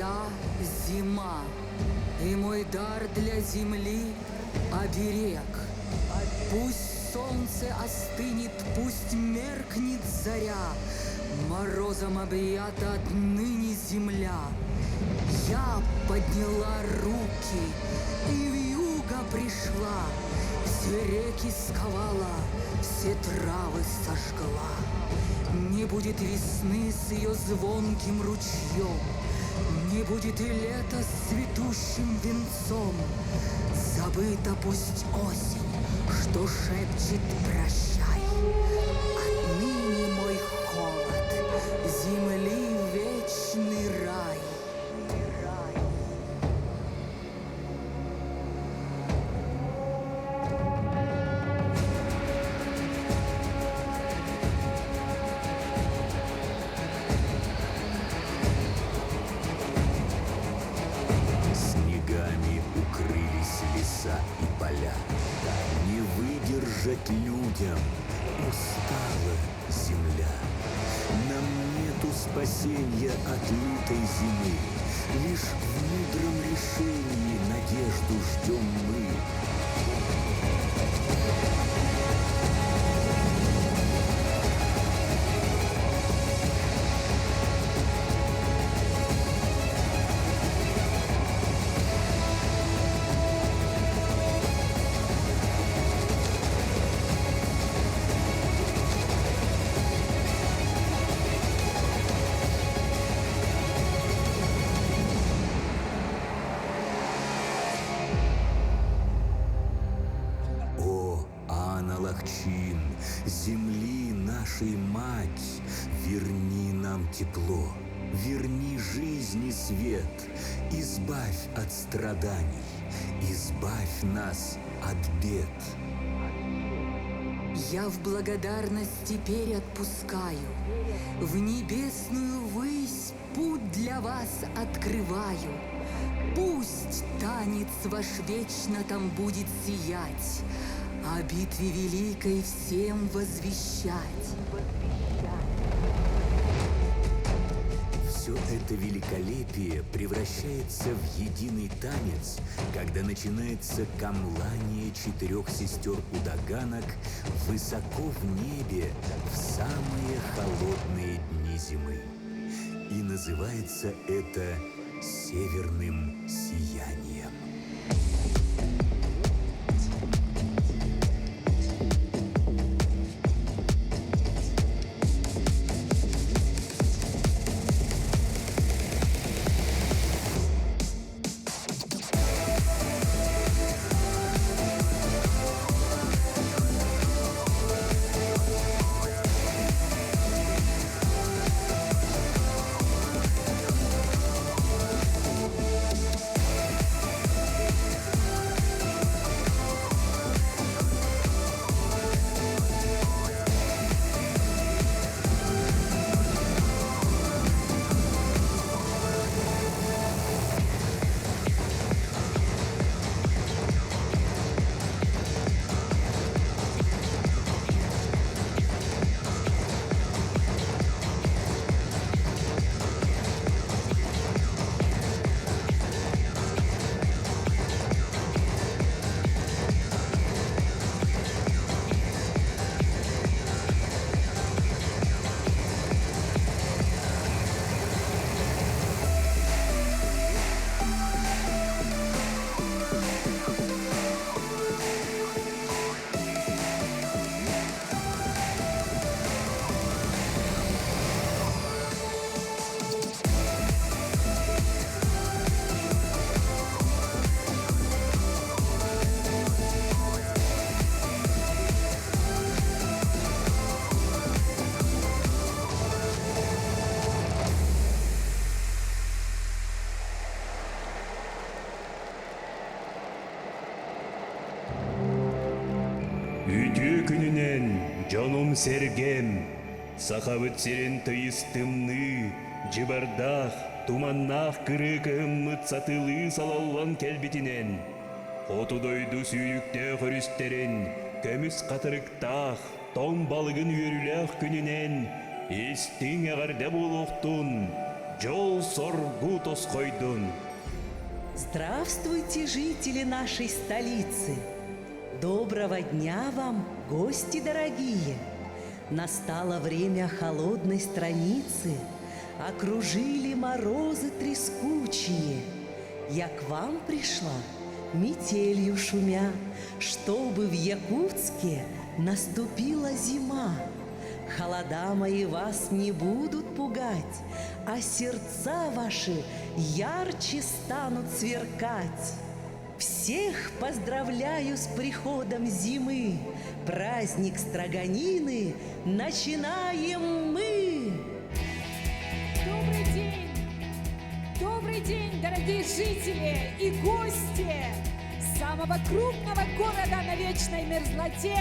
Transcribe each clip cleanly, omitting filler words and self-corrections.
Я зима, и мой дар для земли — оберег. Пусть солнце остынет, пусть меркнет заря, морозом объята отныне земля. Я подняла руки и вьюга пришла, все реки сковала, все травы сожгла. Не будет весны с ее звонким ручьем, не будет и лета с цветущим венцом. Забыта пусть осень, что шепчет прощай. Отныне мой холод, земли вечный рай. Леса и поля. Не выдержать людям устала земля. Нам нету спасения от лютой зимы. Лишь в мудром решении надежду ждем мы. Лахчин, земли нашей мать, верни нам тепло, верни жизни свет, избавь от страданий, избавь нас от бед. Я в благодарность теперь отпускаю, в небесную высь путь для вас открываю. Пусть танец ваш вечно там будет сиять, о битве великой всем возвещать. Все это великолепие превращается в единый танец, когда начинается камлание 4 сестер удаганок высоко в небе в самые холодные дни зимы. И называется это северным сиянием. Үтүү күнүнен жонум сергем, сахабыт сирен тыйыстымны, жыбардах, туманнах кырык ыммыт сатылы салаллан келбитинен, отудойду сүйүктө хөрүстерин, көмүс катырыктах, тон балыгын үйөрүлөх күнүнен, эстиң агарда болуктун, жол соргу тоскойдун. Здравствуйте, жители нашей столицы! Доброго дня вам, гости дорогие! Настало время холодной страницы, окружили морозы трескучие. Я к вам пришла, метелью шумя, чтобы в Якутске наступила зима. Холода мои вас не будут пугать, а сердца ваши ярче станут сверкать. Всех поздравляю с приходом зимы. Праздник строганины начинаем мы. Добрый день! Добрый день, дорогие жители и гости самого крупного города на вечной мерзлоте,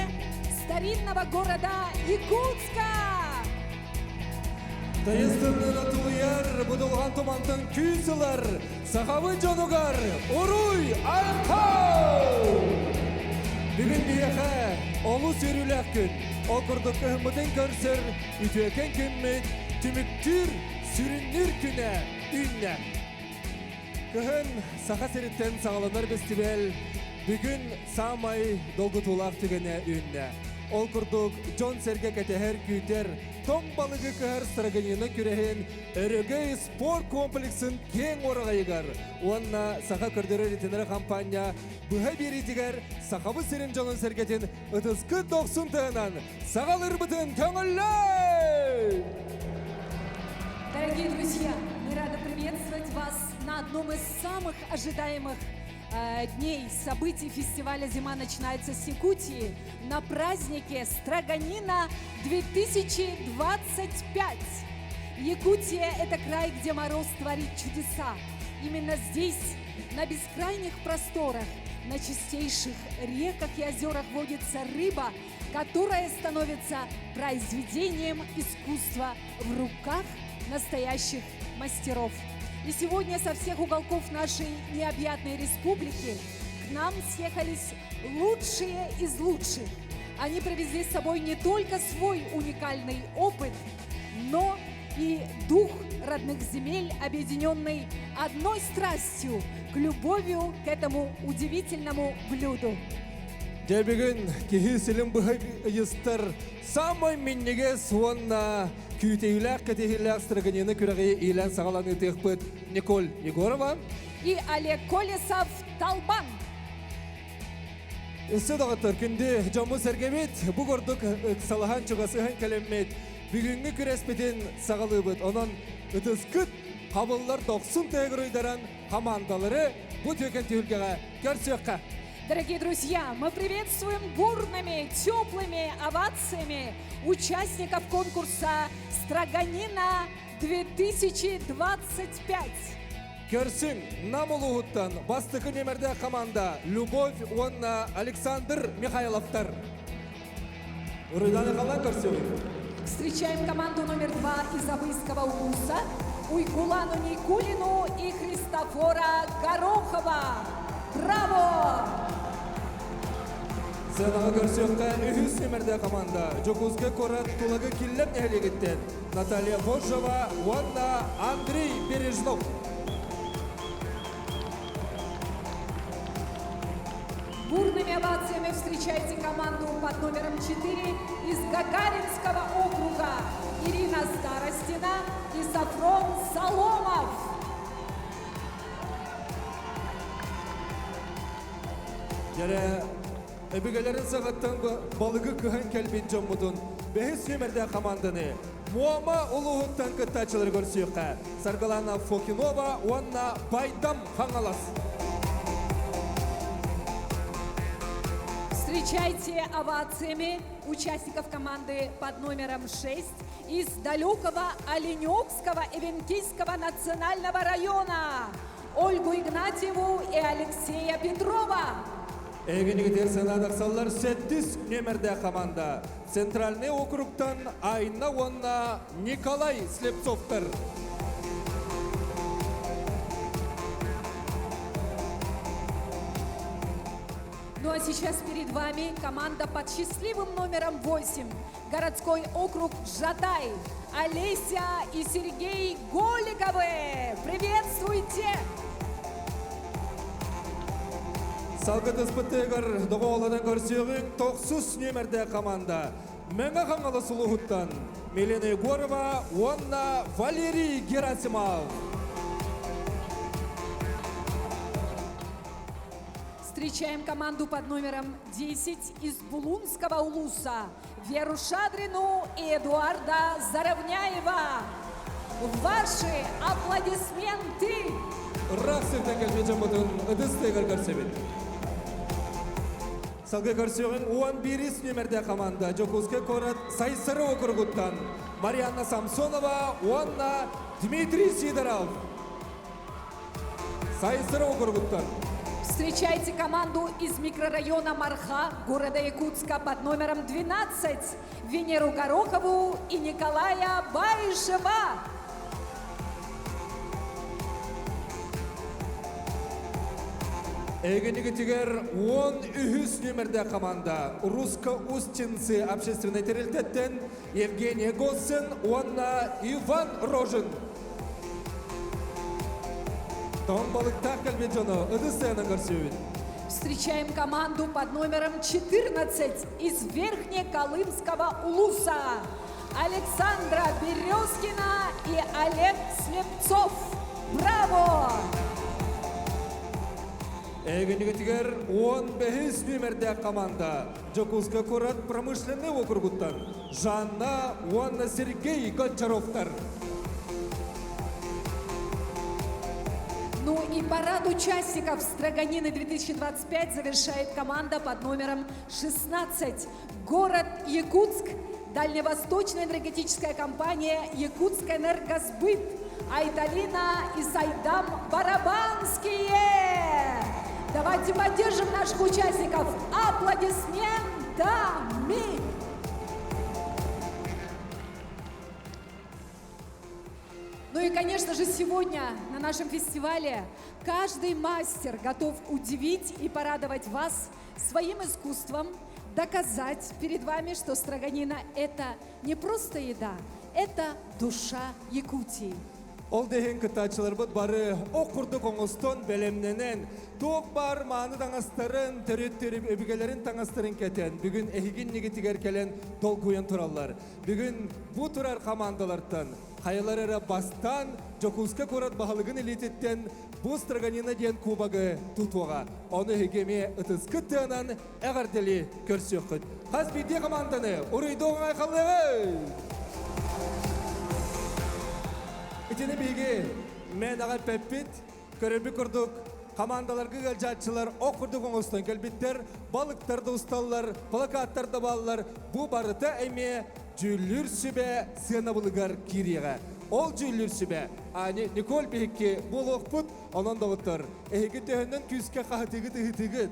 старинного города Якутска! Тайыстымнын атылыяр, бұдылған тұмантын күйсілер, сақавы жонугар, ұруй айқау! Бүгін бияқа, олу сөріләк күн, окырдық үмітін көрсір, үтекен күнмет, түміктір, сүріннір күні, үнне. Күхін сақа серіттен сағаланар бестібел, бүгін самай долгытулақ түгіне үнне. Ол күрдік Джон Серге кәтәхер күйтер, том балығы көхір сырағынені күреген өрігей спорт комплексін кен орағайығар. Онна сақа күрдері ретінері компания бұға беретігер сақабы серін Джон Сергетін ұтызқы 90 тығынан сағалыр бұтын көңілі! Дорогие друзья, мы рады приветствовать вас на одном из самых ожидаемых дней событий фестиваля «Зима начинается с Якутии» на празднике Строганина 2025. Якутия – это край, где мороз творит чудеса. Именно здесь, на бескрайних просторах, на чистейших реках и озерах водится рыба, которая становится произведением искусства в руках настоящих мастеров. И сегодня со всех уголков нашей необъятной республики к нам съехались лучшие из лучших. Они привезли с собой не только свой уникальный опыт, но и дух родных земель, объединенный одной страстью к любовью к этому удивительному блюду. Дебігін кехі селім бұға естір самай меннеге суанна күйтейләк кәтехіләк строгенені күрәғе ейлән сағаланы текпіт Николь Егорова и Олег Колесов Талбан. Үсі дағыттыр күнде жамы сәргемет бұ көрдік салахан чуғасыған кәлеммет бүгінгі күреспетін сағалы бұд. Онын үтіскіт қабыллар 90 тәгір ойдаран командалары бұ төкен түйілгеға көрсеққа. Дорогие друзья, мы приветствуем бурными, теплыми овациями участников конкурса «Строганина 2025». Көрсін намылуғыттан бастықы немерде команда Любовь Онна Александр Михайловтар. Урыданы қалан көрсін. Встречаем команду номер 2 из Абыйского укуса Уйкулану Никулину и Христофора Горохова. Браво! Сынаға көрсеққа үхіс немерде команда Жокузға корат тулагы киллем әлегіттен Наталья Божжова, Онна Андрей Бережнов. Бурными овациями встречайте команду под номером 4 из Гагаринского округа Ирина Старостина и Сафрон Соломов. Яре Эбігелерін сағаттан балығы күхін кәлбет жоммудun бәхіс немерде команданы Муама ұлығыттан күттачылыр көрсеққа Саргалана Фокинова, Онна Байдам Хангалас. Встречайте овациями участников команды под номером 6 из далекого Оленёкского Эвенкийского национального района Ольгу Игнатьеву и Алексея Петрова. Эгенігдер сенадақсалар 7 немерде команда Центральный округтан Айна Онна Николай Слепцовтар. Ну а сейчас перед вами команда под счастливым номером 8. Городской округ Жадай. Олеся и Сергей Голиковы. Приветствуйте! Салгыт ыспыттыгар доғоладан көрсеуің 9 нөмірді команда. Мәңі қаңалы сұлығыттан Милена Егорова, онна Валерий Герасимов. Встречаем команду под номером 10 из Булунского улуса. Веру Шадрину и Эдуарда Заровняева. Ваши аплодисменты! Рақсырдан кәлмеджен бұтын ұдыстығыр көрсебет. Салғы көрсеуің 11 нөмірді команда Жокузке корат Сайсыры округуттан Марьяна Самсонова, онна Дмитрий Сидоров. Сайсыры округуттан. Встречайте команду из микрорайона Марха города Якутска под номером 12 Венеру Горохову и Николая Байшева. Эгенеги тигер 13 нөмірді команда Русско-Устинцы общественный территеттен Евгений Госин, онна Иван Рожин. Томбалыктақ кәлбеджоны ұдыстығының көрсеуін. Встречаем команду под номером 14 из Верхнеколымского улуса. Александра Березкина и Олег Слепцов. Браво! Эгенеги тигер 15 нөмірді команда Жокузка корат промышленный округуттан Жанна, онна Сергей Гончаровтар. Ну и парад участников Строганины 2025 завершает команда под номером 16. Город Якутск. Дальневосточная энергетическая компания «Якутскэнергосбыт». Айталина и Сайдам Барабанские. Давайте поддержим наших участников аплодисментами. Ну и, конечно же, сегодня на нашем фестивале каждый мастер готов удивить и порадовать вас своим искусством, доказать перед вами, что строганина – это не просто еда, это душа Якутии. Ол деген кытачылар бұд бары оқырды қоңыстон бәлемненен тоқ бар маны таңастарын, түрет-түріп өбігелерін таңастырын кетен. Бүгін әйген негетігер келен тол көйен тұралар. Бүгін бұ тұрар командалардан, қайылар әрі бастан, Жокузка корат бағалығын елететтен бұ строганина ден кубагы тұтуға. Оны егеме ұтыз күттіғынан әғарделі көрсеқіт. Қаз бейде команданы, ұрыйды оңай қалығы! Итini bilgi, men ağa pepit, körübü kurduk, komandalarga gelcatçılar, okurduk oңостон келбиттер, балыктарды усталлар, плакаттарды баллар, bu barıta эме жүллүр сүбе сына булыгар кирига. Ол жүллүр сүбе, ани Николь бихикки бұл оқпыт, онан да ұттыр. Эхеги төхіннен күске қағытығы.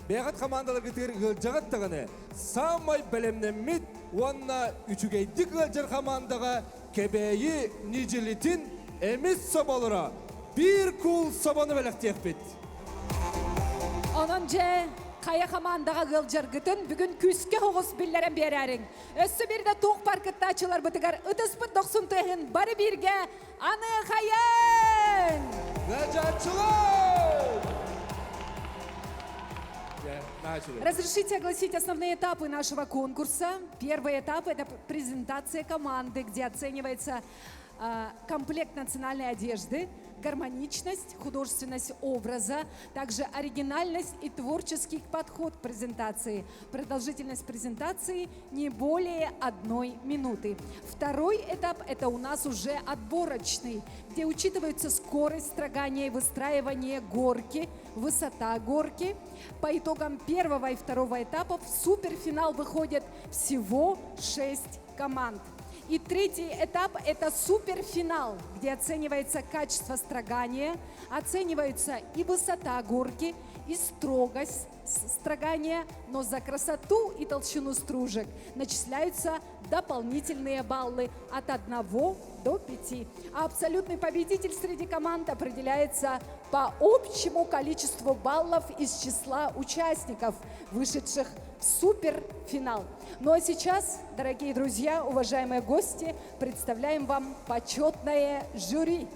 Бәғат командаларға тегер ғылжағат тағаны, самай бәлемнен онна үчігейдік ғылжар командаға кебейі нижелитин эмис соболыра bir кул собоны бәліқтек бет. Onun же қая командаға ғылжар ғытын бүгін күске хоғыз білдерін берәрің. Өссі бірді тоқ паркытта ачылар бұтығар ұтыспыт 90 түйін бары бірге аны қайын! Ғылжатчылар! Разрешите огласить основные этапы нашего конкурса. Первый этап – это презентация команды, где оценивается комплект национальной одежды, гармоничность, художественность образа, также оригинальность и творческий подход к презентации. Продолжительность презентации не более 1 минуты. Второй этап – это у нас уже отборочный, где учитывается скорость строгания и выстраивания горки, высота горки. По итогам первого и второго этапов в суперфинал выходит всего 6 команд. И третий этап – это суперфинал, где оценивается качество строгания, оценивается и высота горки, и строгость строгания, но за красоту и толщину стружек начисляются дополнительные баллы от 1 до 5. А абсолютный победитель среди команд определяется по общему количеству баллов из числа участников, вышедших в суперфинал. Ну а сейчас, дорогие друзья, уважаемые гости, представляем вам почетное жюри.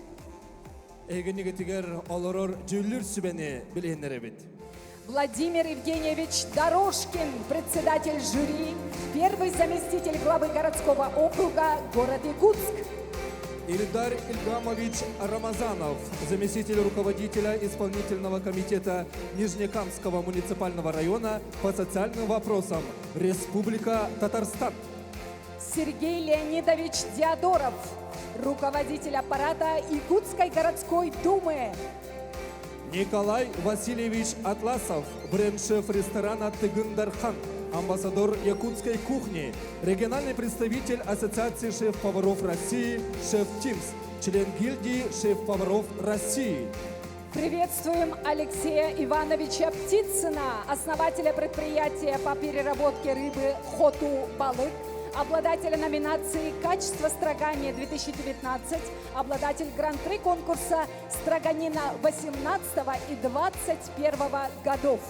Эгенеге тигер олорор жүллүр сүбени билгендер эбит. Владимир Евгеньевич Дорожкин, председатель жюри, первый заместитель главы городского округа, город Якутск. Ильдар Ильгамович Рамазанов, заместитель руководителя исполнительного комитета Нижнекамского муниципального района по социальным вопросам, Республика Татарстан. Сергей Леонидович Диадоров, руководитель аппарата Якутской городской думы. Николай Васильевич Атласов, бренд-шеф ресторана «Тыгындархан», амбассадор якутской кухни, региональный представитель Ассоциации шеф-поваров России «Шеф Тимс», член гильдии шеф-поваров России. Приветствуем Алексея Ивановича Птицына, основателя предприятия по переработке рыбы «Хоту Балык», обладателя номинации «Качество строгания 2019», обладатель гран-при конкурса «Строганина 18 и 21 годов».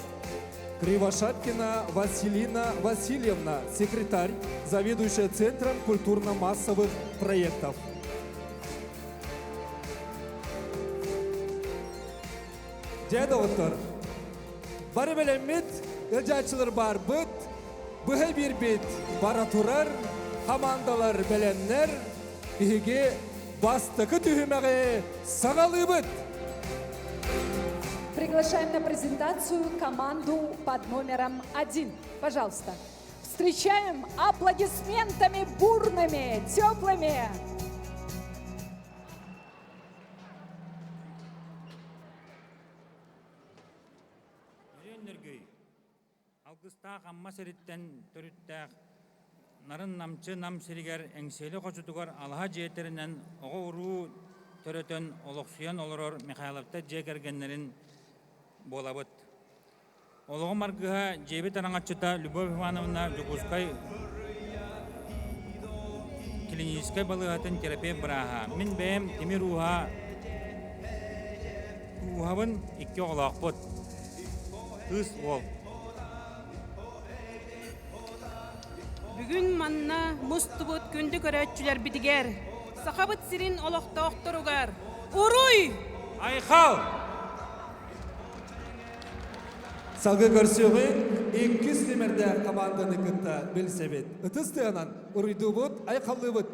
Кривошапкина Василина Васильевна, секретарь, заведующая Центром культурно-массовых проектов. Дедовтар, бары белемит, ылжачылар бар быт, быхай бир бит, бара турар, командалар беленнер, биге бастыкы түхімеге сағалы быт. Приглашаем на презентацию команду под номером 1. Пожалуйста. Встречаем аплодисментами бурными, теплыми. Алгыстақ амма сериттен түріттәқ нарын намчы нам серигер әңселі қочутугар алға жетерінен оғы ұру түрітін олықсуян олырор Михайловта жекергенлерін болабыт. Олығы маргыға жебі тараңатчыта Любовь Ивановна Жукускай клиническай балығатын терапия бұраға. Мен бәйім темір уғабын икі оғылақ бұд. Үс ол. Бүгін манна мұстыбыт күнді көрәтчілер бітігер. Сақабыт сирин олықта оқтыругар. Уруй! Айқал! Салгы көрсеуі 200 номерде команданы күнті білсебет. Үтістіғанан ұруйду бұд, айқалды бұд.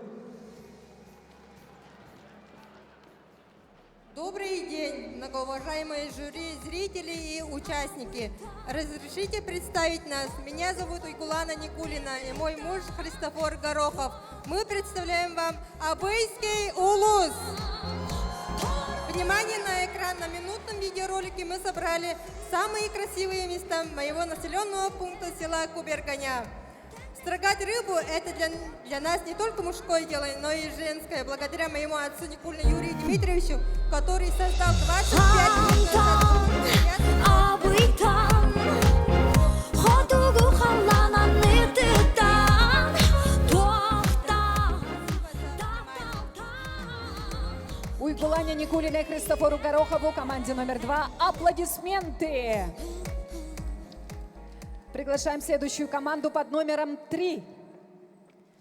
Добрый день, многоуважаемые жюри, зрители и участники. Разрешите представить нас. Меня зовут Уйгулана Никулина и мой муж Христофор Горохов. Мы представляем вам Абыйский улус. Внимание на экран. На минутном видеоролике мы собрали самые красивые места моего населенного пункта села Куберганя. Строгать рыбу – это для нас не только мужское дело, но и женское. Благодаря моему отцу Никулину Юрию Дмитриевичу, который создал 25 лет Уйгулане Никулина и Христофору Горохову, команде номер 2. Аплодисменты! Приглашаем следующую команду под номером 3.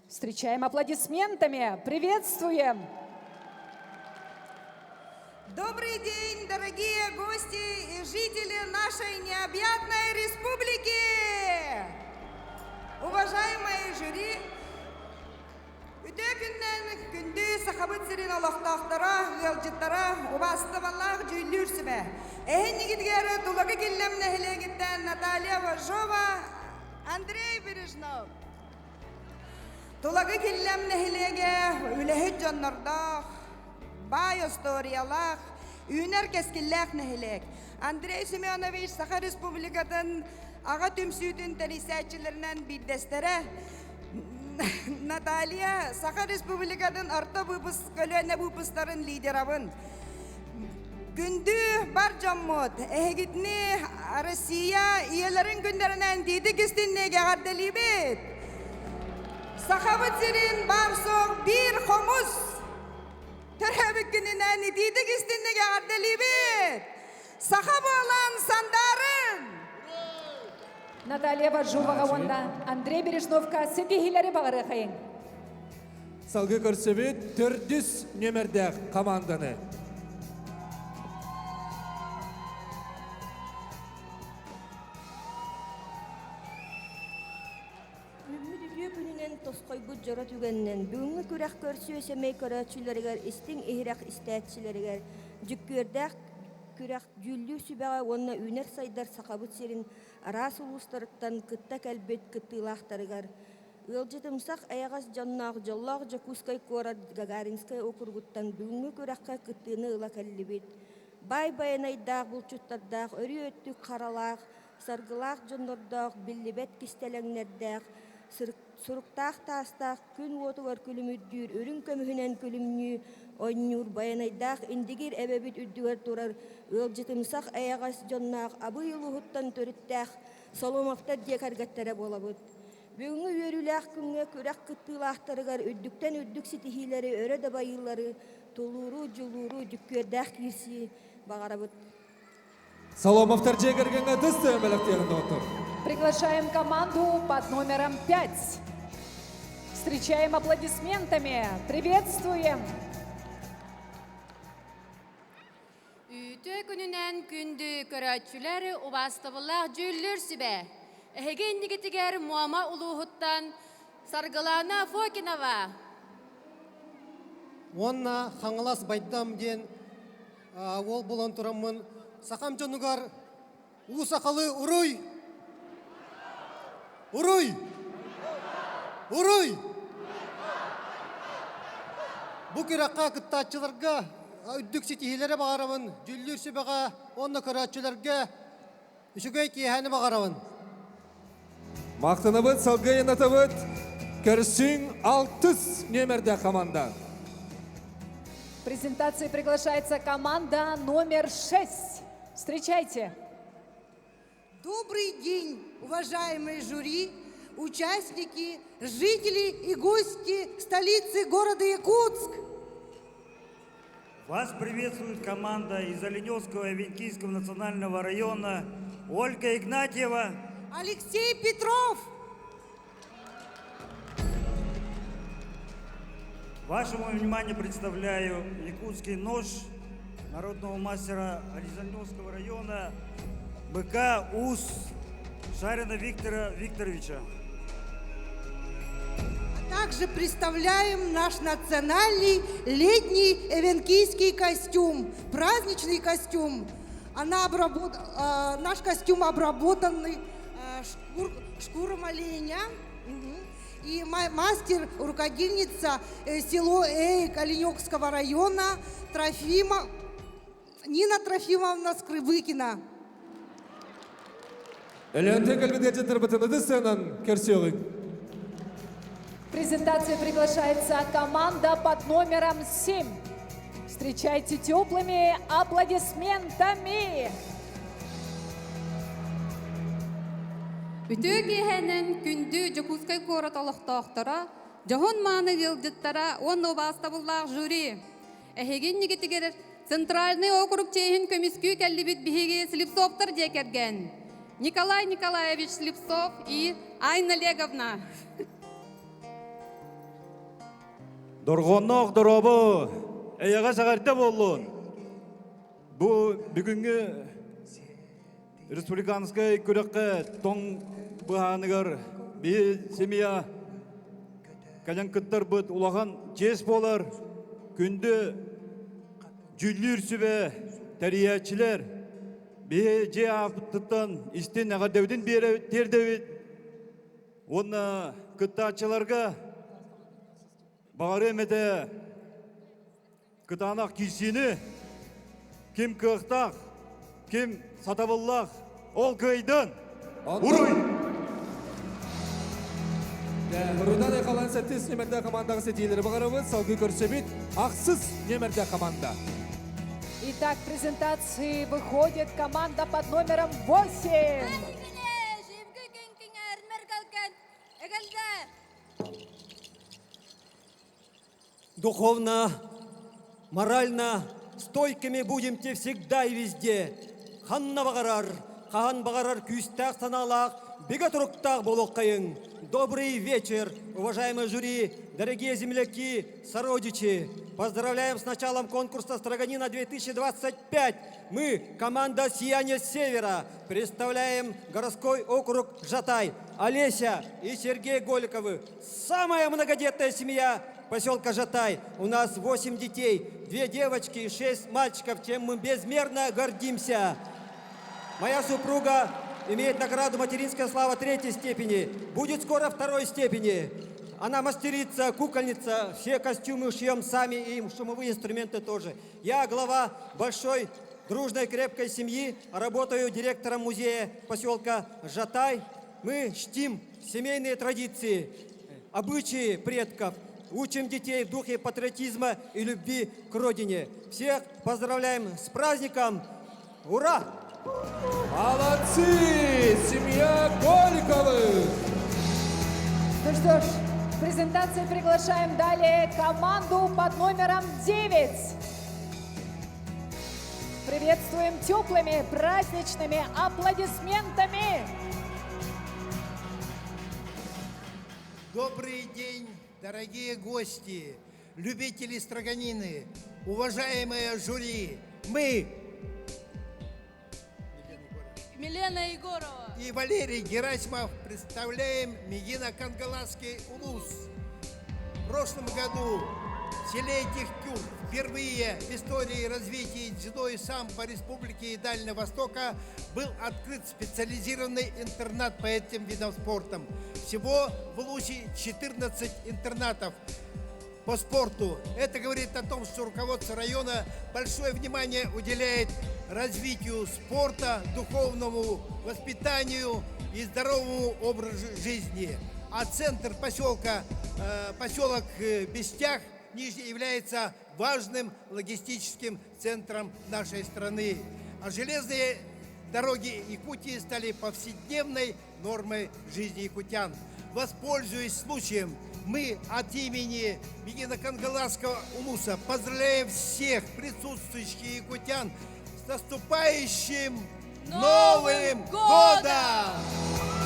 Встречаем аплодисментами. Приветствуем! Добрый день, дорогие гости и жители нашей необъятной республики! Уважаемые жюри, үтө күннен күнді сақабыт сирин олақтақтара, ғылжыттара, убасты баллақ жүйілірсібе. Әйнігідгері тұлығы келемні хілегіттен Наталья Вожова, Андрей Бережнов. Тұлығы келемні хілеге үліхет жоннардақ, бай историялақ, үйнер кескілләқ нәхілек. Андрей Семенович Саха Республикатын аға түмсүйдің тәрисәтчілерінен биддестері, Наталья Саха Республикатын арта бұпыс, көлөне бұпыстарын лидеравын. Күнді бар жаммот, әйгітні Россия иелерін күндерінен дейді кістіннеге ғардели бет. Сахабыт сирин бар соқ бір қомыз, түрәбік күнінен дейді кістіннеге ғардели бет. саха болан сандарын. Наталья Варжувага онда, Андрей Бережновка, сепихилери бағары қайын. Салгы көрсөбүт 400 нөмірдәк команданы. Үмүдү күнүнен тосқойбут жора түгеннен бүгүнгү күрәк көрсү өсемей көрөчүлөрүгер истиң ихирак истәтчилеригер жүккөрдәк күрәк жүллү сүбәгә онна үнер сайдар сакабыт серин арас улустарыттан кытта кәлбет кыттылахтарыгар ылжытымсак аягас жаннаак жоллак жокускай кора Гагаринскай округуттан бүгүнгү күрәккә кыттыны ыла кәллибит бай байнайдаак булчуттардаак өрү өттүк каралаак саргылаак жондордаак биллибет кистелеңнердаак суруктаах таастаах күн уотугар күлүмүддүүр өрүн көмүхүнен күлүмнүү ойнюр баянайдаах индигир эбебит үддүгер турар ылжытымсак аягас жоннаах абый улуһуттан төрүттаах соломовтар диекаргаттара болобут бүгүнгү үөрүлээх күнгө күрәк кыттыылаахтарыгар үддүктен үддүк ситихилери өрө да байыллары тулууру жулууру жүккөрдаах кирси багарабыт. Соломовтар жегергенге дысты өмелектегінде отыр. Приглашаем команду под номером 5. Встречаем аплодисментами. Приветствуем. Үтө күнүнен күндү көрөчүлөр убастыбылак жүллүр сибе. Эгендиги тигер Муама улуһуттан Саргалана Фокинова. Онна хаңылас байдам ден ол болон турамын сақам жонугар усақалы уруй. Уруй! Уруй! Бұ күраққа кыттатчыларға үддік сетихилері бағарабын, жүллүрсі баға онна көрәтчілерге үшігей кейхәні бағарабын. Мақтаныбыт, салгайын атабыт, көрсің 600 нөмірді команда. В презентации приглашается команда номер 6. Встречайте. Добрый день, уважаемые жюри, участники, жители и гости столицы города Якутск. Вас приветствует команда из Оленевского и Венкийского национального района Ольга Игнатьева, Алексей Петров. Вашему вниманию представляю якутский нож народного мастера Оленевского района БК УС Шарина Виктора Викторовича. Также представляем наш национальный летний эвенкийский костюм, праздничный костюм. Наш костюм обработанный шкуром оленя. И мастер, рукодельница село Эйк Оленевского района Нина Трофимовна Скрыбыкина. В презентации приглашается команда под номером 7. Встречайте теплыми аплодисментами. Бүтө киһенен күндү Жокускай кораталыктактара, жохон мааны гылдыттара, он обастабыллах жюри. Эхеген нигитигер Центральный округ чейхин көмүскү келлибит биһиги Слепцовтар декерген. Николай Николаевич Слепцов и Айна Олеговна. Доргоннок доробу, эяга сагарта боллун. Бу бүгүнгү республиканскай күрөккө тоң быханыгар би семья калянкыттар быт улаган жес болар. Күндө жүллүр сүбе тариячилер би же аптыттан истен агадевдин бери тердебит. Оны кыттачыларга бағары әметі кытанақ кисini ким кықтақ, ким сатабыллақ, ол көйдін. Уруй! Рудан айқалан сәттес немерді командағы сетейлері бағарабыз, салғы көрсебет, ақсыз немерді команда. Итак, в презентации выходит команда под номером 8. Духовно, морально стойкими будемте всегда и везде. ханна бағарар, қахан бағарар күйістақ саналақ, бега тұруқтақ болуқ қайын. Добрый вечер, уважаемые жюри, дорогие земляки, сородичи. Поздравляем с началом конкурса «Строганина 2025». Мы, команда «Сияние Севера», представляем городской округ Жатай. Олеся и Сергей Голиковы. Самая многодетная семья поселка Жатай. У нас 8 детей, 2 девочки и 6 мальчиков, чем мы безмерно гордимся. Моя супруга имеет награду «Материнская слава» 3-й степени. Будет скоро 2-й степени. Она мастерица, кукольница, все костюмы шьем сами и шумовые инструменты тоже. Я глава большой, дружной, крепкой семьи, работаю директором музея поселка Жатай. Мы чтим семейные традиции, обычаи предков, учим детей в духе патриотизма и любви к родине. Всех поздравляем с праздником! Ура! Молодцы! Семья Голиковых! Ну что ж, в презентации приглашаем далее команду под номером 9. Приветствуем теплыми праздничными аплодисментами. Добрый день, дорогие гости, любители строганины, уважаемые жюри. Мы, Милена Егорова и Валерий Герасимов, представляем Мегино-Кангаласский улус. В прошлом году в селе Техтюр впервые в истории развития дзюдо и самбо Республики и Дальнего Востока был открыт специализированный интернат по этим видам спорта. Всего в Улусе 14 интернатов по спорту. Это говорит о том, что руководство района большое внимание уделяет развитию спорта, духовному воспитанию и здоровому образу жизни. А центр поселка, поселок Бестях, Нижний, является важным логистическим центром нашей страны. А железные дороги Якутии стали повседневной нормой жизни якутян. Воспользуясь случаем, мы от имени Мегино-Кангаласского улуса поздравляем всех присутствующих якутян с наступающим Новым годом!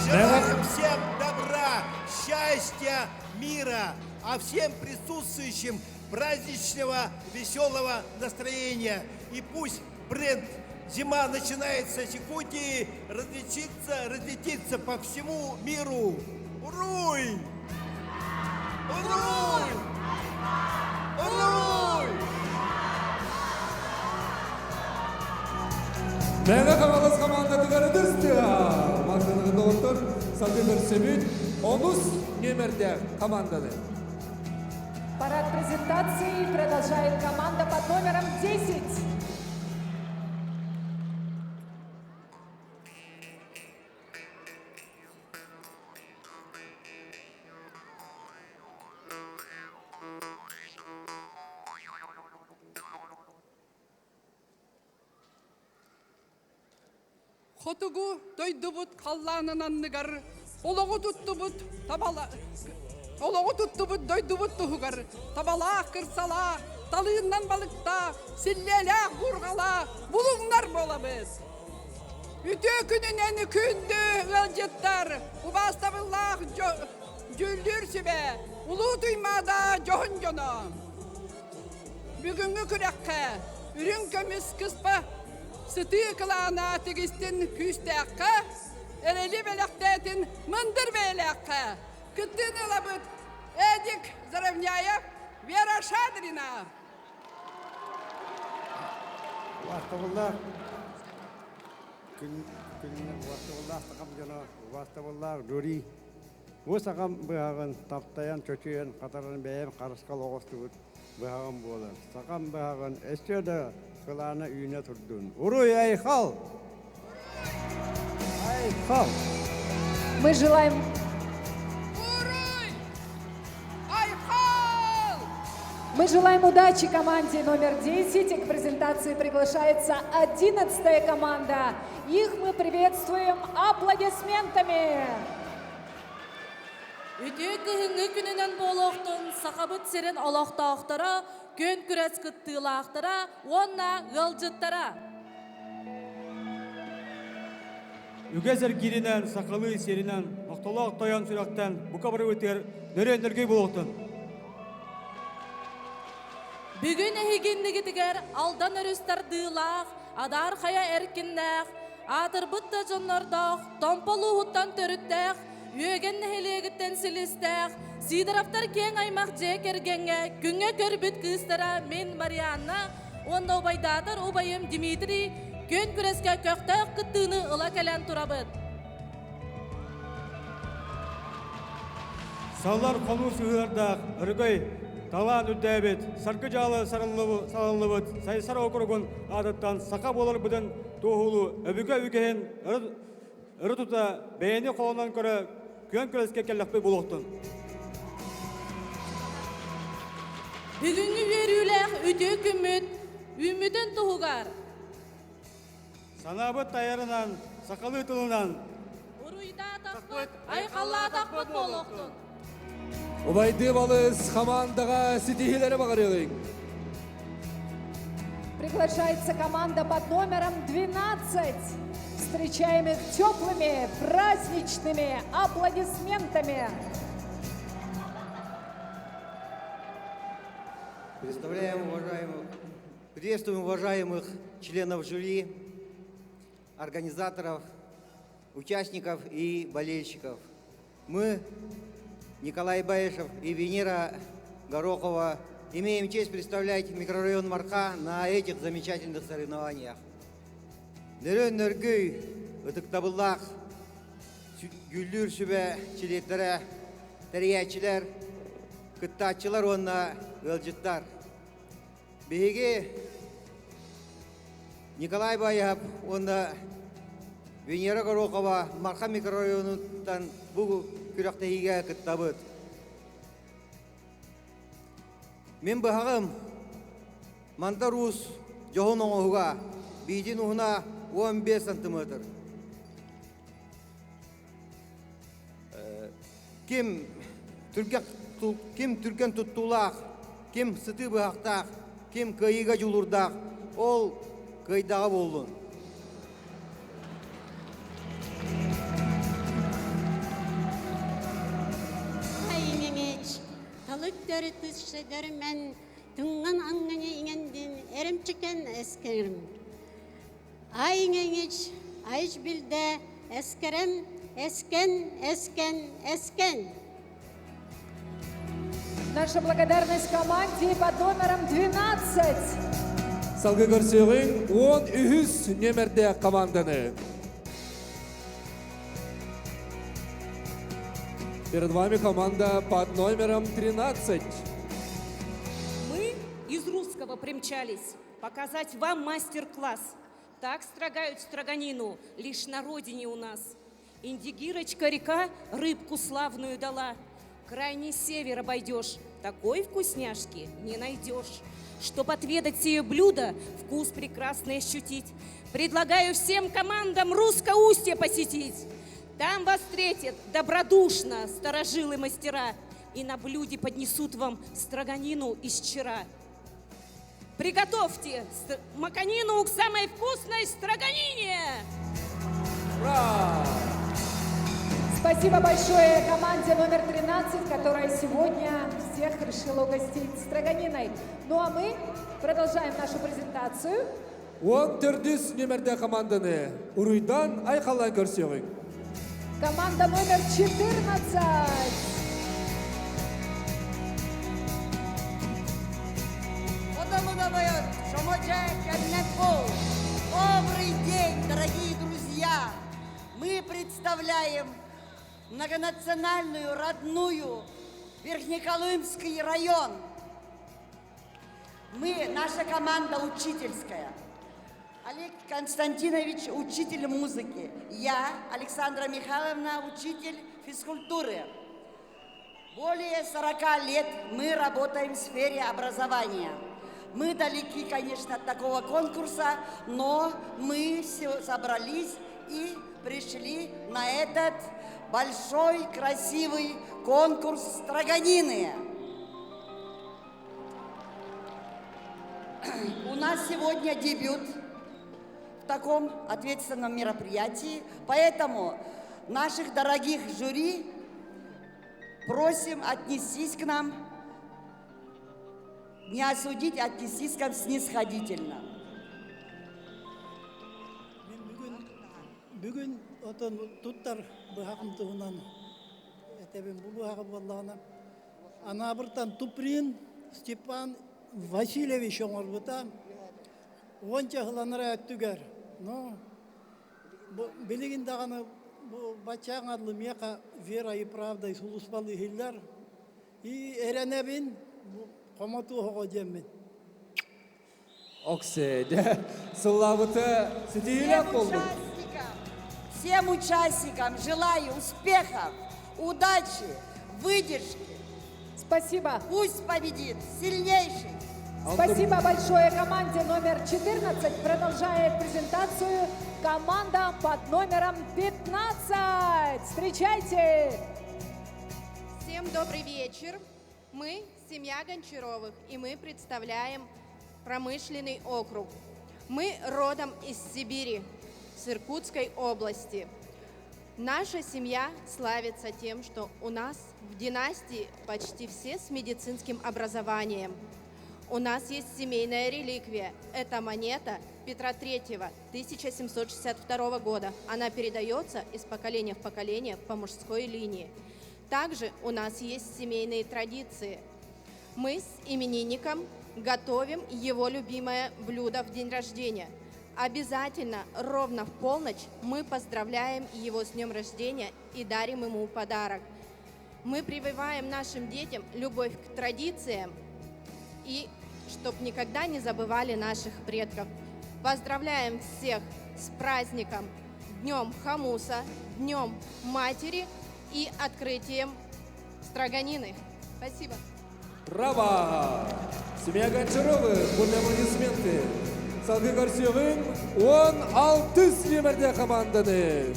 Желаем всем добра, счастья, мира, а всем присутствующим праздничного, веселого настроения. И пусть бренд «Зима начинается с Якутии» разлетится по всему миру. Уруй! Уруй! Уруй! Мега Камалас командадыгары дыстыга. Мақтаныгы доғыттыр, Салтымыр Сөмит, Онус Немерде командады. Парад презентации продолжает команда под номером 10. Хотугу дойдубут қалланынанныгар, олоғу туттубут табала, олоғу туттубут дойдубут тухугар, табала кырсала, талыыннан балыкта, силлелек бургала, булуңнар болабыз. Үтө күнүнен күндү ылжыттар, убастабыллах жүлдүр сүбе, улуу туймада жохон жоно. Бүгүнгү күрәккә, үрүн көмүс кыспа, Сыты кылана тегистин күстәккә, әрелі бәләқтәтін мындыр бәләккә. Күттін ылабыт, әдік заравняя Вера Шадрина. Вастабыллар, күнінен вастабыллар сақам жана, вастабыллар дүри. Бұл сақам бұғағын таптаян, чөчейен, қатарын бәйім, қарысқал оғыстығыт бұғағын болы. Сақам бұғағын әстеді Кылана үйіне тұрдың. Уруй, Айхал! Айхал! Мы желаем... Уруй! Айхал! Мы желаем удачи команде номер 10. И к презентации приглашается 11-я команда. Их мы приветствуем аплодисментами. Үтө кыһыңы күнүнен болохтун сахабыт сирен олохтоохтора, көн күрәс кыттыылаахтара, онна ылжыттара. үгезер киринен, сақалы серинен, мақталақ таян сүрақтен, бұқа бір өтер, нөрендерге болуқтын. Бүгін әйгенлігі тігер алдан өрістер дұйлақ, адар қая әркіндәқ, атыр бұтта жонлардақ, томполу ұттан төріттәқ, үйеген нәхелегіттен сілістәқ, сидыраптар кен аймақ жек ергенге, күнге көрбіт кыстара мен Марианна, онда обайдатыр обайым Дмитрий, көн күреске көқтәқ күттіні ұла кәлән тұрабыд. Салар қону сүйірдақ, үргөй, талан үддәбет, сарқы жалы сарылыбыт, сайсар округун адыттан сақа болар бұдын туғылу, өбігі үгейін ұры тұта бәйені қолынан көрі көн күреске кәліқпей болуқтын. Бүгінгі өріләқ үті күміт, үмітін тұғығар. Санабыт тайарынан, сақалы тылынан. Ұруйда тақпыт, айқалла тақпыт болуқтын. Убайды балыз командаға сетихилері бағарылың. Приглашается команда под номером 12. Встречаем их теплыми, праздничными аплодисментами. Приветствуем уважаемых членов жюри, организаторов, участников и болельщиков. Мы, Николай Баешев и Венера Горохова, имеем честь представлять микрорайон Марқа на этих замечательных соревнованиях. Нөрен нөргөй, ытыктабыллақ, гүллүр сүбе чилеттері, тәриячілер, кыттатчылар онна ылжыттар. Беге Николай Баешев, онна Венера Горохова, Марқа микрорайонуттан бұл күрақтайыға кыттабыт. Мен бағым Мантарус жоғын оңуға бейден ұғына 15 сантиметр. Кем түркен тұттулақ, кем сыты бұғақтақ, кем кайыға жүлұрдақ, ол кайдағы болдың. Talıkları tışıdır men, tüngan angını ingendin, erimçiken eskerim. Ayıngeç, ayış bilde, eskerem, esken. Наша благодарность команде под номером 12. Салгы көрсеуің 13 нөмірде команданы. Перед вами команда под номером 13. Мы из Русского примчались показать вам мастер-класс. Так строгают строганину лишь на родине у нас. Индигирочка река рыбку славную дала. Крайний север обойдешь, такой вкусняшки не найдешь. Чтоб отведать сие блюдо, вкус прекрасный ощутить, предлагаю всем командам Русско-Устье посетить. Там вас встретят добродушно старожилы мастера и на блюде поднесут вам строганину из вчера. Приготовьте маканину к самой вкусной строганине! Ура! Спасибо большое команде номер 13, которая сегодня всех решила угостить строганиной. Ну а мы продолжаем нашу презентацию. 14 нөмірде команданы Уруйдан айқалай көрсеуің. Команда номер 14. Добрый день, дорогие друзья! Мы представляем многонациональную, родную Верхнеколымский район. Наша команда учительская. Олег Константинович, учитель музыки. Я, Александра Михайловна, учитель физкультуры. Более 40 лет мы работаем в сфере образования. Мы далеки, конечно, от такого конкурса, но мы все собрались и пришли на этот большой, красивый конкурс строганины. У нас сегодня дебют. таком ответственном мероприятии. Поэтому наших дорогих жюри просим отнестись к нам, не осудить, отнестись к нам снисходительно. Бүгін отын туттар бұхақым тұғынан әтебін бұл бұхақы болағына анабыртан Туприн Степан Васильевич оңыр бұта онча ғыланыра әттігер. Білігін дағаны бачаң адлы меқа вера и правда и сулуспалы хиллер и әрәнәбін қомату хоға жемін. Окседе, сыллабыты сетейлек болды. Всем участникам желаю успехов, удачи, выдержки. Спасибо. Пусть победит сильнейший. Спасибо большое команде номер 14. Продолжает презентацию команда под номером 15. Встречайте! Всем добрый вечер. Мы семья Гончаровых, и мы представляем промышленный округ. Мы родом из Сибири, с Иркутской области. Наша семья славится тем, что у нас в династии почти все с медицинским образованием. У нас есть семейная реликвия. Это монета Петра III 1762 года. Она передается из поколения в поколение по мужской линии. Также у нас есть семейные традиции. Мы с именинником готовим его любимое блюдо в день рождения. Обязательно ровно в полночь мы поздравляем его с днем рождения и дарим ему подарок. Мы прививаем нашим детям любовь к традициям и чтоб никогда не забывали наших предков. Поздравляем всех с праздником, Днем Хамуса, Днем Матери и открытием строганины. Спасибо. Браво! Семья Гончаровых, бурные аплодисменты. Салгы көрсеғын 16 немерде команданы.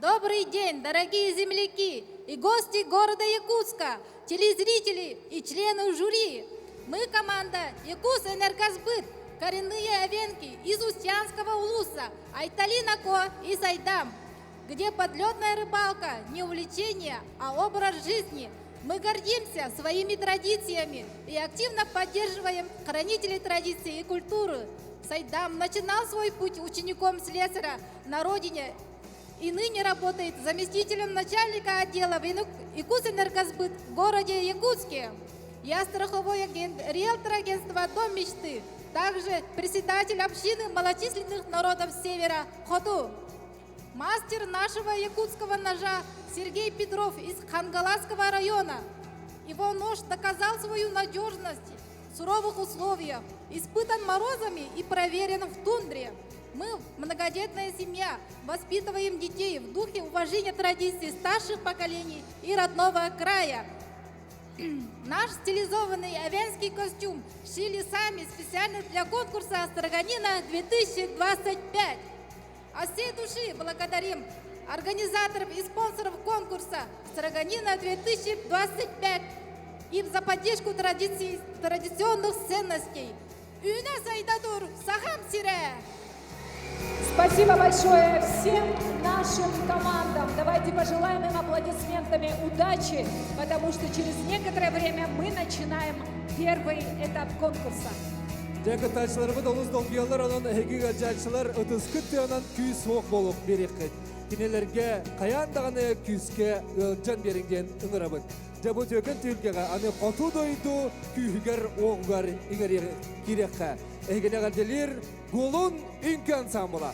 Добрый день, дорогие земляки и гости города Якутска, телезрители и члены жюри. Мы команда Якутэнергосбыт, коренные овенки из Устьянского улуса, Айталинако и Сайдам, где подлетная рыбалка не увлечение, а образ жизни. Мы гордимся своими традициями и активно поддерживаем хранителей традиций и культуры. Сайдам начинал свой путь учеником слесаря на родине и ныне работает заместителем начальника отдела Якутэнергосбыт в городе Якутске. Я страховой агент, риэлтор агентства «Дом мечты», также председатель общины малочисленных народов Севера Хоту. Мастер нашего якутского ножа Сергей Петров из Хангаласского района. Его нож доказал свою надежность в суровых условиях, испытан морозами и проверен в тундре. Мы, многодетная семья, воспитываем детей в духе уважения традиций старших поколений и родного края. Наш стилизованный овенский костюм шили сами специально для конкурса «Строганина 2025». От всей души благодарим организаторов и спонсоров конкурса «Строганина 2025» и за поддержку традиционных ценностей. Үне Сайдадур, Сахам Сире! Спасибо большое всем нашим командам. Давайте пожелаем им аплодисментами удачи, потому что через некоторое время мы начинаем первый этап конкурса. Дегі тачыларымы долыз долгиялар, онын әгіға жачылар ұтыз онын күйіс оқ болып берекет. Кенелерге қаяндағаны күйіске жан берінген ұңырабыд. Жабыт өкін түлгеға аны қоту дойду күйігер оғығар еңер керекқа. Әгіне ғалделер голын үнкі ансамбыла.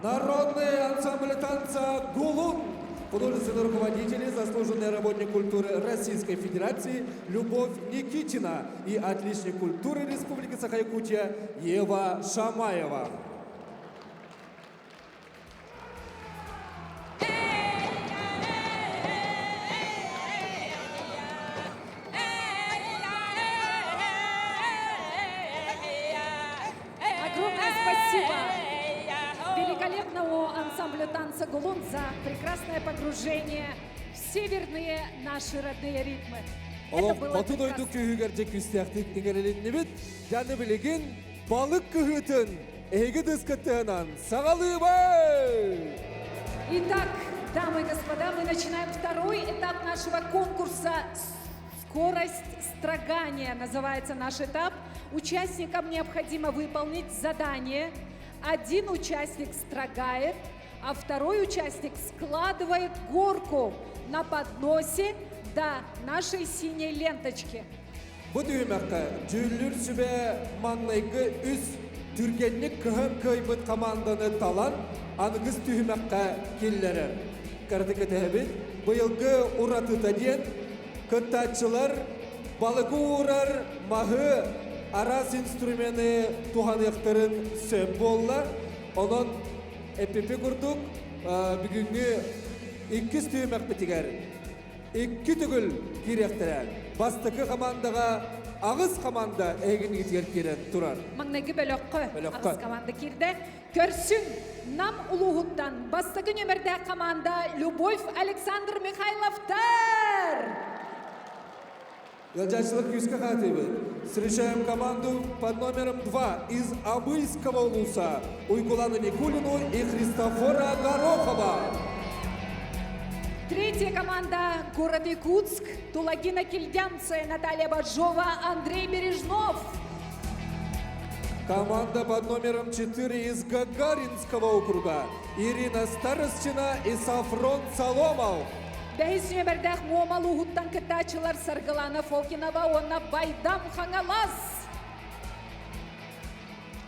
Народный ансамбль танца «Гулун». Художественный руководитель, заслуженный работник культуры Российской Федерации Любовь Никитина и отличник культуры Республики Саха-Якутия Ева Шамаева. Огромное спасибо великолепному ансамблю танца «Гулун» за прекрасное погружение в северные наши родные ритмы. Это было Бату дойду прекрасно. күйгерде күстяқтық еңерелінні бит, жаны білеген балық күхітін әйгі дұскаттығынан сағалыбай! Итак, дамы и господа, мы начинаем второй этап нашего конкурса «Скорость строгания» называется наш этап. Участникам необходимо выполнить задание. Один участник строгает, а второй участник складывает горку на подносе до нашей синей ленточки. Бұд үймәққа жүлір сүбе маңнайғы үз түргенlik кыһым кыйбыт команданы талан аныңыз түйімәкқа келлері. Кардык этәбит, быйылгы уратыта ден, кыттатчылар, балыгы урар, махы, арас инструменты туханықтарын сөп болла. Онын эппепе күрдік, бүгінгі 2 түйімәк бітігер. 2 түгіл керектірен. Бастықы командаға ағыз команда әйгін етігер керен тұрар. Маңнағы бөліққы ағыз команда керді. Көрсін нам ұлығыттан бастығы нөмірді команда Любовь Александр Михайловтар. Елжашылық күзгі қатыбы. Встречаем команду под номером 2 из Абыльского улуса Уйгулану Никулину и Христофора Горохова. Третья команда город Якутск, Тулагина Кильдянцы, Наталья Баджова, Андрей Бережнов. Команда под номером 4 из Гагаринского округа Ирина Старостина и Сафрон Соломов. Бәйіз нөмірдәқ Момалу ғуттан кітачылар Саргалана Фокинова, онна Байдам Хангалас.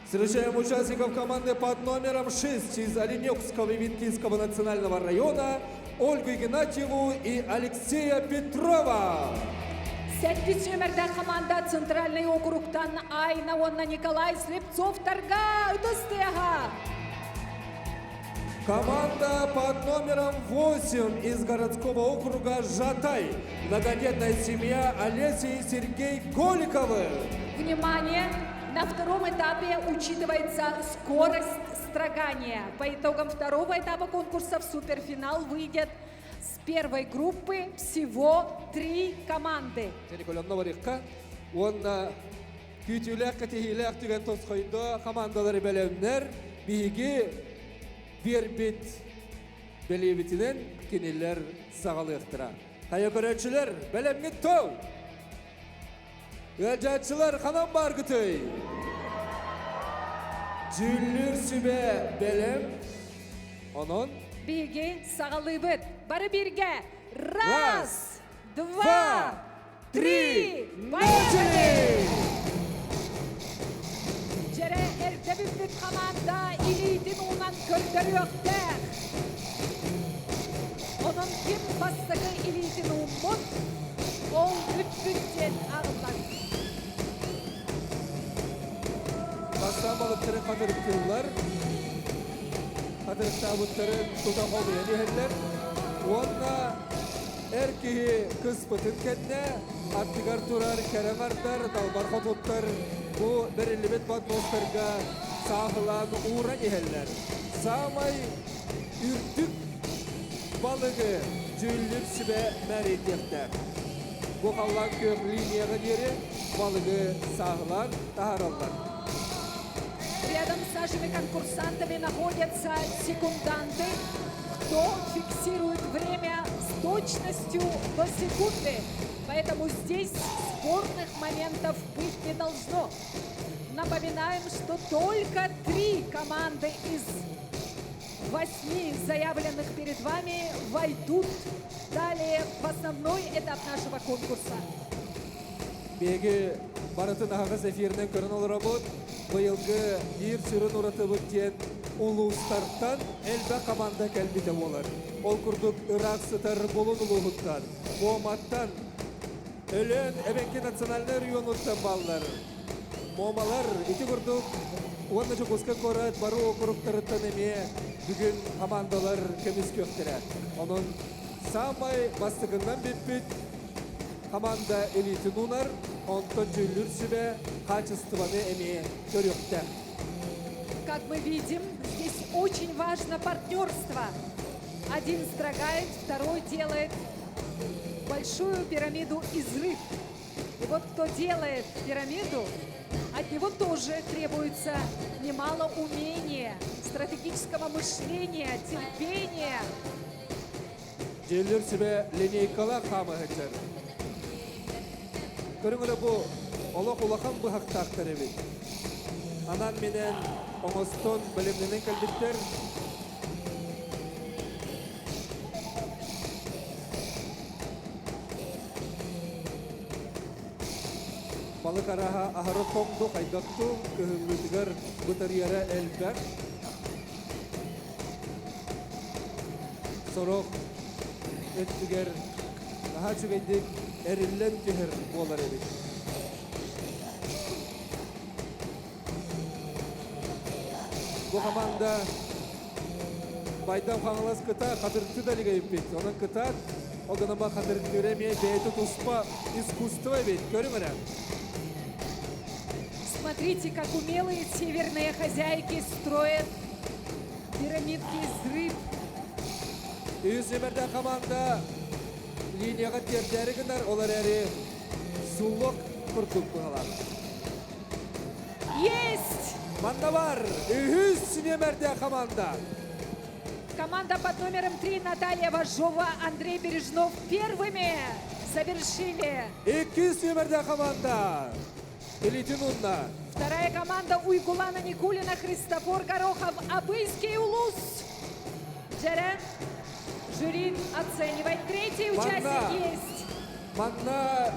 Встречаем участников команды под номером 6 из Оленёкского и Винкийского национального района Ольгу Игнатьеву и Алексея Петрова. 7 нөмірдәқ команда Центральный округтан Айна, онна Николай Слепцов Тарга Утастега. Команда под номером 8 из городского округа Жатай. Многодетная семья Олеси и Сергей Голиковы. Внимание! На втором этапе учитывается скорость строгания. По итогам второго этапа конкурса в суперфинал выйдет с первой группы всего 3 команды. Онна күтүләк категиләк түгән тосқойда командалары бәлемнәр биге вербит белевитинен кенелер сағалықтыра. Қайы көрәтшілер бәлемге тоу. Өжатшылар қанан бар күтөй. Жүллер сүбе бәлем. Онын биге сағалы бұд. Бары бірге. Раз, два, три. Поехали! Жере әртебізді команда илейтін оңан көрдері өқтер. Onun kim bastığı iliyetini umut, ol bütbütten ağırlar. Bastan balıkların katırıktırırlar. Katırık tabutların tutam oluyor diyeler. Onunla erkeği kıspıtın kendine attıgar turar, kerem artar, dalbar kotutlar. Bu belirli batmoslarga sağılan uğra diyeler. Sağmay ürtük balığı cüllüp sübe məriyyətlər. Bu қалған көп линияға дері balığı sağlar, taharallar. Рядом с нашими конкурсантами находятся секунданты, кто фиксирует время с точностью до секунды. Поэтому здесь спорных моментов быть не должно. Напоминаем, что только 3 команды из 8 заявленных перед вами войдут далее в основной этап нашего конкурса. Беги барытын ағыз эфирінен көрін ол работ, бұйылғы бір сүрін ұраты бүттен ұлыстарттан әлбә команда кәлбіті олар. Ол күрдік Ирақ сытар болын ұлығыттан, Моматтан, өлен әбенке национальный районуттан балылар. Момалар, ити күрдік, онна жүкізгі көрет бару округтарыттан әме бүгін командалар кеміз көқтірі. Оның самай бастығынан беппет команда элитин унар, онтон жүллүр сүбе качествоны эме көрөктер. Как мы видим, здесь очень важно партнерство. Один строгает, второй делает большую пирамиду изрыв. И вот кто делает пирамиду, от него тоже требуется немало умения, стратегического мышления, терпения. Жүллүр сүбе линейкала камы хэтер. Көріңілі бұл олық улақан бұхақтақтар әбет. Анан менен оңыстон білімненен кәлбеттер. Балы караға ағыры тоңду қайдақту күйімлітігер бұтырияра әлбәк. Сорок өттігер наға чүгейдік әрілен күйір болар едік. Бұл команда Байдам қаңылас кыта қадыртты далиға еппет. Оның кыта оғыныма қадыртты өреме бәйті тұспа искусство бет. Көріңірі? Смотрите, как умелые северные хозяйки строят пирамидки из рыб. Үйсемерді команда линияға тердері күнер, олар әрі сулық құртып бұғалар. Есть! Манда бар! Үйсемерді команда. Команда под номером 3 Наталья Важова, Андрей Бережнов первыми завершили. Үйсемерді команда. Элитинунна. Вторая команда Уйгулана Никулина, Христофор Горохов, Абыйский Улус. Джерен, жюри оценивает. Третий участник есть. Манна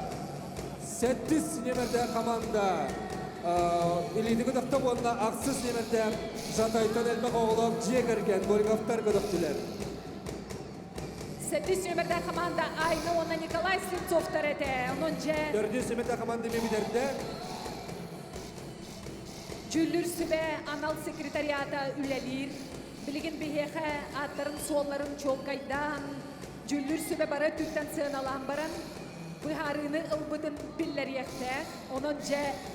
сеттис немерде команда. Элитигі дақта болына ақсыз немерде жатайтан әлмек оғылап жегерген Горьковтар көдіқтілер. Сеттис номерде команда Айнуона Николай Стрельцов тарете. Төрдес немерде команда мемидерде. Жүллүр сүбе анал секретариата үлелир. Білген бейеқі аттарын солларын чолқайдан. Жүллүр сүбе бары түттен сыналан баран. Бұхарыны ұлбыдын пиллер ектәк. Onun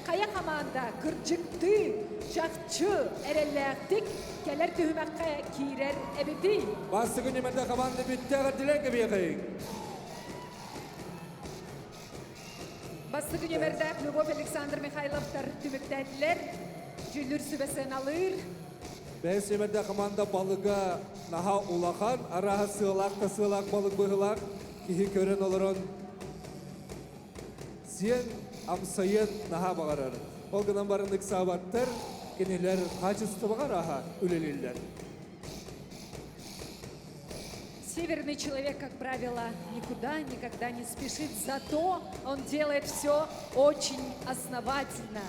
қая команда кырчыкты, шақчы әрелләқтік кәлер түймәққа кейрер әбеті. Басы күн немерде команда бүттәғір ділен кебеқейк. Басы күн немерде Любовь Александр Михайловтар түміктәділер. Жүллүр сүбесін алыр. Бәс немерде команда балыға наға улақан, араға сылақ балык бұғылақ. Кихи көрін олырын. Сен амсайын наға бағарар. Ол гынан барындық сабаттар, кенелер қачысты бағар аға үлелелер. Северный человек, как правило, никогда не спешит. Зато он делает все очень основательно.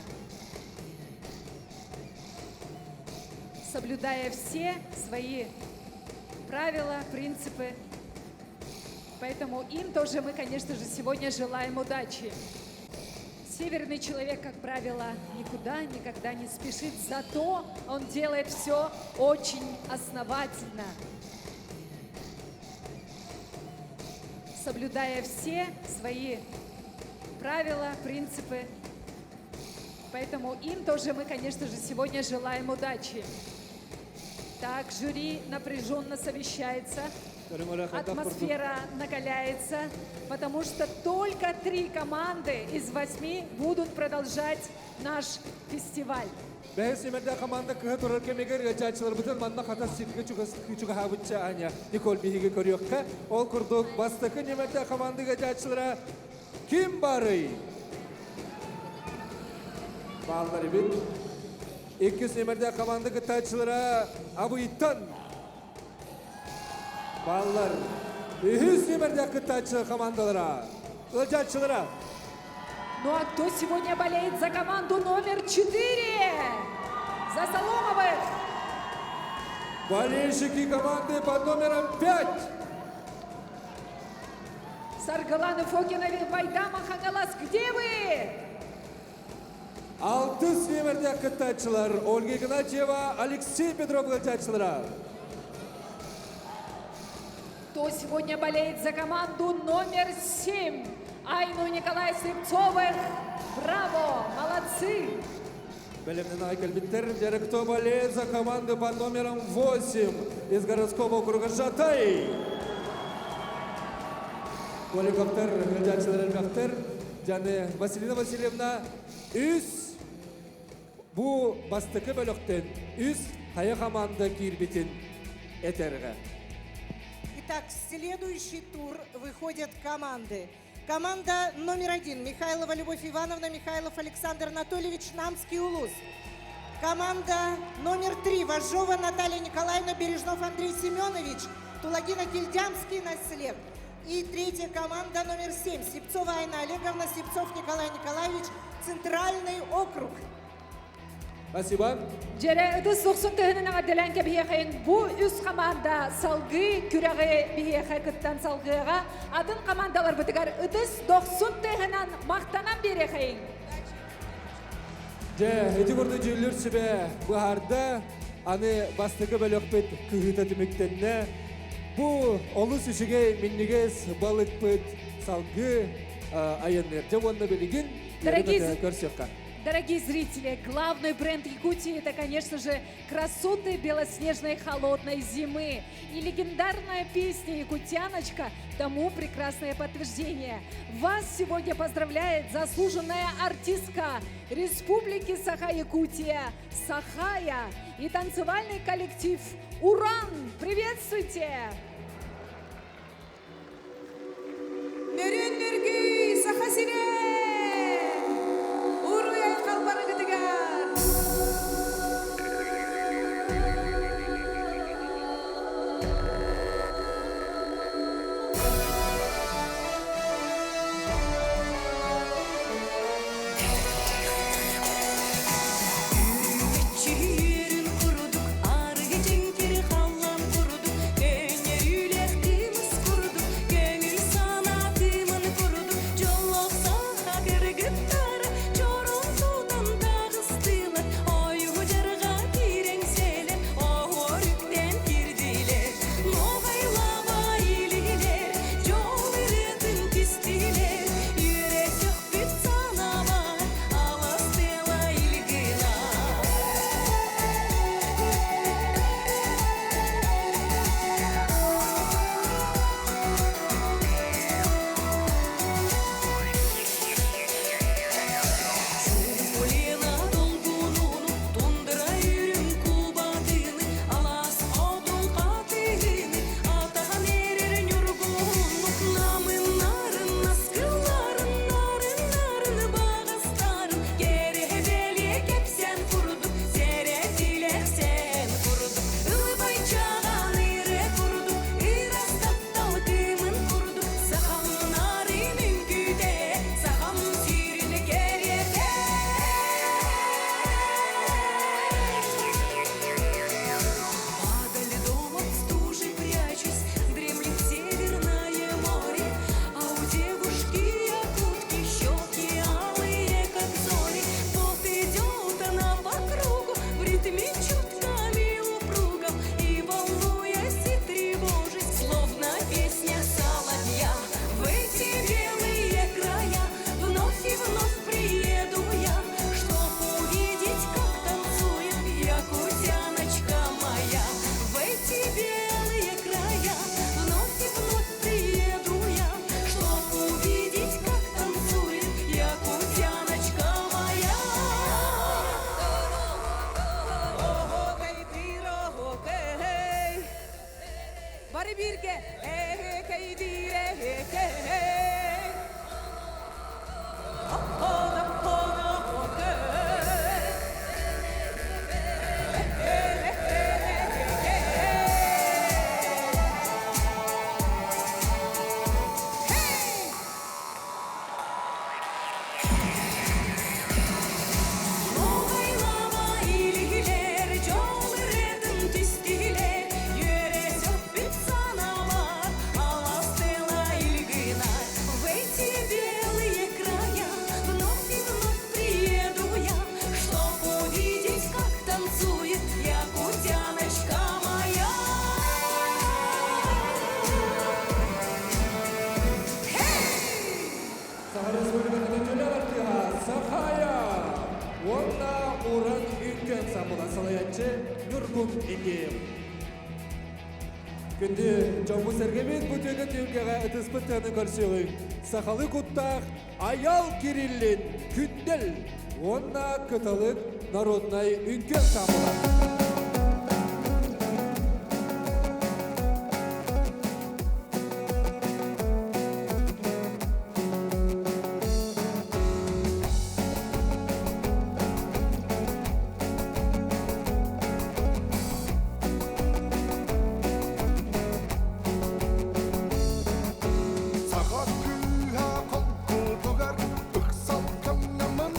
Соблюдая все свои правила, принципы. Поэтому им тоже мы, конечно же, сегодня желаем удачи. Северный человек, как правило, никогда не спешит. Зато он делает все очень основательно. Соблюдая все свои правила, принципы. Поэтому им тоже мы, конечно же, сегодня желаем удачи. Так, жюри напряженно совещается. Атмосфера накаляется, потому что только 3 команды из 8 будут продолжать наш фестиваль. Бәс немерде команда кығы тұрыр кемегер жачылар бұтын манна қата сетігі чүгі хабытча аня Никол Бихиге көріққа. Ол күрдік бастықы немерде командыға жачылара кім бары? Балдар ебет. 2 немерде командыға тачылара Абыйттан. Балдар. 3 немерде кытачы командалара. Жачылара. Ну а кто сегодня болеет за команду номер 4? За Соломовых! Болельщики команды под номером 5. Саргаланы Фокинове, Байдама Хангалас, где вы? 6 немерде кытачылар. Ольга Игнатьева, Алексей Петров кытачылара. Кто сегодня болеет за команду номер 7? Айну Николай Сырцовых. Браво! Молодцы! Белемнен Айкельбиттер, кто болеет за команду под номером 8 из городского округа Жатай. Коллектор, Гачелер, Жаны Василина Васильевна, үз бу бастыкы бөлөктен, үз кая команда кирбитин этерге. Итак, в следующий тур выходят команды. Команда номер 1 Михайлова Любовь Ивановна, Михайлов Александр Анатольевич, Намский Улус. Команда номер 3 Важова Наталья Николаевна, Бережнов Андрей Семенович, Тулагина Кильдямский, Наслед. И третья команда номер 7 Сипцова Айна Олеговна, Сипцов Николай Николаевич, Центральный округ. Спасибо. Жере ыдыс 90 тыгынын аделен кебиехен бу үс команда салгы күрәге биехе кыттан салгыга атын командалар битигар ыдыс 90 тыгынан мактанан берехен. Же эдигорды жүллөр себе баарда аны бастыгы бөлөкпөт кыгыта демектенне бу олус ишиге миннигес балыкпыт салгы айыннер жабонна белигин көрсөкка. Дорогие зрители, главный бренд Якутии это, конечно же, красоты белоснежной холодной зимы. И легендарная песня «Якутяночка» тому прекрасное подтверждение. Вас сегодня поздравляет заслуженная артистка Республики Саха-Якутия Сахая и танцевальный коллектив «Уран». Приветствуйте! Нөрен-нөргей Саха-Сире! Уруяй қалбары кітігер! Күнді жамбу сәргемет бұтегі түйімгеға ұтыспыттығының көрсеуі. Сақалы құттақ аял керілін күнділ. Онна күталық народнай үнкен самыла. Sagat küha kolkudugar, ıksal kamnaman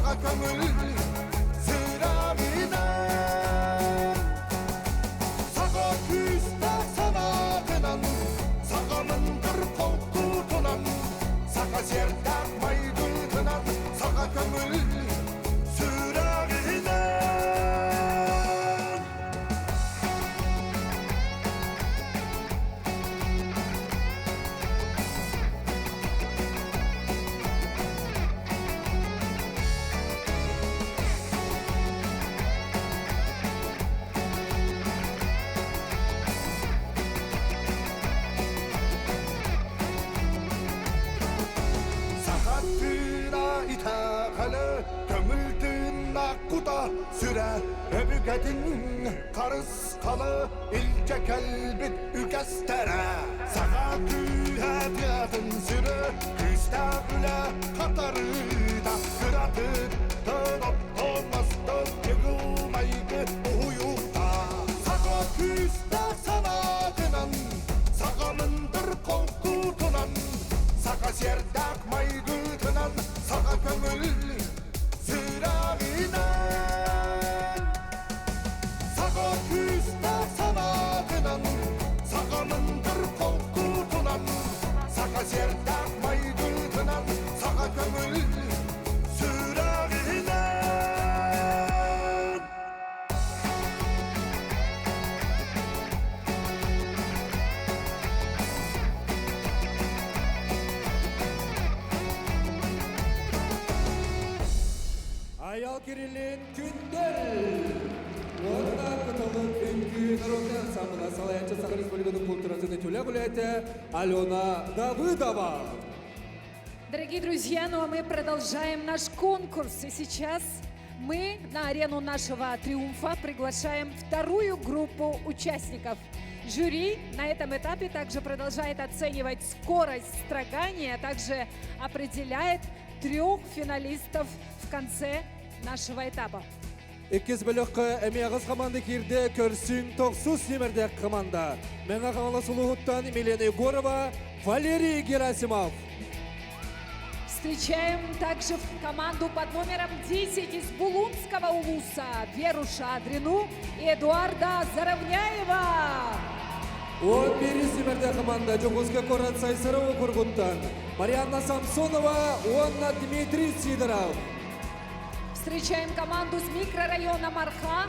саға көңіл сұрағынан саға күстақ санатынан саға мындыр қолқутынан саға сердақ майгүлтынан саға көңіл сұрағынан Süre öbükedin karıs kalı ilce kelbit ükestere Sağa tüyediyedin süre küste üle katarı da kıratır Tönop olmazdı yığılmaydı uyukta Sağa küste sanatından sağa mındır kolkutunan Sağa serdak maygıltınan sağa kömül sırağından Sağa küstah sanatından sağa mındır kolkutunan Sağa serdak maygıltınan sağa kömül sırağından Аял Кириллин Күндел. Онда кытылып үңгі народный ансамбль Салаянча Саха Республиканың культурасыны төле гуляйте Алена Давыдова. Дорогие друзья, ну а мы продолжаем наш конкурс. И сейчас мы на арену нашего триумфа приглашаем вторую группу участников. Жюри на этом этапе также продолжает оценивать скорость строгания, а также определяет 3 финалистов в конце нашего этапа. Иккіз біліқі әмеғыз команды кирде көрсін 9 немердек команда. Мәңа қамалы сұлығыттан Милена Егорова, Валерий Герасимов. Встречаем также команду под номером 10 из Булунского улуса Веруша Адрину и Эдуарда Заровняева. 11 немердек команда Джокузка Корат Сайсарова Кургуттан, Марьяна Самсонова, Онна Дмитрий Сидоров. Встречаем команду с микрорайона Марха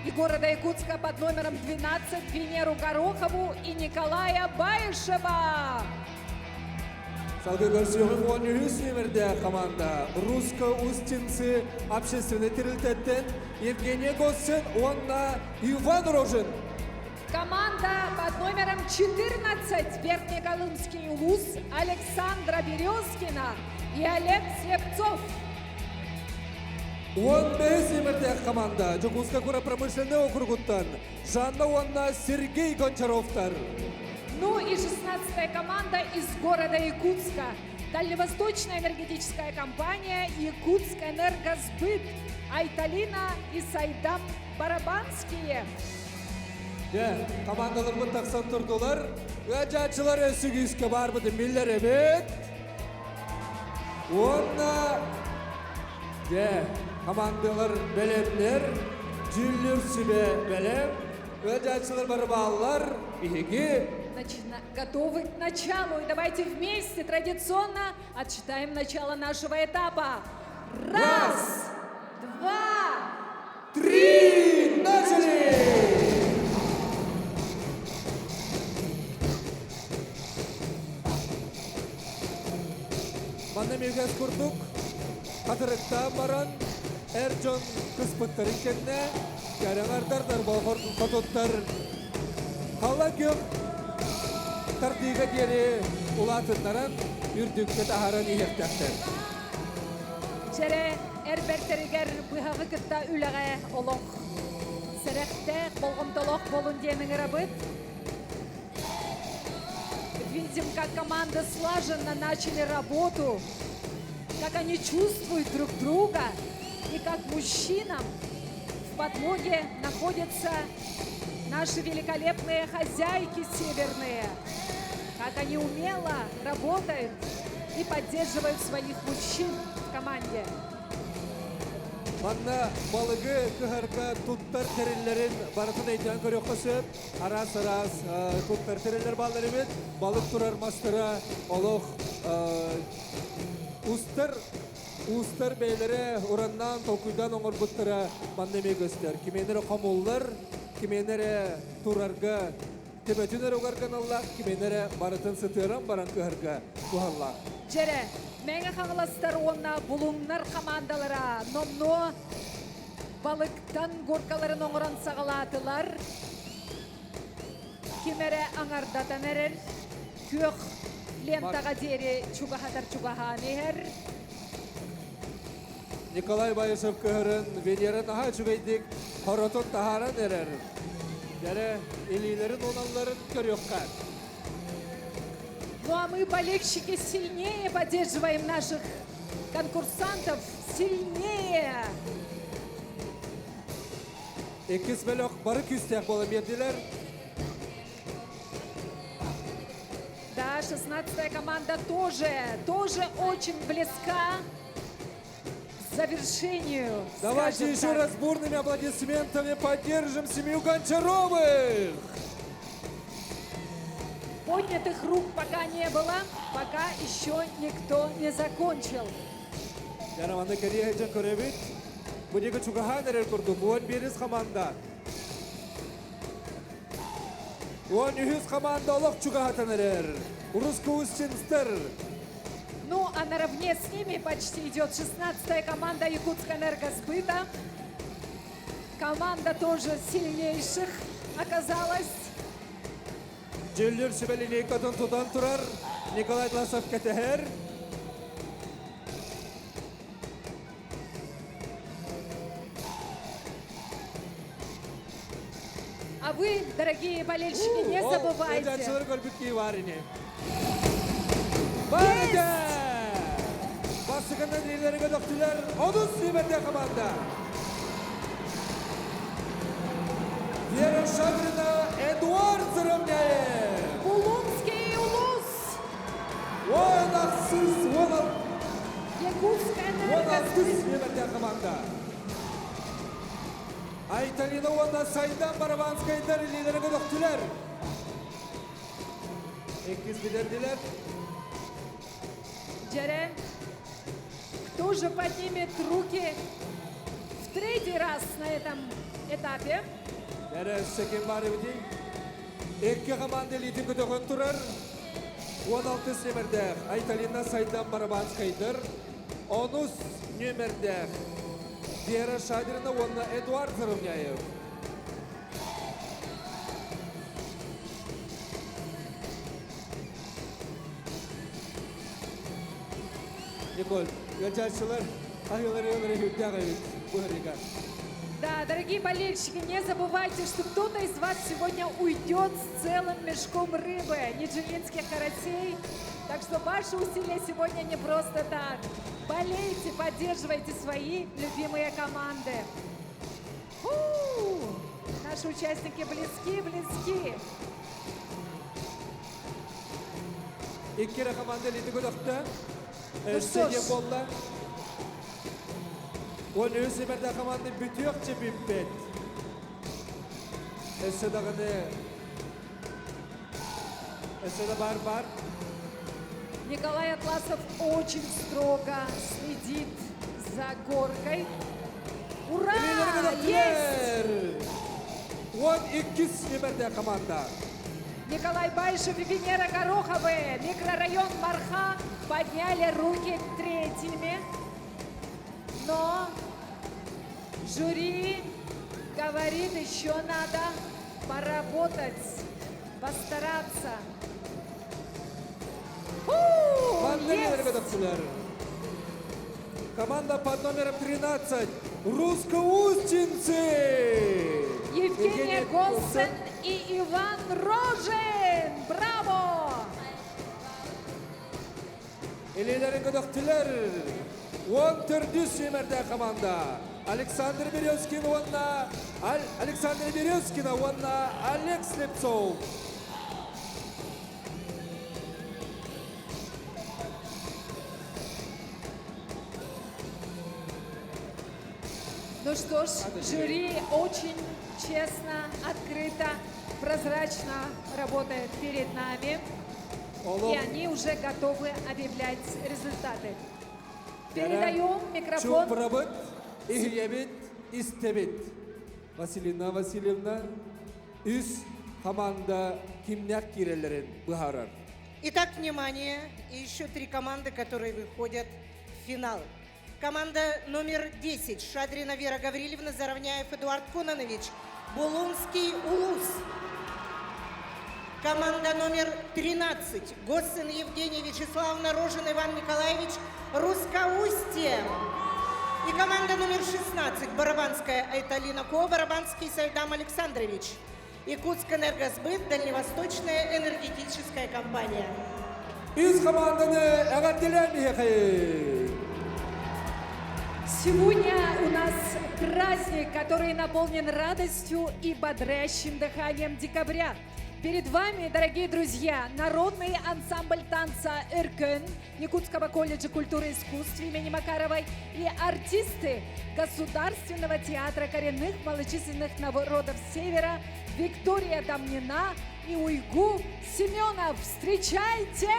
и города Якутска под номером 12 Венеру Горохову и Николая Баишева. Салгы көрсіғым 13 немерде команда русско-устинцы общественный территеттен Евгения Госсен, Онна Иван Рожин. Команда под номером 14 Верхнеколымский улус Александра Березкина и Олег Слепцов. 15 немерде команда Джокузка промышленный округуттан Жанна Онна Сергей Гончаровтар. Ну и 16-я команда из города Якутска. Дальневосточная энергетическая компания «Якутск Энергосбыт». Айталина и Сайдам Барабанские. Командалар бұн тақсан тұрдылар. Өжатшылар өсі күйіске бар бұды миллер әбет. Онна командалар бәлемдер, жүллер сүбе бәлем. Өжатшылар бар балалар. Готовы к началу. И давайте вместе традиционно отсчитаем начало нашего этапа. 1, 2, 3, начали! Мандамиргас курдук, қатырықта баран, әржон күспіттері кенне, кәріңардардар болғыр қатоттар. Қала көк, тартиға дері ұлатынларын үрдікті тағаран ехтәқтер. Жере әрбәртерігер бұхағы күтті үліғе олық. Сәрәқті болғымдылық болын деміңір абыт. Видим, как команда слаженно начали работу, как они чувствуют друг друга и как мужчинам в подмоге находятся наши великолепные хозяйки северные, как они умело работают и поддерживают своих мужчин в команде. Манна балыгы кыһарга туттар териллерин барытын эйтен көрөк көсөп, арас-арас туттар териллер балдар эмет, балык турар мастыра, олох устар бейлері ураннан толкуйдан оңыр бұттыра мандеме көстер. Кименері қамуллар, кименері турарға тебетінер оғарған Аллах, кименері барытын сытыран баран кыһарга кухаллах. Жере, мәңі қаңыластар онна бұлыңнар командалара, номно балықтан горкаларын оңыран сағалатылар, кемері аңардатан әрер, көк лентаға дері чугахатар чугахан ер. Николай Байышев кыһырын, Венерын аха чугайдик, хоротун тахаран ерер. Жере, илилерин оналарын көрөккар. Ну а мы, болельщики, сильнее поддерживаем наших конкурсантов, сильнее. Экис бөлөк бары күстек болым ердилер. Да, 16-я команда тоже очень близка к завершению. Давайте еще раз бурными аплодисментами поддержим семью Гончаровых. Поднятых рук пока не было, пока еще никто не закончил. Яраманды Корея жан көрөбүт. Будеги чугахан эрер курду. Буон бериз команда. Буон үхүз команда олок чугахатан эрер. Уруску устинстер. Ну, а наравне с ними почти идет 16-я команда Якутского энергосбыта. Команда тоже сильнейших оказалась. Жүлдер шибелini катын тутан турар. Николай Тласов кетехер. А вы, дорогие болельщики, не забывайте. Барыда! Басыгынын ийлерге доктулар. Одус сиберде команда. Вера Шагрина, Эдуард Зырымняев. Булунский улус. Онақсыз, Якутская онақсыз сиберде команда. Айталина онда Сайдан Барабанскайдар ийлерге доктулар. Экиз бидердилер. Джере, кто же поднимет руки в третий раз на этом этапе? Джере, секен бары биди. Экки команда литин көтөгөн турар. 16 семерде Айталина Сайдан Барабанскайдар. 10 нөмерде Вера Шадрина, онна Эдуард Зырымняев. Николь, гончарчылар, айылары хүттягайбыт бұхарига. Да, дорогие болельщики, не забывайте, что кто-то из вас сегодня уйдет с целым мешком рыбы, ниджининских карасей. Так что ваши усилия сегодня не просто так. Болейте, поддерживайте свои любимые команды. Наши участники близки. Иккера команда литі көдіқті. Ну что ж. Он өзі берді команды бүтіөкче биппет. Эсседа бар. Николай Атласов очень строго следит за горкой. Ура! Есть! Он иккис берді команда. Николай Байшев и Венера Гороховы, микрорайон Марха, подняли руки третьими. Но жюри говорит, еще надо поработать, постараться. Есть! Команда под номером 13. Русско-Устинцы. Евгения Голсен и Иван Рожин. Браво! Илейлерин көдөктүлөр. 14 семерде команда. Александр Березкин, Александр Березкина, Олег Слепцов. Ну что ж, жюри очень честно, открыто, прозрачно работает перед нами. И они уже готовы объявлять результаты. Передаем микрофон. Чупрабыт, ихиебит, истебит. Василина Васильевна, үз команда кимняк кирелерин быхарар. Итак, внимание, еще 3 команды, которые выходят в финал. Команда номер 10 Шадрина Вера Гаврилевна, Заровняев Эдуард Кононович, Булунский Улус. Команда номер 13 Госсен Евгений Вячеславовна, Рожин Иван Николаевич, Русско-Устье. И команда номер 16 Барабанская Айталина Ко, Барабанский Сайдам Александрович. Якутскэнергосбыт, Дальневосточная энергетическая компания. Из команданы агаттелям. Сегодня у нас праздник, который наполнен радостью и бодрящим дыханием декабря. Перед вами, дорогие друзья, народный ансамбль танца «Эркен» Якутского колледжа культуры и искусств имени Макаровой и артисты Государственного театра коренных малочисленных народов Севера Виктория Домнина и Уйгу Семенов. Встречайте!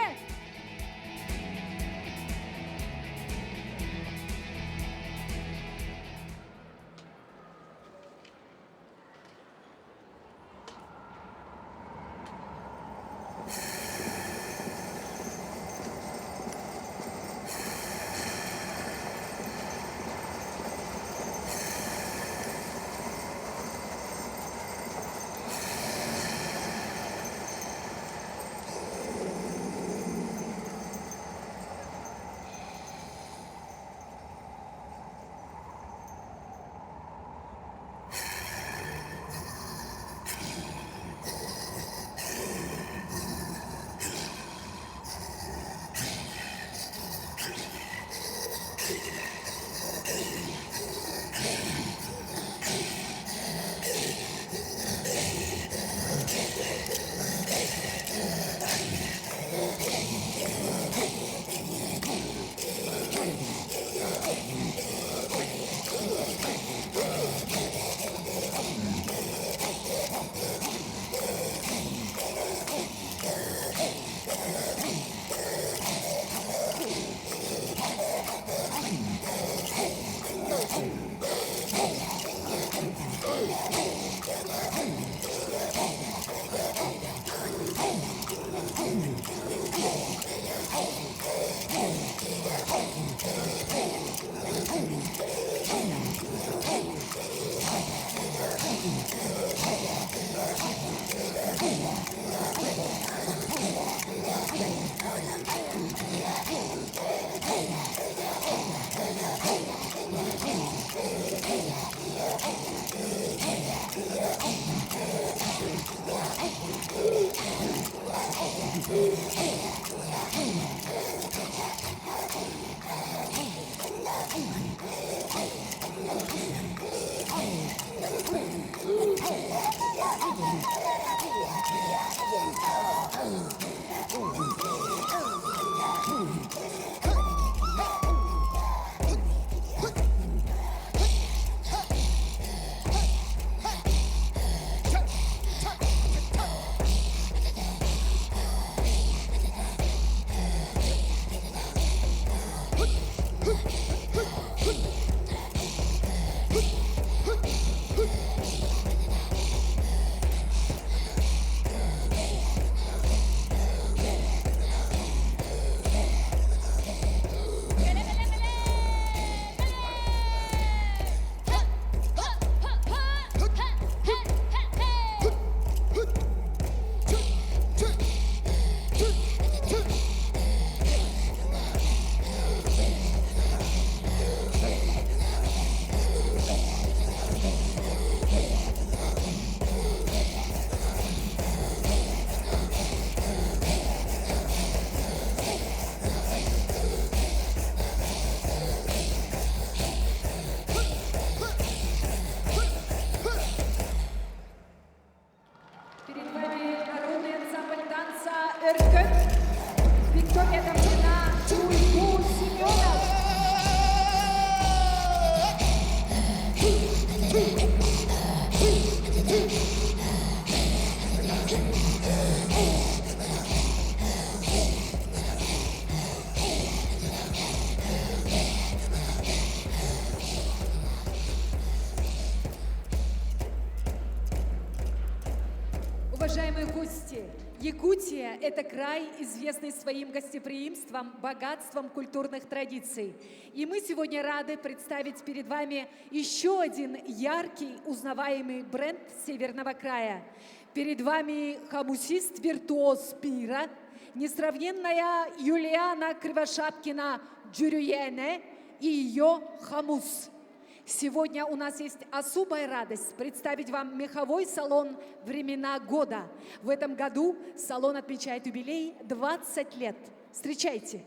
Уважаемые гости, Якутия – это край, известный своим гостеприимством, богатством культурных традиций. И мы сегодня рады представить перед вами еще один яркий, узнаваемый бренд Северного края. Перед вами хомусист-виртуоз пира, несравненная Юлиана Кривошапкина-Джурюене и ее хомус. Сегодня у нас есть особая радость представить вам меховой салон «Времена года». В этом году салон отмечает юбилей 20 лет. Встречайте!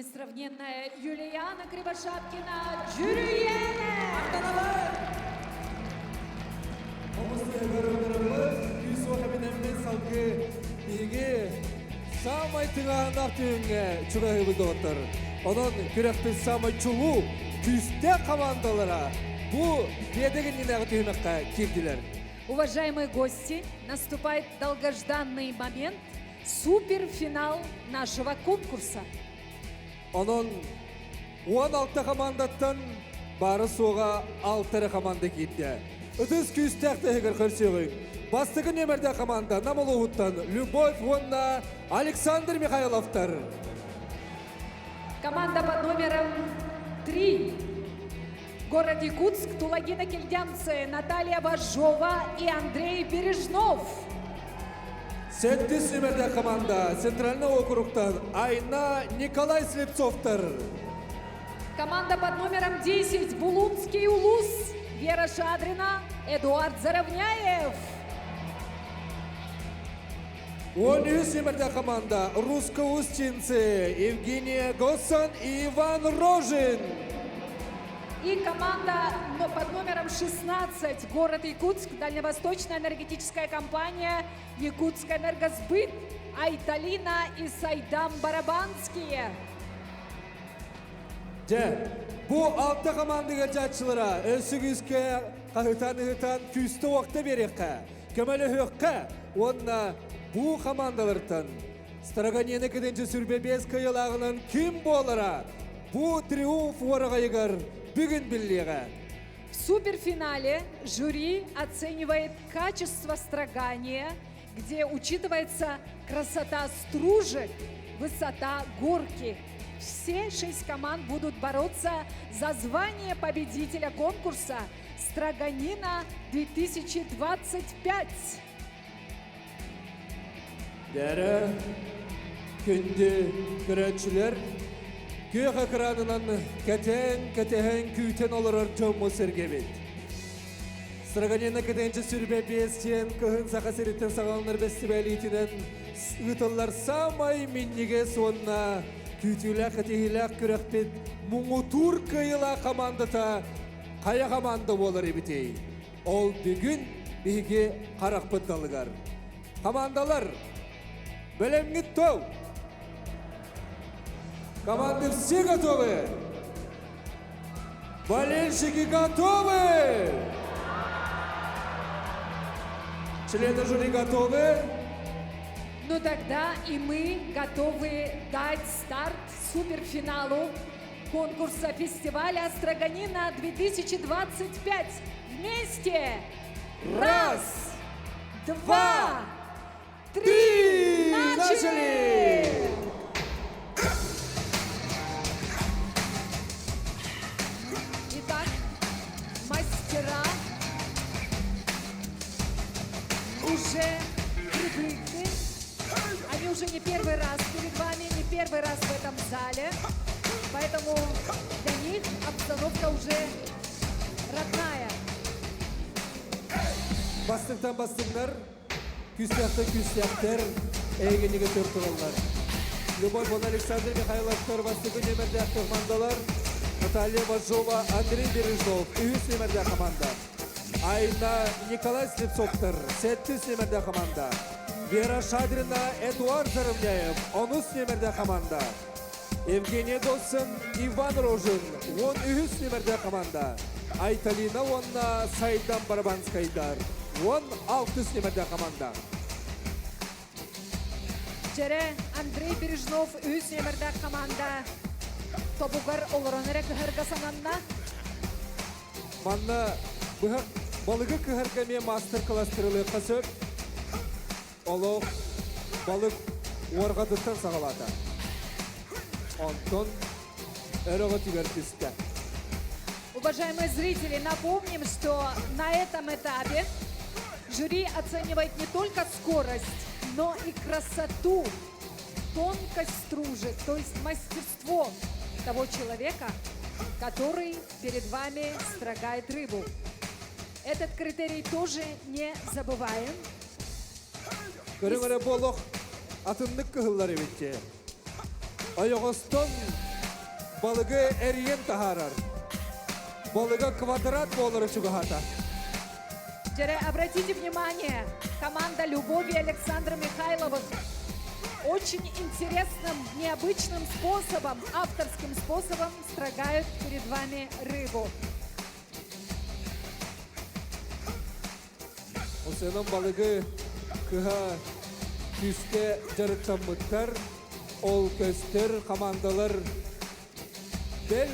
Несравненная Юлиана Кривошапкина, Жюриене! Самай тыңағанақ түйінге чүгәйі бұлды отыр. Onun күрәкпіз самай чулу күсте командалара bu бедеген ненағы түйінаққа келділер. Уважаемые гости, наступает долгожданный момент, суперфинал нашего конкурса. Onun 16 командаттан бары соға 6 команда кетті. Үтіз күстәқті егер көрсеғің. Бастығы немерде команда Намалуғыттан Любовь Вонна, Александр Михайловтар. Команда под номером 3. Город Якутск, Тулагина Кельдянцы, Наталья Бажова и Андрей Бережнов. 7 номерде команда Центральный округтан Айна Николай Слепцовтар. Команда под номером 10. Булунский Улус, Вера Шадрина, Эдуард Заровняев. 13 номерде команда Русско-Устинцы, Евгения Госсан и Иван Рожин. И команда под номером 16. Город Якутск, Дальневосточная энергетическая компания Якутская энергосбыт, Айталина и Сайдам Барабанские. Bu 6 komandaga jatçılara ösügüzke kahıtan küstü vakti berikka. Kömeli hökka onna bu komandalardan Straganiyene kedinci sürbe 5 kıyılağının kim bolara bu triumf oraga yegar bugün billiğe. В суперфинале жюри оценивает качество строгания, где учитывается красота стружек, высота горки. Все 6 команд будут бороться за звание победителя конкурса «Строганина 2025». Dere, kündü güreççiler, gök ekranından keten küten olur Jomo Sergevit. Straganina kedenci sürbe bestiyen kıhın sakasiritten sağlanır festivalitinden ıtıllar samay minnige sonuna kütüyle katihile kürekpet muğutur kıyıla komandata kaya komanda olur ebitey. Ol bugün bihige karakpıt dalıgar. Komandalar, Белем готов. Команды все готовы. Болельщики готовы. Члены жюри готовы. Ну тогда и мы готовы дать старт суперфиналу конкурса фестиваля «Строганина 2025». Вместе! Раз, два, 3! Начали! Итак, мастера уже привыкли. Они уже не первый раз перед вами, не первый раз в этом зале. Поэтому для них обстановка уже родная. Бастықтан Küstyaktır, eğenige törtüğünler. Любовь Вон, Александр Михайловтар, бастығы немерде командаlar, Наталья Бажова, Андрей Бережнов, 3 немерде команда. Айна Николай Слепцовтар, 7 немерде команда. Вера Шадрина, Эдуард Заровняев, 13 немерде команда. Евгения Госсан, Иван Рожин, 13 немерде команда. Айталина Вонна, Сайдам Барабанскайдар. 16 немерде команда. Жере Андрей Бережнов үз немерде команда. Тобугар олоронерек кыһырга сананна. Манна балыгы кыһыргаме мастер-класстырылы кысып. Олох балык оргадыттан сагалата. Антон эроготивертисте. Уважаемые зрители, напомним, что на этом этапе жюри оценивает не только скорость, но и красоту, тонкость стружек, то есть мастерство того человека, который перед вами строгает рыбу. Этот критерий тоже не забываем. Көріңірі болық атынлық кығылар еветте. Аяғыстан балыгы эриен тахарар. Балыгы квадрат болыры чугахата. Теперь обратите внимание, команда Любови и Александра Михайловых очень интересным, необычным способом, авторским способом строгают перед вами рыбу. Осының балыгы кыха күске жарықтамыттар, ол көстер, командалар бел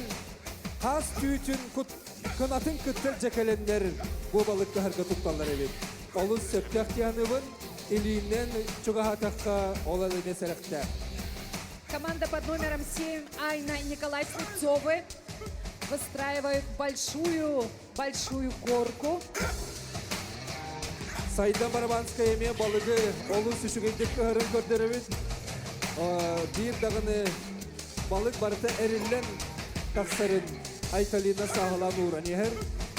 қас түйтін кынатын күттер жекелендер бұл балықты харға тұтталар ebet. Олы сөптяқ тияныбын илинен чугахатаққа олалы месеректі. Команда под номером 7 Айна и Николай Слепцовы выстраивают большую горку. Сайда Барабанская еме балыгы олы сүшігендік көхірін көрдеріміз. Bir dağını balık barıta erillен тақсарын Айталина сағылан уран ехер.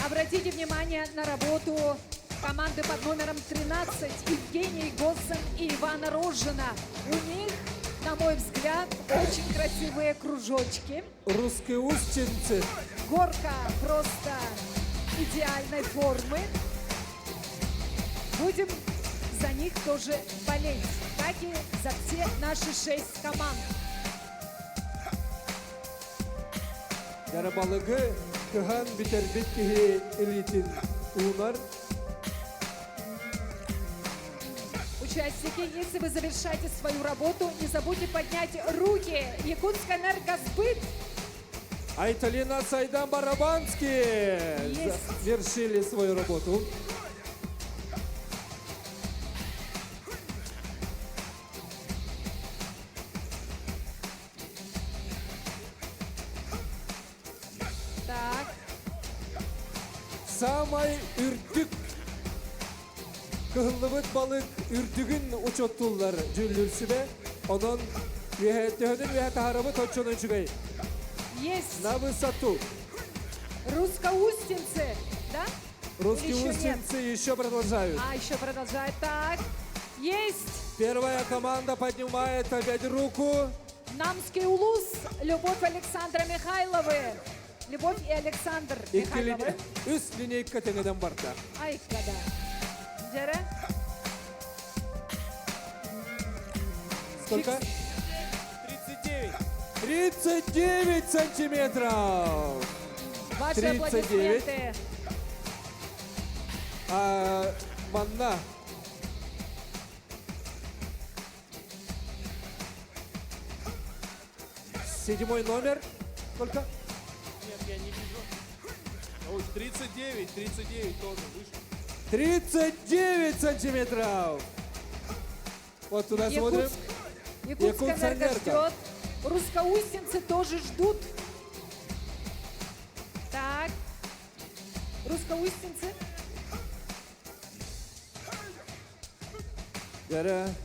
Обратите внимание на работу команды под номером 13 Евгений Госсен и Ивана Рожина. У них, на мой взгляд, очень красивые кружочки. Русские устенцы. Горка просто идеальной формы. Будем за них тоже болеть, как и за все наши 6 команд. Яры балыгы кыхан битербет кихи элитин унар. Участники, если вы завершаете свою работу, не забудьте поднять руки. Якутская энергосбыт. Айталина Сайдан Барабанский завершили свою работу. Самай үрдік кығылыбыт балык үрдігін учоттулар жүллүрсібе. Онын вехеттехінің вехеттахарабы точонын жүгей. Есть. На высоту. Русско-устинцы, да? Русские Или еще устинцы еще продолжают. Еще продолжают. Так, есть. Первая команда поднимает опять руку. Намский улус, Любовь Александра Михайловы. Любовь и Александр Михайловы. Üst lineyka tengeden barda. Ай, когда. Джера? Сколько? 39 сантиметров. Ваши 39. аплодисменты. Манна. Седьмой номер. Сколько? Нет, я не вижу. Ой, 39 тоже выше. 39 сантиметров. Вот туда смотрим. Якутская энерго ждет. Русско-устинцы тоже ждут. Так. Русско-устинцы.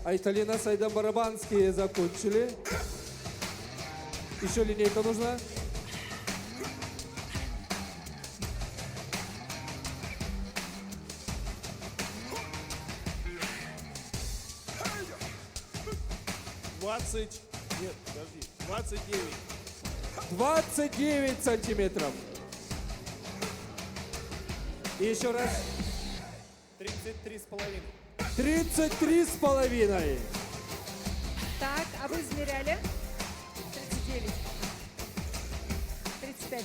Айталина Сайдан Барабанские закончили. Еще линейка нужна. Нет, подожди. 29 сантиметров. И еще раз. 33,5. 33,5. Так, а вы измеряли? 39. 35.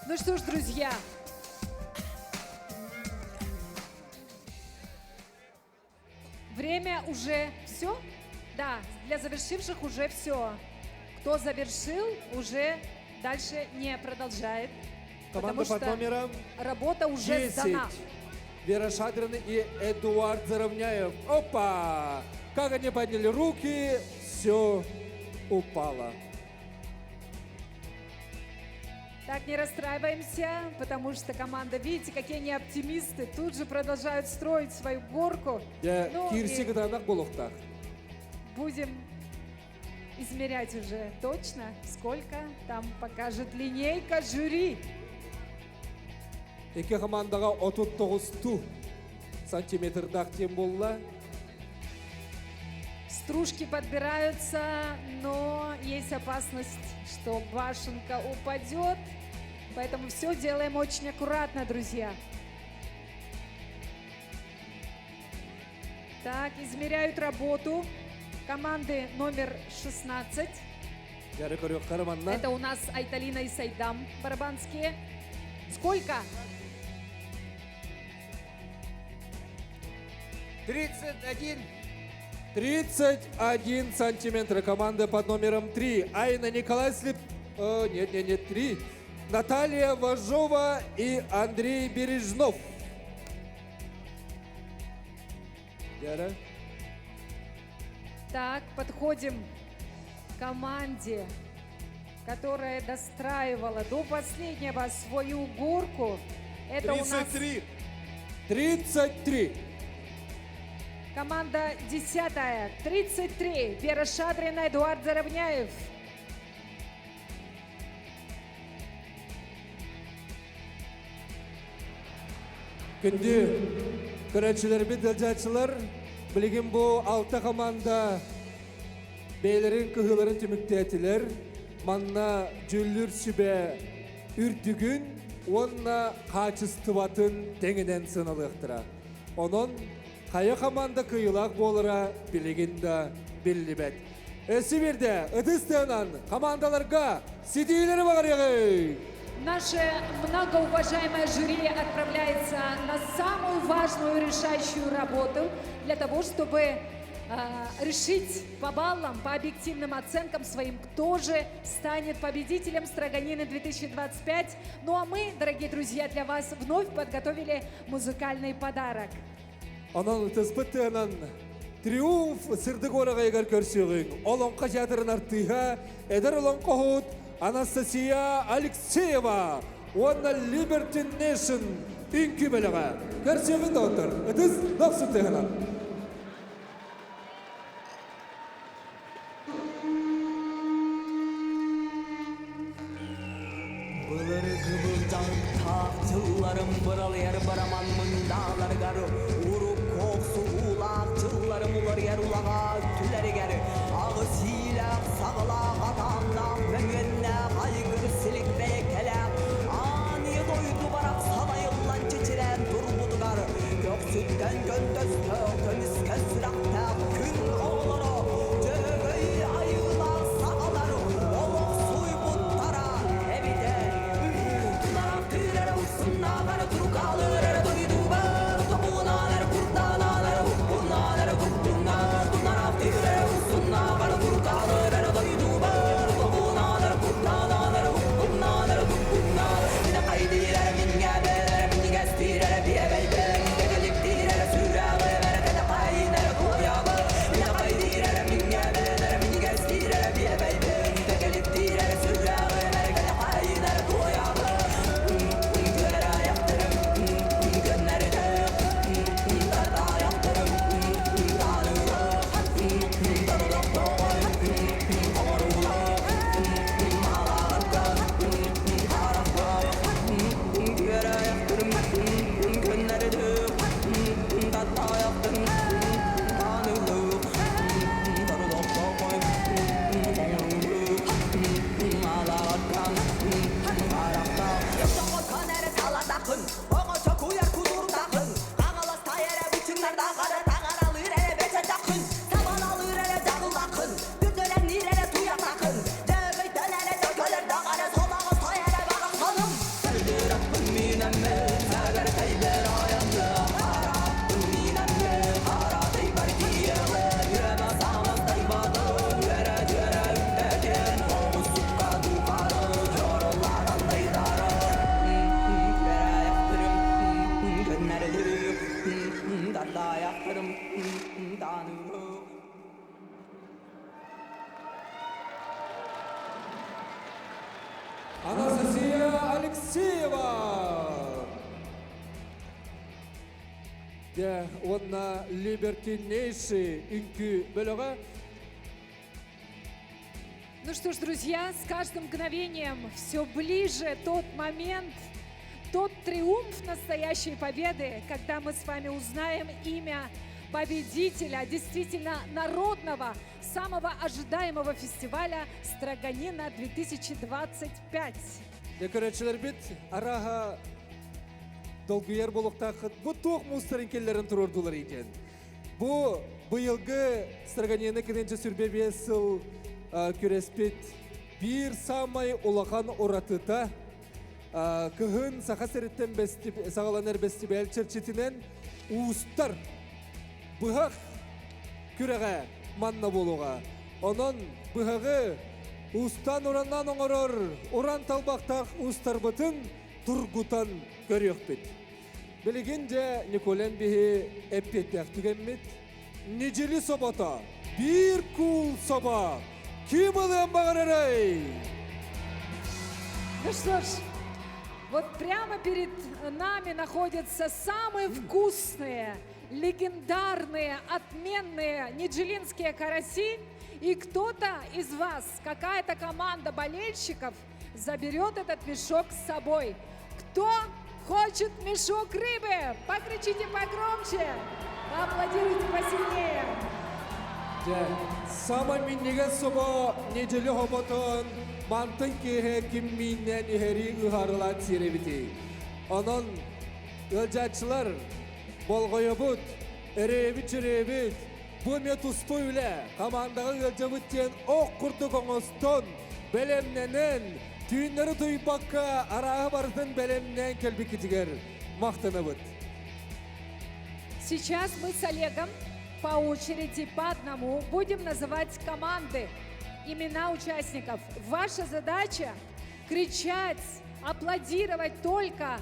Ну что ж, друзья. Время уже все? Да, для завершивших уже все. Кто завершил, уже дальше не продолжает. Команда под номером работа уже 10. сдана. Вера Шадрина и Эдуард Заровняев. Опа! Как они подняли руки, все упало. Так, не расстраиваемся, потому что команда, видите, какие они оптимисты, тут же продолжают строить свою горку. Ну, Кирси и гданак болохтах. будем измерять уже точно, сколько там покажет линейка жюри. Эки командага 39 сантиметрдак тем болла. Стружки подбираются, но есть опасность, что башенка упадет. Поэтому все делаем очень аккуратно, друзья. Так, измеряют работу команды номер 16. Это у нас Айталина и Сайдам барабанские. Сколько? 31. 31 сантиметра. Команда под номером 3. Айна Николай Слеп... Нет, 3. Наталья Важова и Андрей Бережнов. Яра. Так, подходим к команде, которая достраивала до последнего свою горку. Это 33. 33. Команда 10-я, 33. Вера Шадрина, Эдуард Заровняев. Күнде көрәтшілер бен дәлжатшылар білген бұл алты команда бейлерін күхілерін түміктетілер. Манна жүллір сүбе үрдігін, онна қачыстыватын теңінен сыналықтыра. Onun қайы команда күйілақ болыра білігінді білі бәд. Өсі бірді ұтыстығынан командаларға сидейлері бағар еғі. Наше многоуважаемое жюри отправляется на самую важную решающую работу для того, чтобы решить по баллам, по объективным оценкам своим, кто же станет победителем Строганины 2025. Ну а мы, дорогие друзья, для вас вновь подготовили музыкальный подарок. Onun tespittiğinden triumf sırdık olarak eğer körsüğün. Olonqa jatırın artıha, eder olonqa hut Anastasia Alexeyeva. Ona Liberty Nation ünkü bölüğü. Körsüğün de otur. Ötüz noksun tığınan. Bılırı kıvılcak tahtıllarım bıral yer baraman mındağlar garı Uruk koksu ulak çıllarım ular yer ulağa tüleri geri Ağı silak sağlak atamdak Mümenne kaygır silikte kelek Ani doydu barak sana yıllan çeçiren durbudu garı Gök sütten göntöz tök tömiz kesrakta Kün oğları cögöy ayılar sağları Oluk suy buttara evide Sunnalar turkalar doydu bar topunalar kurdalar hukkunalar hukkunalar bunlar aftiler sunnalar turkalar doydu bar topunalar kurdalar hukkunalar hukkunalar bir kaydiler min gabeler min gastiler bir belbel geliktiler süralar verkede kaynar koyalar bir kaydiler min gabeler min gastiler bir belbel geliktiler süralar verkede kaynar koyalar Anastasia Alexeyeva. De ona Liberty Nation ünkü bölüğü. Ну что ж, друзья, с каждым мгновением все ближе тот момент, тот триумф настоящей победы, когда мы с вами узнаем имя победителя, действительно народного, самого ожидаемого фестиваля «Строганина 2025». Декоратчылар бит араға долгуяр болуқтақыт бұ тоқ мұстарын келлерін тұрордулар екен. Бұ бұйылғы Строганина кеденче сүрбе 5 сыл күреспет бір самай олақан оратыта кығын сақа сәріттен сағаланар бәстібәл чырчетінен уыстар бұғақ күреға манна болуға. Онын бұғағы ұстан ораннан оңырыр, оран талбақтақ ұстар бұтын тұрғытан көрек бет. Білігінде Николен бігі әппеттәк түгенмет. Нежелі собата, бір кул соба, кем алын бағарарай? Ну что ж, вот прямо перед нами находятся самые вкусные, легендарные, отменные ниджилинские караси. И кто-то из вас, какая-то команда болельщиков, заберет этот мешок с собой. Кто хочет мешок рыбы? Покричите погромче, поаплодируйте посильнее. Сама миннеген соба нежели хоботон мантын кеhe кимминнен ихери ыхарылан сиребити. Онон ылжатчылар болғойобут, эребит-чиребит, bu metuspuyla komandaga ılcabıtten ok kurdu koңостон belemnenen tüyünleri tuybakka arağı barıtın belemnen kelbiki jiger maqtanabıt. Сейчас мы с Олегом по очереди по одному будем называть команды, имена участников. Ваша задача кричать, аплодировать только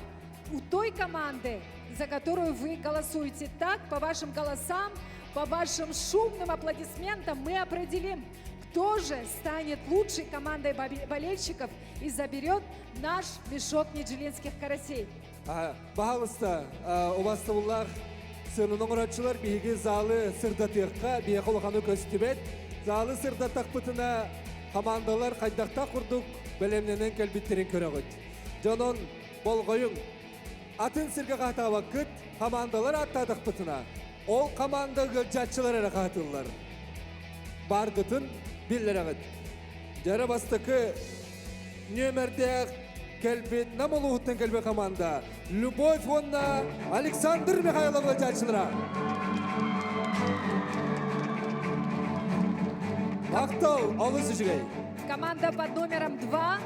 у той команды, за которую вы голосуете. Так, по вашим голосам, по вашим шумным аплодисментам мы определим, кто же станет лучшей командой болельщиков и заберет наш мешок ниджилинских карасей. Бағалыста, обастывылар, сырының ұратшылар бейгі залы сырдатыққа бейгі қолғаны көстібет. Залы сырдатақ бұтына командалар қайдақта құрдық бәлемненен кәлбеттерін көріғыт. Жонын болғойың, атын сырға қата вақыт командалар аттадық бұтына. Ол команда гылжатчылар әрі қатылылар. Барғытын білдер ағыт. Жары бастықы нөмірдек кәлбет, намылы ұғыттың кәлбет команда. Любовь онна Александр Михайлов гылжатчылыра. Ақтау, алысы жүгей. Команда под номером 2.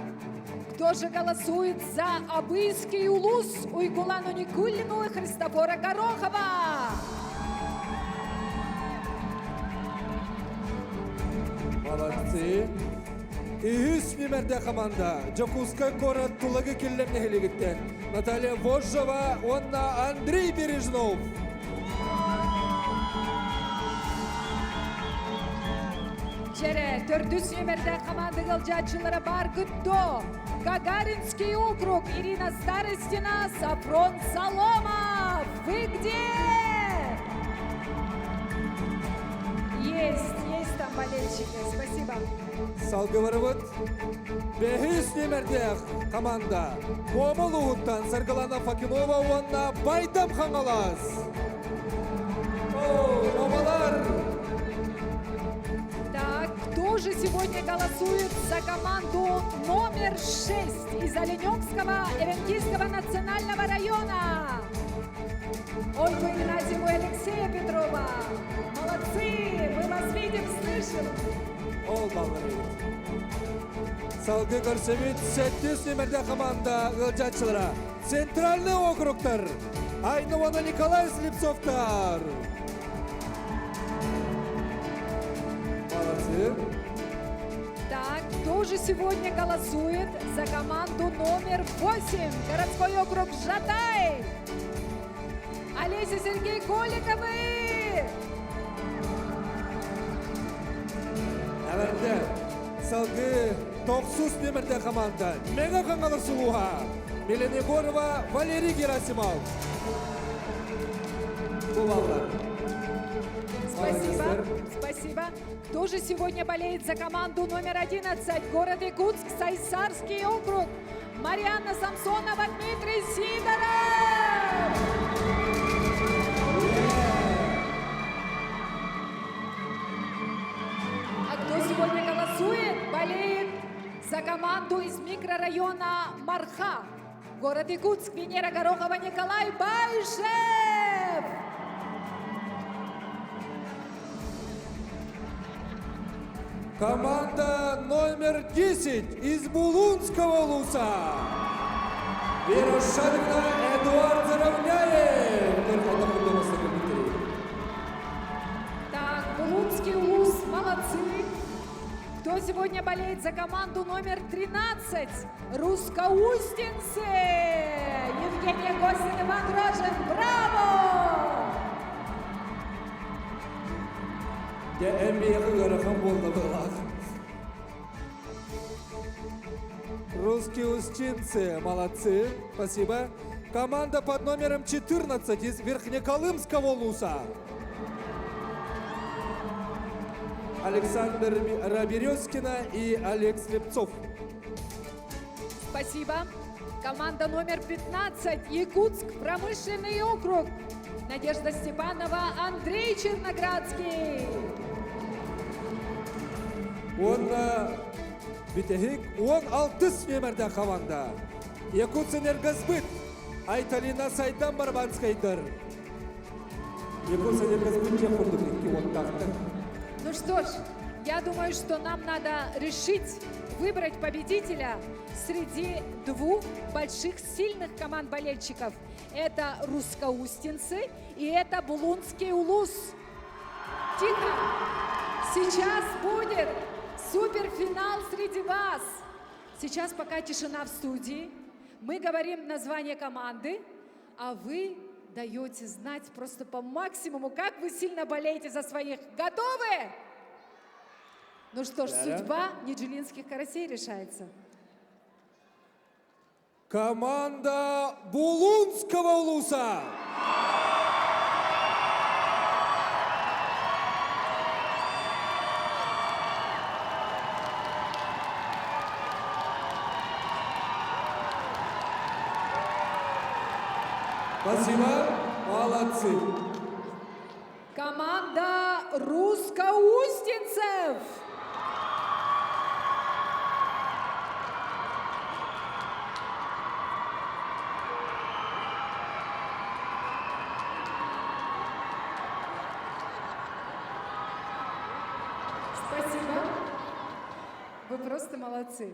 Кто же голосует за Абыйский улус Уйгулану Никулину и Христофора Горохова? Молодцы. И үс номерде команда Жокускай город Тулагы келлемне хелегіттен. Наталья Вожжова, онна Андрей Бережнов. Чере, төрдүс номерде команда гылжатчылары бар күттө. Гагаринский округ, Ирина Старостина, Сафрон Соломов. Вы где? Есть там болельщики, спасибо. Салгыварывыт. Бехис немердех команда. Момол Уғыттан Саргалана Факимова онна Байдам Хангалас. О, момалар. Так, кто же сегодня голосует за команду номер 6 из Оленёкского Эвентийского национального района? Ольгу Игнатьеву и Алексея Петрова. Молодцы, мы вас видим, слышим. Ол балыры. Салгы көрсемет 7 номерде команда гылжатчылара. Центральный округтар. Айнуана Николай Слепцовтар. Молодцы. Так, кто же сегодня голосует за команду номер 8? Городской округ Жатай. Олеся, Сергей Голиковы. Әвәрді, салгы 9 номерде команда. Мега қаңғалыр сұлуға. Милена Егорова, Валерий Герасимов. Бувалдар. Спасибо, спасибо. Кто же сегодня болеет за команду номер 11? Город Якутск, Сайсарский округ. Марьяна Самсонова, Дмитрий Сидоров. За команду из микрорайона Марха. Город Якутск, Венера Горохова, Николай Байшев. Команда номер 10 из Булунского Улуса. Верошадина Эдуард Заровняев. Так, Булунский Улус, молодцы. Кто сегодня болеет за команду номер 13? Русско-Устинцы. Евгения Костин, Иван Дрожин. Браво! Я эмбияхы гарахан болды былақ. Русские устинцы, молодцы, спасибо. Команда под номером 14 из Верхнеколымского Улуса. Александр Раберезкина и Олег Слепцов. Спасибо. Команда номер 15. Якутск, промышленный округ. Надежда Степанова, Андрей Черноградский. Он битехик, он алтыс номерда команда. Якутс энергосбыт. Айталина Сайдан Барбанскайдыр. Якутс энергосбыт те курдык вот так. Ну что ж, я думаю, что нам надо решить выбрать победителя среди двух больших сильных команд болельщиков. Это Русско-Устинцы и это Булунский Улус. Тихо! Сейчас будет суперфинал среди вас. Сейчас пока тишина в студии. Мы говорим название команды, а вы даете знать просто по максимуму, как вы сильно болеете за своих. Готовы? Ну что ж, судьба Ниджилинских карасей решается. Команда Булунского Улуса. Спасибо, молодцы. Команда Русско-Устинцев. Спасибо. Вы просто молодцы.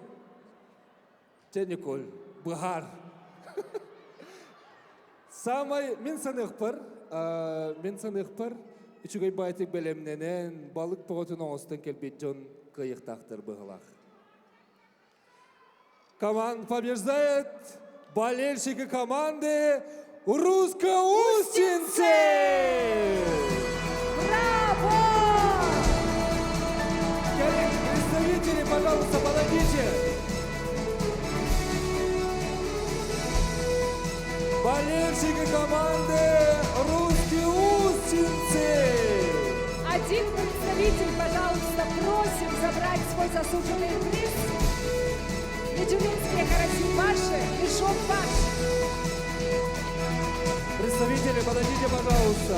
Николь, Бухар. Самай мен санықпыр, үшігей байтық бәлемненен балық бұғытын оңыстың келбет жон қиықтақтыр бұғылақ. Команд побеждает болельщики команды Русско-Устинцы! Браво! Представители, пожалуйста, подойдите. Болельщики команды «Русские Устинцы». Один представитель, пожалуйста, просим забрать свой заслуженный приз. Ниджилинские караси ваши, мешок ваш. Представители, подойдите, пожалуйста.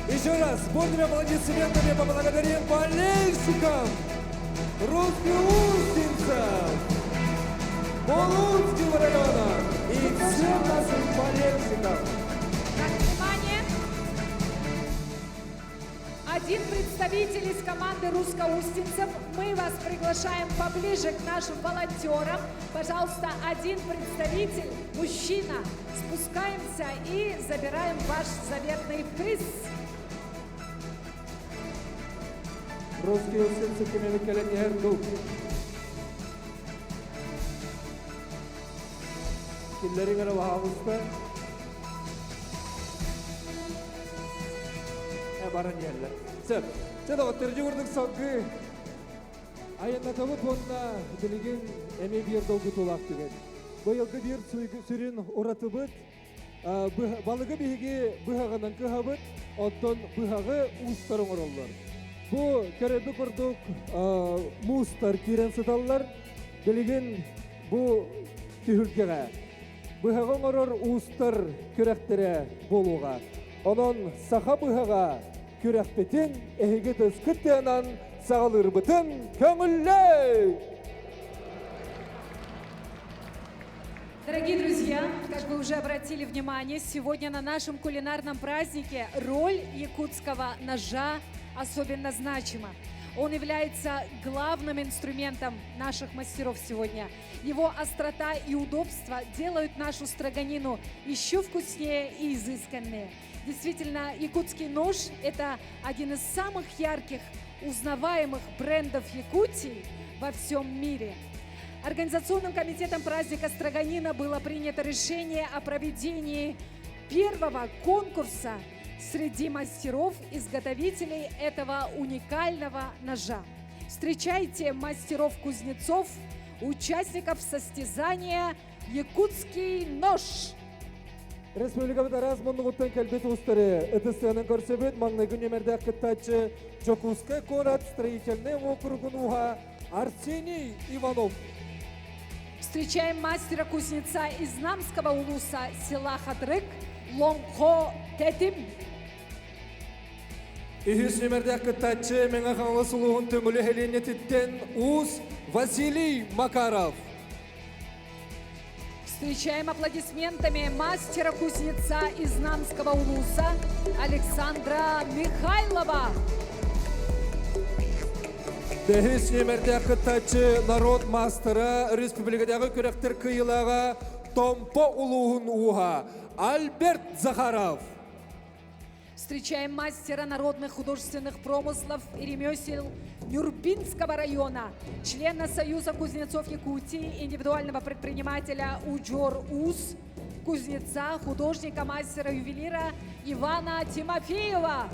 Еще раз, бурными аплодисментами поблагодарим болельщикам «Русских Устинцев», Булунского района и всем нашим болельщикам. Так, внимание. Один представитель из команды Русско-Устинцев. Мы вас приглашаем поближе к нашим волонтерам. Пожалуйста, один представитель, мужчина. Спускаемся и забираем ваш заветный приз. Русские Устинцы кемені келен ерду. Киллерин арабы хавыста. Барын ерлер. Сөп, сөп оттыржы көрдік соңғы. Айында табыт онына білеген әме бір доғы толақ деген. Бұйылғы бір сүрін ұраты бұд. Балығы бейге бұғағынан кіға оттон бұғағы ұстарын ұралар. Бұ көреді көрдік мұстар керен сыталар. Білеген бұ түйілгеға. Бұғағын ұрыр ұстар көрәқтері болуға. Onun saha bıhaga kürekpetin ehige tızkıttığından sağılır bütün köngüllü. Дорогие друзья, как вы уже обратили внимание, сегодня на нашем кулинарном празднике роль якутского ножа особенно значима. Он является главным инструментом наших мастеров сегодня. Его острота и удобство делают нашу строганину еще вкуснее и изысканнее. Действительно, якутский нож – это один из самых ярких, узнаваемых брендов Якутии во всем мире. Организационным комитетом праздника строганина было принято решение о проведении первого конкурса среди мастеров-изготовителей этого уникального ножа. Встречайте мастеров-кузнецов, участников состязания «Якутский нож». Республикабыт размоннугуттан келбет устары, ыдыстыгынан көрсөбөт маңнайгын өмерде кытачы Жокускай город строительный округун уха Арсений Иванов. Встречаем мастера-кузнеца из Намского улуса села Хадрык Лонгхо Тетим. Ихис өмерде кытачы меңа қаңлы сұлуғын төңілі хеленететтен Уз Василий Макаров. Встречаем аплодисментами мастера-кузнеца из Намского улуса Александра Михайлова. Дехис немерде кытачы народ мастера республикадағы көректер кыйылаға Томпо улуғын уға Альберт Захаров. Встречаем мастера народных художественных промыслов и ремесел Нюрбинского района, члена Союза кузнецов Якутии, индивидуального предпринимателя Уджор Уз, кузнеца, художника, мастера, ювелира Ивана Тимофеева.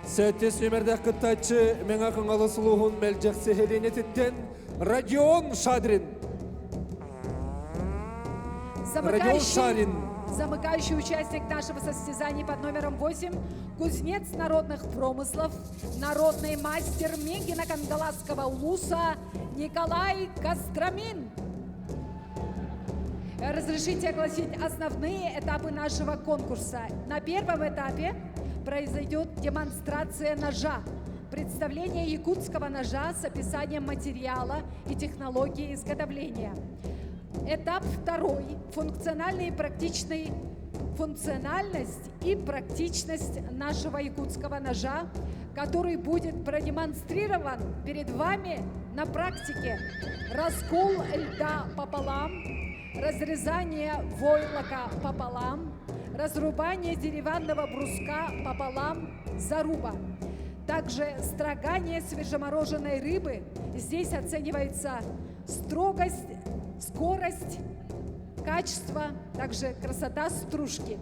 Сәттес өмерде кытачы меңа қыңалы сұлуғын мәлжақсы хеленететтен Радион Шадрин. Радион Шарин. Замыкающий участник нашего состязания под номером 8, кузнец народных промыслов, народный мастер Мегино-Кангаласского улуса Николай Костромин. Разрешите огласить основные этапы нашего конкурса. На первом этапе произойдет демонстрация ножа, представление якутского ножа с описанием материала и технологии изготовления. Этап второй – функциональность и практичность нашего якутского ножа, который будет продемонстрирован перед вами на практике. Раскол льда пополам, разрезание войлока пополам, разрубание деревянного бруска пополам, заруба. Также строгание свежемороженой рыбы. Здесь оценивается строгость, скорость, качество, также красота стружки.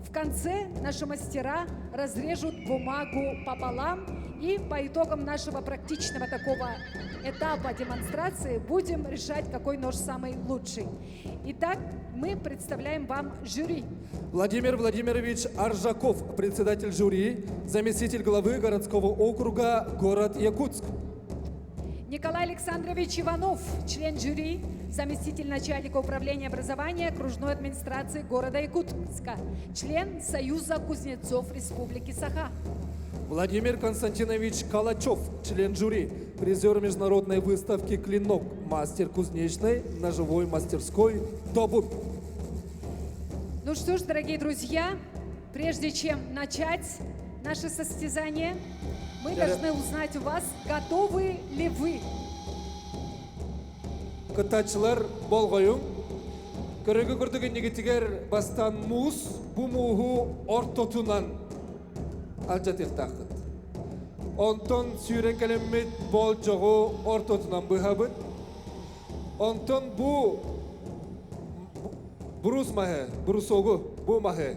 В конце наши мастера разрежут бумагу пополам, и по итогам нашего практичного такого этапа демонстрации будем решать, какой нож самый лучший. Итак, мы представляем вам жюри. Владимир Владимирович Аржаков, председатель жюри, заместитель главы городского округа город Якутск. Николай Александрович Иванов, член жюри, заместитель начальника управления образования окружной администрации города Якутска, член Союза кузнецов Республики Саха. Владимир Константинович Калачев, член жюри, призер международной выставки «Клинок», мастер кузнечной ножевой мастерской «Добуб». Ну что ж, дорогие друзья, прежде чем начать наше состязание, мы должны узнать у вас, готовы ли вы. Кытачылар болғойың, көрігі көрдігі негетігер бастан мұз, бұ мұғы ортотунан алжатық тақыт. Онтон сүйрен кәлеммет бол жоғы ортотунан бұхабыт. Онтон бұ бұрус махе, бұрус оғы, бұ махе.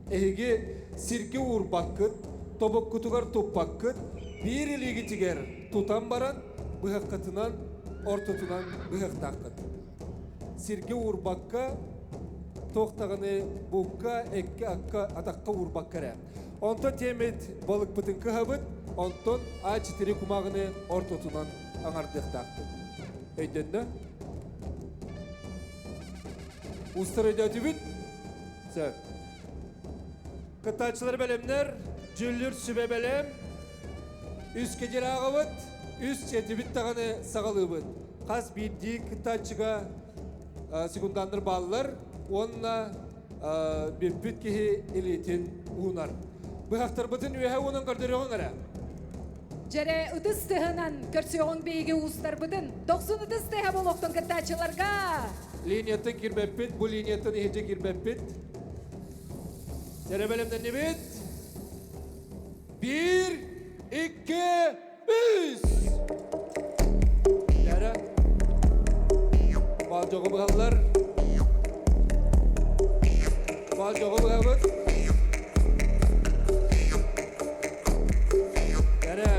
Әйге сирке ұрбаққыт, тобық күтігер топпаққыт, бір елігі тігер тұтан баран, бұхаққытынан, ортотунан бұхақтаққыт. Сирке ұрбаққа, тоқтағыны бұққа, әкке аққа атаққа ұрбаққара. Онтон темет балық бұтын кығабыт, онтон А4 құмағыны ортотунан аңардықтаққыт. Өйденді? Устар өйдеті бүт? Сәп. Кытачылар бәлемнер, жүллер сүбе бәлем, үске жер ағыбыт, үс жеті біттағаны сағалыбын. Қас бейді кітачыға секундандыр балылар, онына бір бүт кеге елетін ұғынар. Бұхақтар бұтын өйе оның көрдері оңыра. Жере ұтыс тығынан көрсеуің бейге ұстар бұдын. 90 ұтыс тыға болуқтың кітачыларға. Линияттың кірбәппет, бұл линияттың ехеже кірбәппет. Жере бөлімден не бет? 1, 2, 3. Жере. Бал жоғы бұғалар. Бал жоғы бұғалар.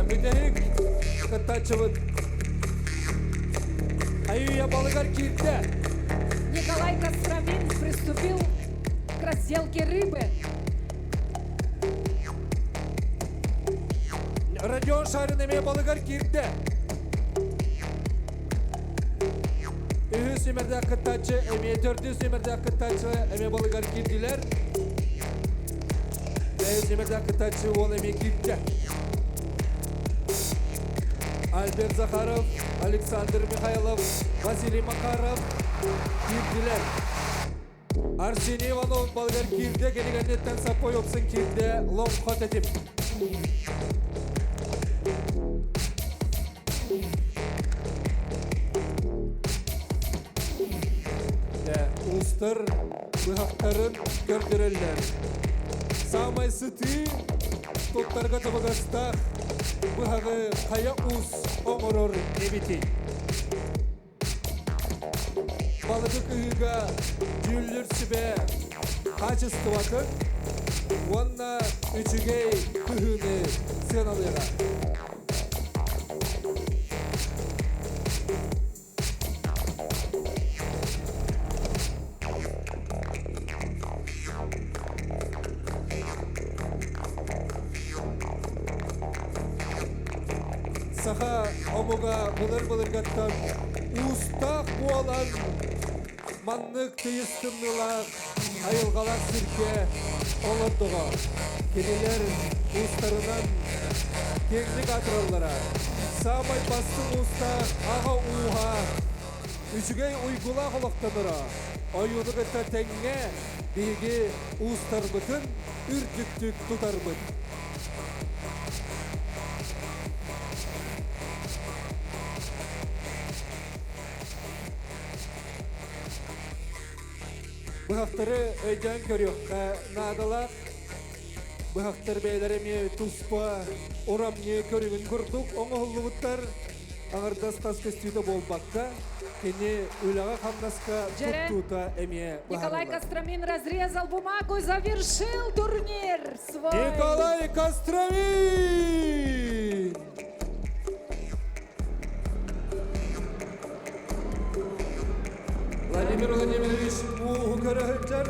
Müdehik kıtaçıvın. Аюя балыгар кирде. Николай Костромин приступил к разделке рыбы. Родион Шарин эме балыгар кирде. Үхіс немерде кытачы, эме төрдүс немерде кытачы, эме балыгар кирдилер. Үхіс немерде кытачы, ол эме кирде. Альберт Захаров, Александр Михайлов, Василий Макаров кирдилер. Арсений Иванов балгар кирде, келегендеттен сапой опсын кирде, лом хот етіп. Устар бұхақтарын көрдірелер. Самай сыты, тоттарға табығастақ, бұхағы қая ұс оңырыр небеті. Балығы күйіға жүллір сүбе қачысты вақыт, онна үчігей күйіні сен алыға. Саха омуға бұлыр гаттан ұстақ буалан маннық түйістімнілақ айылғалақ сірке олырдыға келелер ұстарынан кеңлік атыралара самай бастың ұстақ аға уға үшігей ұйгула қолақтаныра ойуынығыта тәңге бейге ұстар бұтын үрдіктік тұтар бұт. Бұхақтары өйден көріққа надалақ. Бұхақтар бейлеріме тұспа, орамне көрігін күрдік. Оңы ғылығыттар ағырдас қас көстүйді болбақта. Кені өліға қамнасқа тұттуыта әме бұхарылар. Николай Костромин разрезал бумагу и завершил турнир свой. Николай Костромин! Владимир Владимирович Мухараханчар.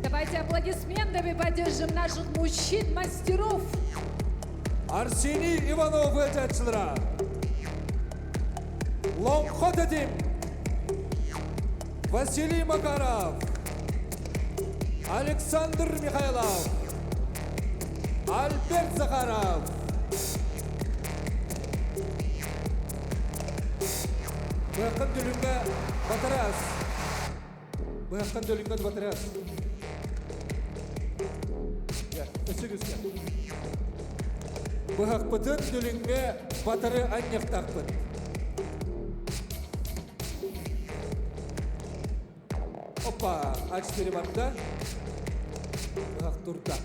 Давайте аплодисментами поддержим наших мужчин-мастеров. Арсений Иванов өтетшілера. Ломхот етім. Василий Макаров. Александр Михайлов. Альберт Захаров. Бұяққан дөліңгі батырас. Бұяққан дөліңгі батырас. Өсігізге. Бұяқ бұтын дөліңгі батыры аннеқтақ бұт. Опа, А4 барды. Бұяқ тұрда.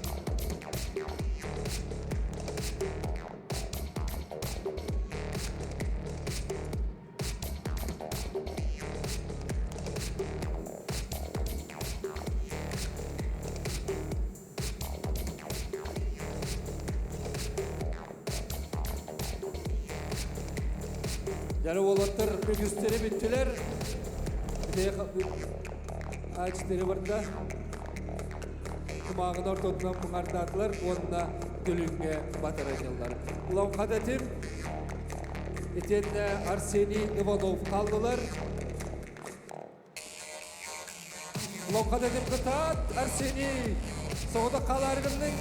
Yarı olatır gösteri bittiler. Ağaçları burada. Kumağın ortadan bunlardadılar. Onunla dölünge batıracaklar. Ulan kadetim. Etenle Arsenij Ivanov kaldılar. Лоқат етім қытат, Арсений. Соғыда қаларғынның.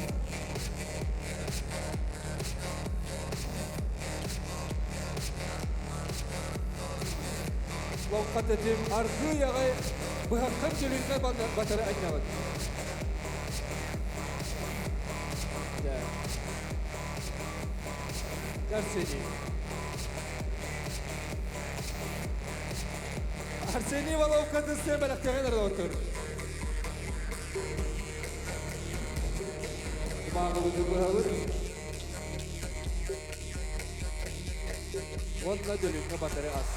Лоқат етім арғы яғай бұғаққан келуіне батары әйнағын. Арсений. Арсений Воловка десте бәләктәген әрді отыр. Маңы бұды бұғалыр. Онына дөлігіне батары аз.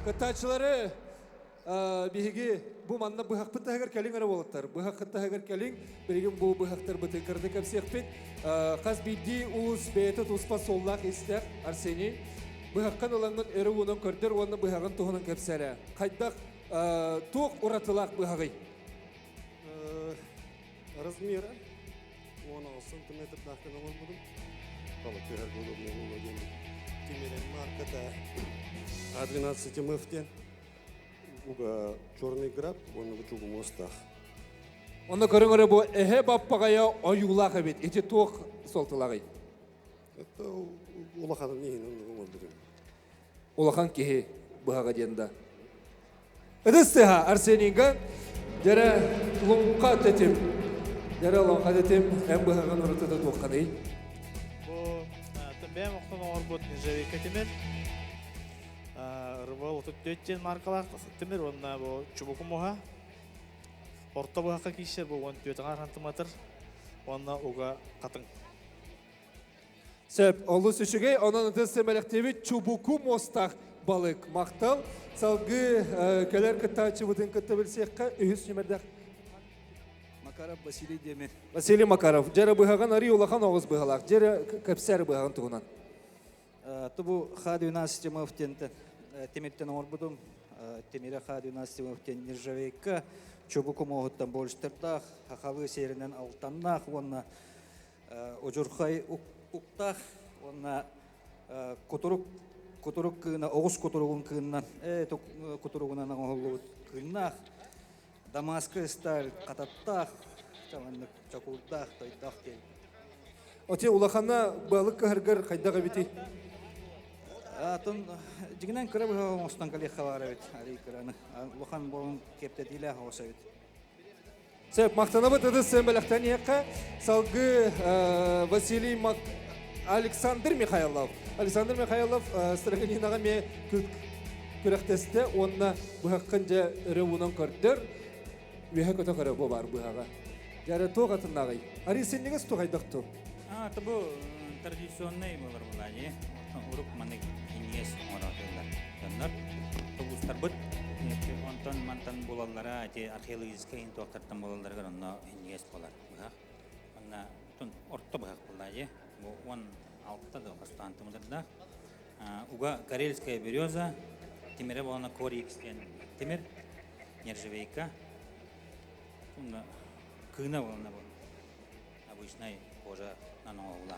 Кыттачылары биһиги бу манна быһакпыт таһагар калин ара болаттар. Быһакпыт таһагар калин биригин бу быһактар бытын кырды кепсекпит. Каз бидди ус бетет успа соллак истер Арсений. Быһаккан оланган эре унан көрдер онна быһаган тухунан кепсере. Кайдак тук уратылак быһагый. Размера 10 сантиметр дахкан olan buldum. Balık her bulduğum ne Тимирен марката А12 мыфтен. Уга черный граб, он в чугу мостах. Онда көріңірі бұл әхе баппағая ойулақ әбет, ете тоқ солтылағай. Это улаханың нейін оны білдірім. Улахан кеге бұғаға денді. Әдістіға Арсенийға дәрі лұңқа тәтім. Дәрі лұңқа тәтім әм бұғаған ұрытыда тоққаны. Бәм оқтан орбот нежавейка темір. Рыбал төттен маркалар темір, онна бұл чубуку мұға. Орта бұғаққа кейшер бұл 14 артыматыр, онна уға қатын. Сөп, олы сүшігей, онан үтісі мәліктеви чубуку мостақ балық мақтал. Салғы кәлер күттачы бұдың күтті білсеққа үйіс немердәқ. Макаров Василий Демир. Василий Макаров. Жәрі бұғаған ари олақан оғыз бұғалақ. Жәрі көпсәрі бұғаған тұғынан. Тұбу Ха-12 мұфтенті теметтен орбудым. Темире Ха-12 мұфтен нержавейкі. Чубуку моғыттан болыштырдақ. Хақавы серінен алтаннақ. Онна ұжырқай ұқтақ. Онна құтырық күйіна, оғыз құтырығын күйіннан, құтырығынан оғылы күйіннақ. Дамаскы сталь қататтақ, чаманлық чакулдақ, тойдақ дей. Оте улаханна балық көхіргір қайдағы беті? Атын жігінен көрі бұға остан кәлек қавары бет, әрей көріні. Улахан болын кепті дейлі қауса бет. Сөп, мақтанабыт ыдыс сәмбәліқтен еққа салғы Василий Александр Михайлов. Александр Михайлов Страханинаға ме күрәқтесті, онына бұғаққан жа үрі ұнан көрдір. Веха көті қыры бұл бар бұғаға. Жәрі тоқ атыннағай. Ари сен негіз тоғайдақ тұ? Бұл традиционный болар бұлай. Урық маны инес оратылар. Тәнлер тоғыстар бұд. Онтан мантан болалара, археологический тоқтартан болаларға онна инес болар бұғақ. Онна орта бұғақ бұлай. Он алтта да қастантымыдырда. Уға карельская береза. Темире болана корикскен темир. Нержавейка. Кына болана бұл. Обычный кожа наның оғыла.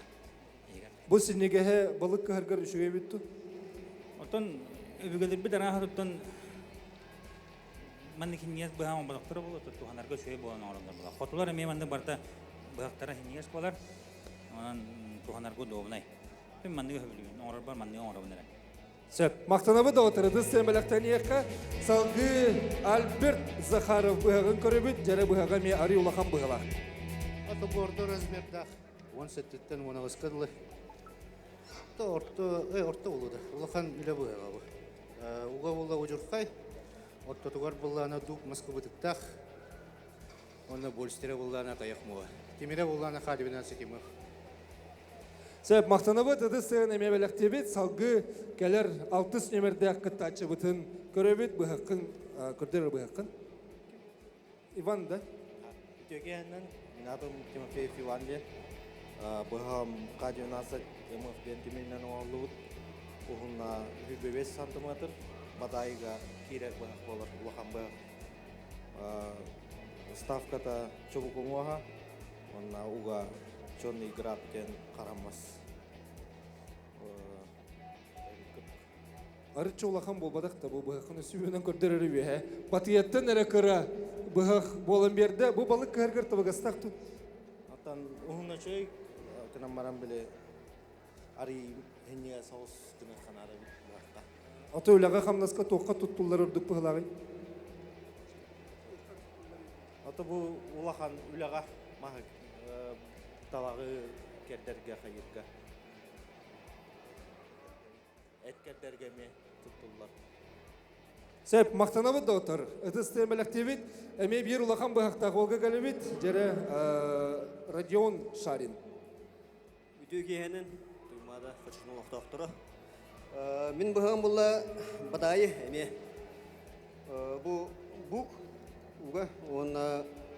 Бұл сенегеге балық көхіргір үшіге бітті? Отын өбігілер бір дара ғырыптын мәнді хинес бұғамын бұлақтары бұл, тұханарға шөй болан орындар бұлақ. Қотылар әме мәнді барда бұғақтара хинес болар, онан тұханарға доғынай. Мен мәнді өбілген, орыр бар мәнді орындар. Сөп, мақтанабы да отырыды сәмәліқтен еққа салғы Альберт Захаров бұғағын көрі бүт, жәрі бұғаға ме ари улақан бұғалақ. Аты борды размердақ, 17-тен 19 қыдылы. Орта олуды, улақан үлі бұғаға бұл. Уға бұлла ұжырқай, отта тұғар бұллана дук Москва бұтықтақ, оны бөлістері бұллана қаяқ мұға. Темере бұллана Ха-12 мұға. Сөп, мақтанабы дұды сығын әме бәліқтебет, салғы кәлер 6 немерді аққытта ачы бұтын көребет бұғақын, көрдері бұғақын. Иван да? Төгеннен, мен атым Тимофеев Иван бен, бұғам Ха-12 мұфтен темелінен оғылуыд, ұғынна 25 сантиметр, батайға керек бұғақ болар, ұлақан бұғақ. Ставката чобукун оға, онна уға черный граб кен қарамас. Арыча улахан болбадық та бұл бұхақын өсібінен көрдер өрі Батияттан әрі кыра бұхақ болын берді. Бұл балық кәргір табығастақтың. Аттан уһуна чөй кынан баран биле ари хенне соус кына ханары бакта. Ата өләға қамнасқа тоққа тұттулар үрдік бұғылағай. Ата бу улахан үләға махы талағы кердерге хайырга. Эткердерге ме тұттулар. Сәп, мақтанабыд да отыр. Әтісті мәліктебет, әме бір улахан бұғақтағы олға кәлебет, жәрі Родион Шарин. Үтігенін тұймада қычын олақтақтыры. Мен бұған бұлла бадайы әме. Бұл бұқ, ұға, оны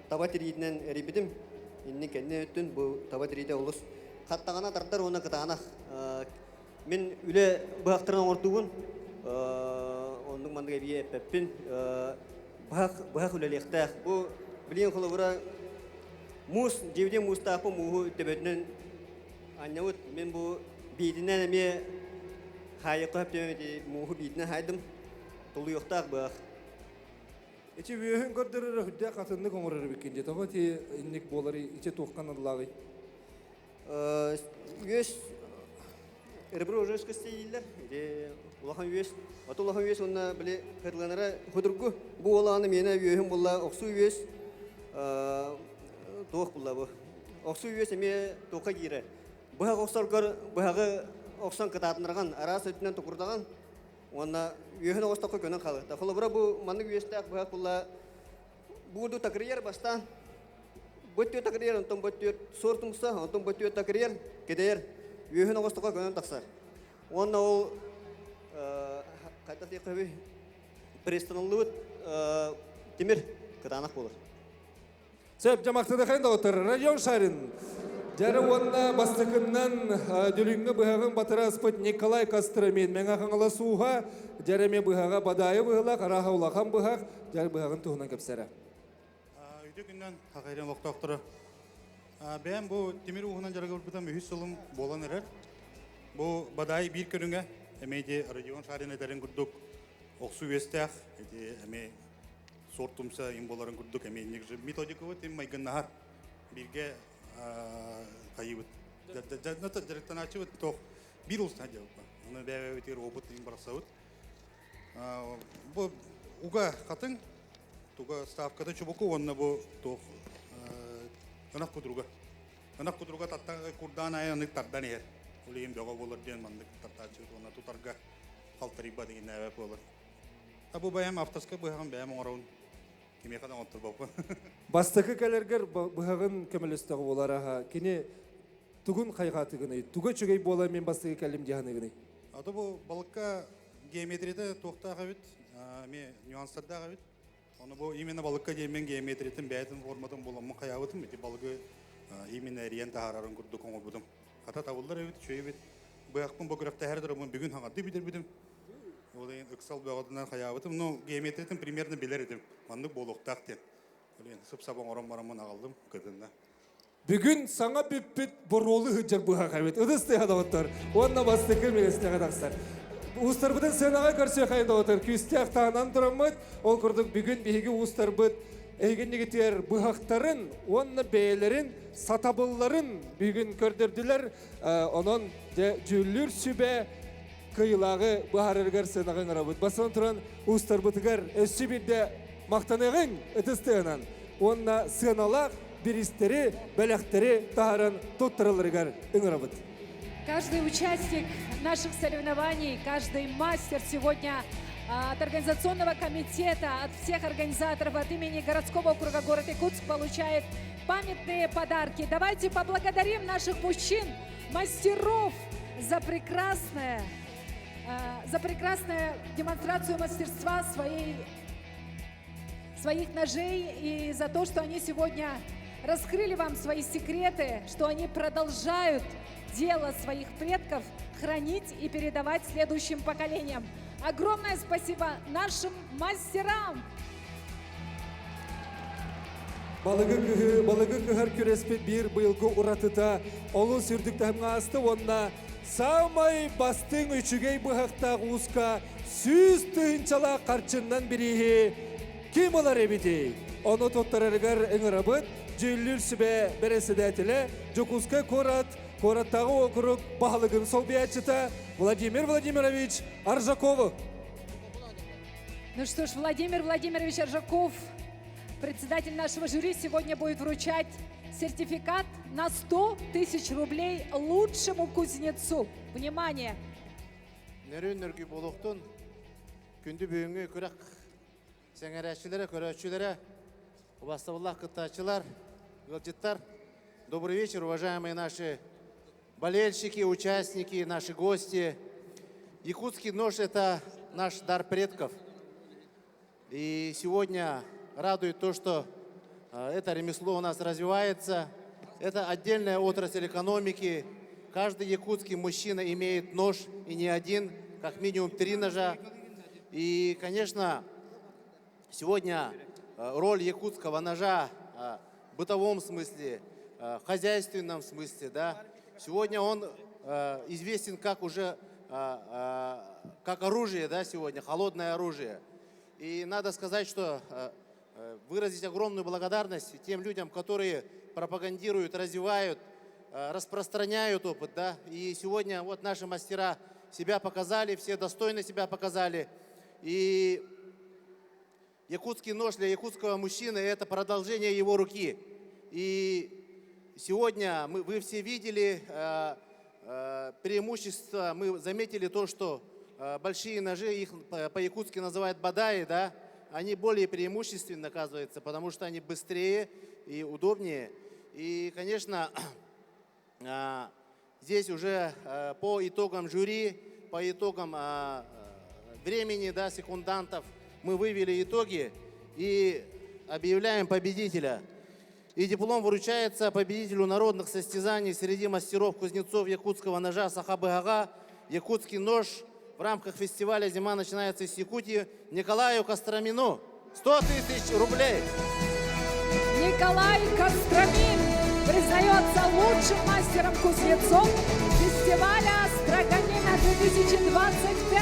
табатеридінен әребедім. Енне кәнне өттін бұл табатериде олыс. Қаттағана тардар оны қытағанақ. Мен үлі бұғақтырын ортуғын. Оның мандыға бие пәппін. Бұғақ үлелектәқ. Бұл білген құлы бұра мұз, жевден мұз тақпы мұғы өттебетінен аннауыт. Мен бұл бейдінен әме хайыққа өптемеде мұғы бейдінен хайдым. Тұлы yoқтақ бұғақ. Ече өйін көрдірі хүдде қатынны көңірі бекенде. Тоға те иннек болары ече тоққан адылағай. Өз әрбір өз көстейілдер. Улахан өз. Аты улахан өз онына біле қырланары құдырғы. Бұл олағаны мені өйін бұлла оқсу өз тоқ бұлла бұл. Оқсу өз әме тоқа кейірі. Бұғақ оқсарғыр бұғағы оқсан қытатынырған арас өтінен тұқырдаған. Онна өйін оғыстаққа көнін қалы. Тақылы бұра бұл маңның өйістәк бұғақ бұлла бұғырды тақырер бастан. Бұттүйет тақырер, онтын бұттүйет сортымса, онтын бұттүйет тақырер, кедер өйін оғыстаққа көнін тақсар. Онна ол қайтасы еқі престанылы темір қытанақ болыр. Сөп, жамақтыды қайында отыр. Родион Шарин. Жәрі онна бастықыннан дүліңгі бұғағын батыра аспыт Николай Костромин. Мен ақыңылы суға, жәріме бұғаға бадайы бұғылақ, араға улақан бұғақ, жәрі бұғағын тұғынан көпсәрі. Үйде күннен қақайрен лоқтақтыры. Бәйім бұл темір ұғынан жарығы ұрпыдан мүйіз сылым болан әрер. Бұл бадайы бір көріңе, әмейде Родион Шарин әдерін күрдік оқсу өстәқ, әмей сортымса имболарын күрдік, әмей негізі методика өт, майгын нағар бірге қайыбыт. Нәті дәріктен ачы өт, тоқ бір ұлыстан жауып. Оны бәйі өтер опыт ең барақса өт. Бұл ұға қатын, тұға ставкада чубуку, онына бұл тоқ ғанақ күдіруға. Ғанақ күдіруға таттағы күрдан айы ұнық тардан ер. Олейім дөға болыр ден мандық тартачы, оны тұтарға қалтарыба деген әвәп болыр. Бұл бәйім автоска бұғағын бәйім оңырауын кеме қадан отыр бауқы. Бастықы кәлергер бұғағын көмілістіғі болар аға. Кене түгін қайғаты ғынай, түгі чөгей бола мен бастығы кәлім дияны ғынай. Ады бұл балыққа геометрияда тоқтаға өт, нюанстардағы өт. Оны бұл именно балыққа деймен геометриятын бәйтін форматын боламын қаяғытым, балығы именно әриен тағарарын күрді көңіл бұдым. Қата тавылдар өт, шөй өт. Бұяқпын бұл күрәқті әрдір бұн бүгін хаңады бідір бұдым. Олайын ұқсал бұғадынан қаяғытым, но геометриятын примерно білер едім. Мандық бол ұқтақ ден. Олайын сұп-сабан орын барамын ағалдым күрдінді. Бүгін саңа бүппіт бұролы хүджар бұға қайбет. Үдісті қадағыттар. Онына басты кірмегесіне қадақсар. Ұстар бұдың сенаға көрсе қайында отыр. Күсте ақтағынан тұрамыд. Ол күрдің бүгін бейгі ұстар бұд. Әйгеннегетер бұғақтарын, онына бәйлерін, сатабылларын бүгін көрдірділер. Онын жүллүр сүбе кыйлағы бұхарырғар сенағын арабыд. Басын тұран ұстар бұдығар өсі бірде мақтанығын үтістігінен. Онына сеналақ, биристері, бәләқтері тағарын тұттырылырғар үңірабыд. Каждый участник наших соревнований, каждый мастер сегодня от организационного комитета, от всех организаторов, от имени городского округа город Якутск получает памятные подарки. Давайте поблагодарим наших мужчин, мастеров за прекрасную демонстрацию мастерства своих ножей и за то, что они сегодня раскрыли вам свои секреты, что они продолжают дело своих предков хранить и передавать следующим поколениям. Огромное спасибо нашим мастерам! Балығы кығыр күреспет бір бұйылғы ұратыта олы сүрдікті ғасты онына самай бастың үшігей бұғақтағы ұсқа сүз тыынчала карчыннан бирихи ким олар эбити? Оны тоттарарыгар ыңырабыт, жүйілір сүбе береседетілі, Жокуска Кораттағы округ бағылығын сол биятчыта Владимир Владимирович Аржаков. Ну что ж, Владимир Владимирович Аржаков, председатель нашего жюри, сегодня будет вручать сертификат на 100 тысяч рублей лучшему кузнецу. Внимание! Нөрі болуқтың күнді бүйінгі күрек сәңәрәшілері, көрәтшілері, бастабыллах қыттачылар, ғылжыттар. Добрый вечер, уважаемые наши болельщики, участники, наши гости. Якутский нож – это наш дар предков. И сегодня радует то, что это ремесло у нас развивается. Это отдельная отрасль экономики. Каждый якутский мужчина имеет нож, и не один, как минимум 3 ножа. И, конечно, сегодня роль якутского ножа в бытовом смысле, в хозяйственном смысле, да, сегодня он известен как уже как оружие, да, сегодня, холодное оружие. И надо сказать, что выразить огромную благодарность тем людям, которые пропагандируют, развивают, распространяют опыт, да. И сегодня вот наши мастера себя показали, все достойно себя показали. И якутский нож для якутского мужчины – это продолжение его руки. И сегодня вы все видели преимущество, мы заметили то, что большие ножи, их по-якутски называют бадаи, да, они более преимущественны, оказывается, потому что они быстрее и удобнее. И, конечно, здесь уже по итогам жюри, по итогам времени, да, секундантов, мы вывели итоги и объявляем победителя. И диплом вручается победителю народных состязаний среди мастеров-кузнецов якутского ножа Сахабы-Ага, якутский нож в рамках фестиваля «Зима начинается из Якутии» Николаю Костромину. 100 тысяч рублей. Николай Костромин признается лучшим мастером-кузнецом фестиваля «Строганина 2025».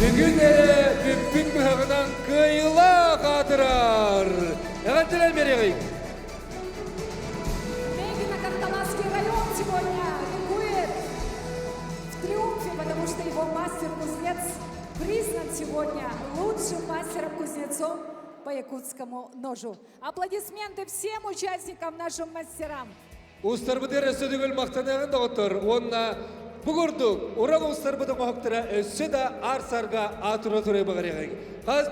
Бүгін бүкпін бұғынан қиыла қатырар. Әғантілер мереғей. Мегино-Карталасский район сегодня ликует в триумфе, потому что его мастер-кузнец признан сегодня лучшим мастером-кузнецом по якутскому ножу. Аплодисменты всем участникам, нашим мастерам. Устарбыдыр өсөдігіл мақтанағын да отыр. Онна бұғырдық, орал устарбыды мақтыра өсі да арсарға атыры тұры бұғырығын. Қаз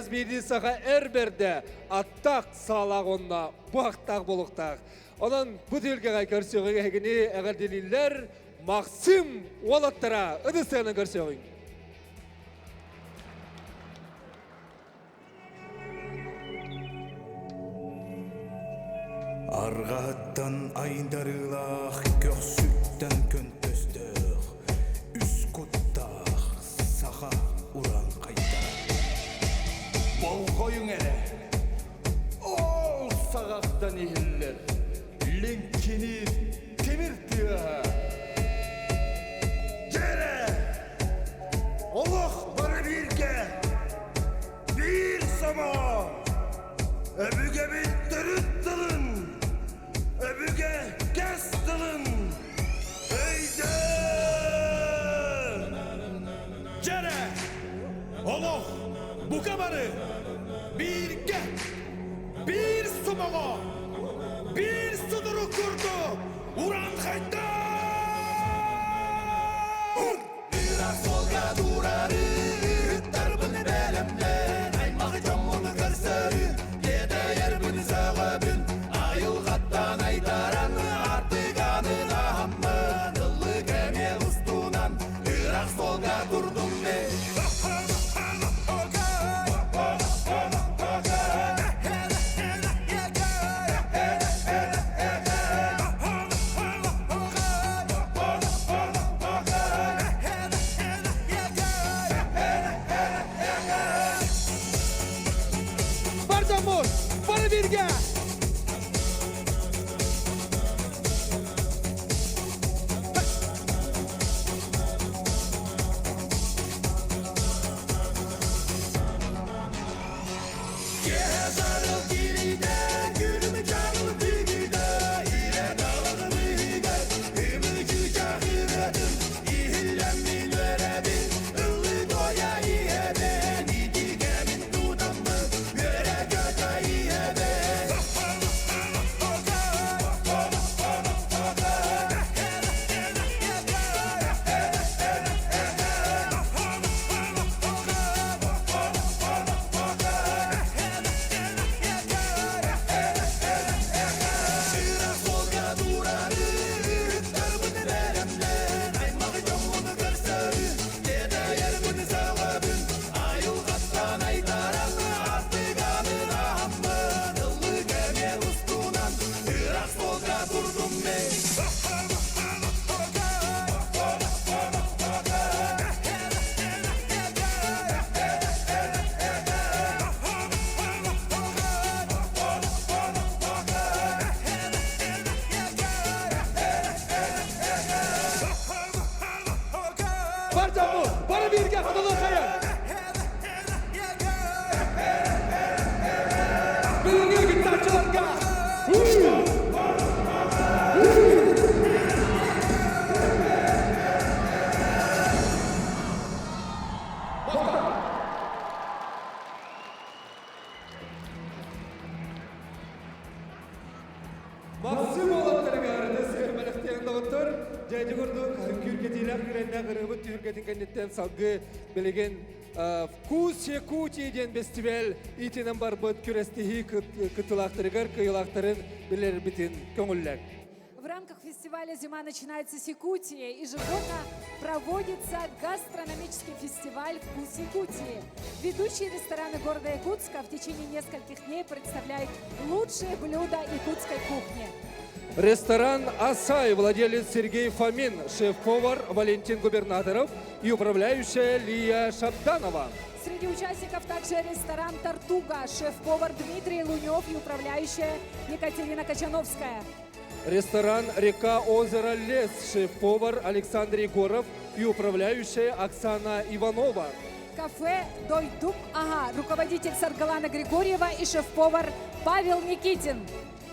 берді саға әрберді аттақ салақ онна бұқтақ болуқтақ. Онан бұтылға көрсеуің әгіне әғарделілер Максим Олаттыра ұдыстығының көрсеуің. Арғаттан айдарылақ, көксүттен көнтөстіқ, үс құттақ, саға уран қайтар. Бол қойың әлі, ол сағақтан ехілер, ленкені темір тыға. Жере, олық бары бірге, бір сама, өбіге біттіріт тылын. Öbüge kestılın Eyde Cere Oloh Bu kabarı Bir ge Bir sumağa Bir suduru kurdu Uran kayda Biraz solga durarı Darbını belemden Aymağı camını görseri Yede yer bini sağabın Ayıl kattan aytaran artık anına hamman Illı kemye ustunan Irak solga durdum ne Жайды көрдік, күркетейлер күренне қырғыбыт түргетін кәнеттен салғы білеген «Вкус Якутии» ден фестиваль итінен бар бұд күрестігі күтілақтырығыр, күйілақтырын білер бітін көңіллер. В рамках фестиваля «Зима начинается с Якутии» ежегодно проводится гастрономический фестиваль «Вкус Якутии». Ведущие рестораны города Якутска в течение нескольких дней представляют лучшие блюда якутской кухни. Ресторан «Асай», владелец Сергей Фомин, шеф-повар Валентин Губернаторов и управляющая Лия Шабданова. Среди участников также ресторан «Тартуга», шеф-повар Дмитрий Лунев и управляющая Екатерина Качановская. Ресторан «Река, озеро, лес», шеф-повар Александр Егоров и управляющая Оксана Иванова. Кафе «Дойдук Ага», руководитель Саргалана Григорьева и шеф-повар Павел Никитин.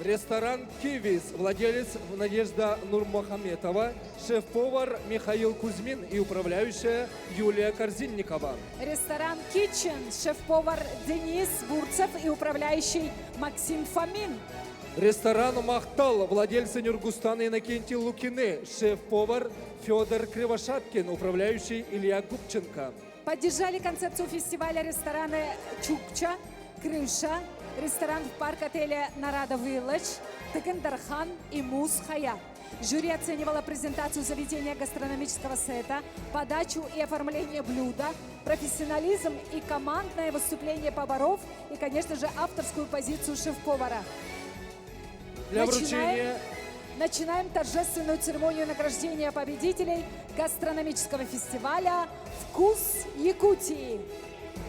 Ресторан «Кивис», владелец Надежда Нурмухаметова, шеф-повар Михаил Кузьмин и управляющая Юлия Корзинникова. Ресторан «Китчен», шеф-повар Денис Бурцев и управляющий Максим Фомин. Ресторан «Махтал», владельцы Нюргустана Иннокентий Лукины, шеф-повар Федор Кривошапкин, управляющий Илья Губченко. Поддержали концепцию фестиваля рестораны «Чукча», «Крыша», ресторан в парк-отеле «Нарада Вилледж», «Тыгындархан» и «Муз Хаят». Жюри оценивало презентацию заведения гастрономического сета, подачу и оформление блюда, профессионализм и командное выступление поваров и, конечно же, авторскую позицию шеф-повара. Начинаем торжественную церемонию награждения победителей гастрономического фестиваля «Вкус Якутии».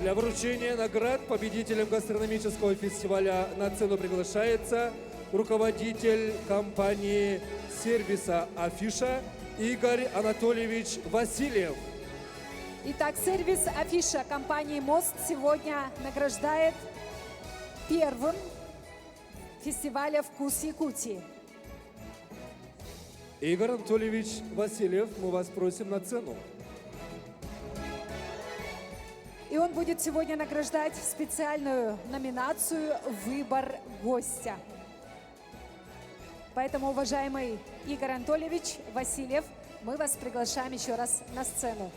Для вручения наград победителям гастрономического фестиваля на сцену приглашается руководитель компании сервиса «Афиша» Игорь Анатольевич Васильев. Итак, сервис «Афиша» компании «Мост» сегодня награждает первым фестиваля «Вкус Якутии». Игорь Анатольевич Васильев, мы вас просим на сцену. И он будет сегодня награждать специальную номинацию «Выбор гостя». Поэтому, уважаемый Игорь Анатольевич Васильев, мы вас приглашаем еще раз на сцену.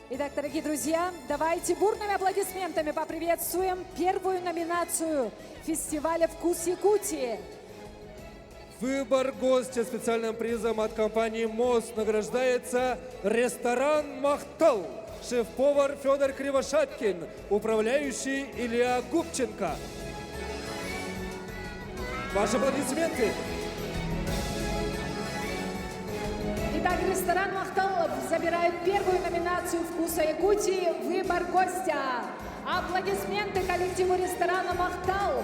Итак, дорогие друзья, давайте бурными аплодисментами поприветствуем первую номинацию фестиваля «Вкус Якутии». Выбор гостя специальным призом от компании «Мост» награждается ресторан «Махтал», шеф-повар Федор Кривошапкин, управляющий Илья Губченко. Ваши аплодисменты. Итак, ресторан «Махтал» забирает первую номинацию «Вкуса Якутии» «Выбор гостя». Аплодисменты коллективу ресторана «Махтал».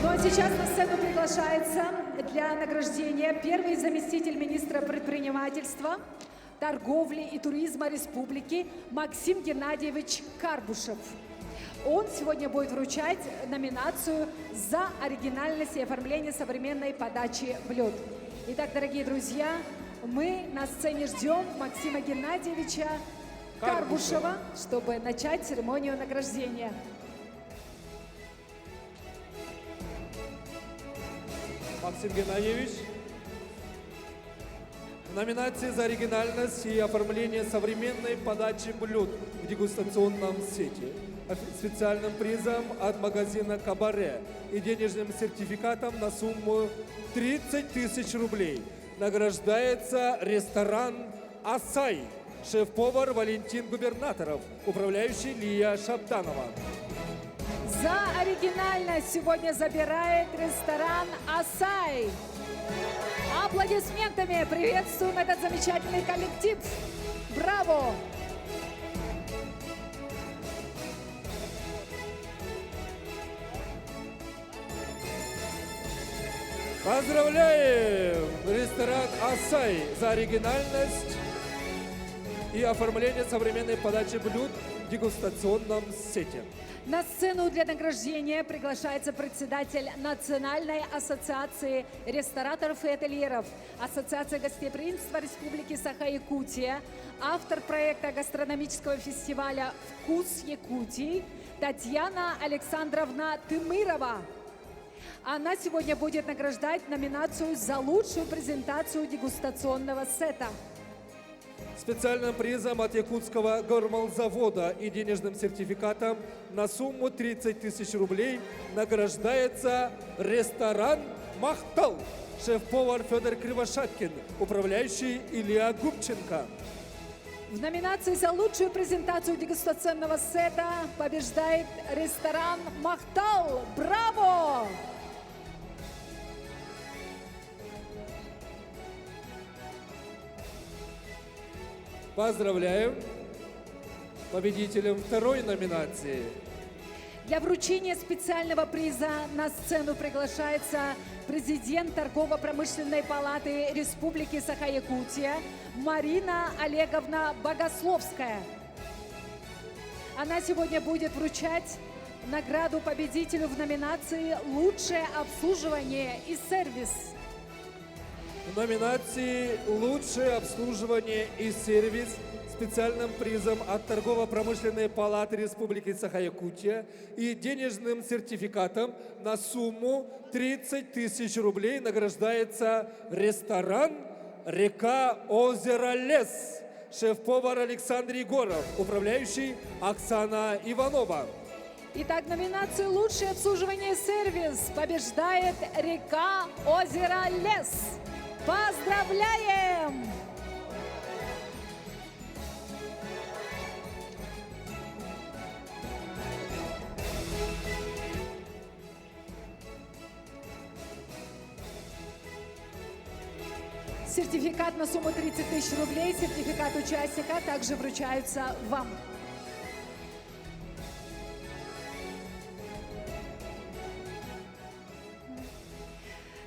Ну а сейчас на сцену приглашается для награждения первый заместитель министра предпринимательства, торговли и туризма республики Максим Геннадьевич Карбушев. Он сегодня будет вручать номинацию за оригинальность и оформление современной подачи блюд. Итак, дорогие друзья, мы на сцене ждем Максима Геннадьевича Карбушева, чтобы начать церемонию награждения. Максим Геннадьевич. В номинации за оригинальность и оформление современной подачи блюд в дегустационном сете, специальным призом от магазина «Кабаре» и денежным сертификатом на сумму 30 тысяч рублей награждается ресторан «Асай», шеф-повар Валентин Губернаторов, управляющий Лия Шабданова. За оригинальность сегодня забирает ресторан «Асай». Аплодисментами приветствуем этот замечательный коллектив. Браво! Поздравляем ресторан «Асай» за оригинальность и оформление современной подачи блюд в дегустационном сете. На сцену для награждения приглашается председатель Национальной ассоциации рестораторов и ательеров, Ассоциация гостеприимства Республики Саха-Якутия, автор проекта гастрономического фестиваля «Вкус Якутии» Татьяна Александровна Тымырова. Она сегодня будет награждать номинацию за лучшую презентацию дегустационного сета. Специальным призом от Якутского гормолзавода и денежным сертификатом на сумму 30 тысяч рублей награждается ресторан «Махтал». Шеф-повар Федор Кривошапкин, управляющий Илья Губченко. В номинации за лучшую презентацию дегустационного сета побеждает ресторан «Махтал». Браво! Поздравляем победителем второй номинации. Для вручения специального приза на сцену приглашается президент Торгово-промышленной палаты Республики Саха-Якутия Марина Олеговна Богословская. Она сегодня будет вручать награду победителю в номинации «Лучшее обслуживание и сервис». В номинации «Лучшее обслуживание и сервис» специальным призом от Торгово-промышленной палаты Республики Саха-Якутия и денежным сертификатом на сумму 30 тысяч рублей награждается ресторан «Река, озеро, лес». Шеф-повар Александр Егоров, управляющий Оксана Иванова. Итак, номинацию «Лучшее обслуживание и сервис» побеждает «Река, озеро, лес». Поздравляем! Сертификат на сумму 30 тысяч рублей, сертификат участника также вручаются вам.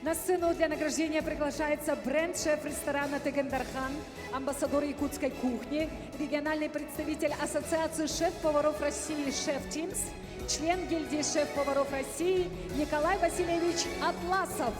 На сцену для награждения приглашается бренд-шеф ресторана «Тегендархан», амбассадор якутской кухни, региональный представитель Ассоциации шеф-поваров России «Шеф Тимс», член гильдии шеф-поваров России Николай Васильевич Атласов.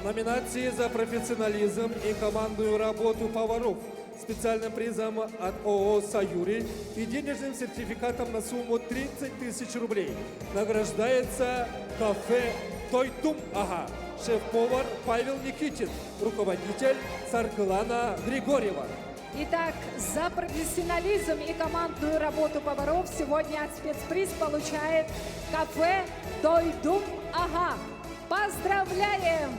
Номинации за профессионализм и командную работу поваров специальным призом от ООО «Саюри» и денежным сертификатом на сумму 30 тысяч рублей награждается кафе «Тойтум Ага». Шеф-повар Павел Никитин, руководитель Саркылана Григорьева. Итак, за профессионализм и командную работу поваров сегодня спецприз получает кафе «Тойтум Ага». Поздравляем!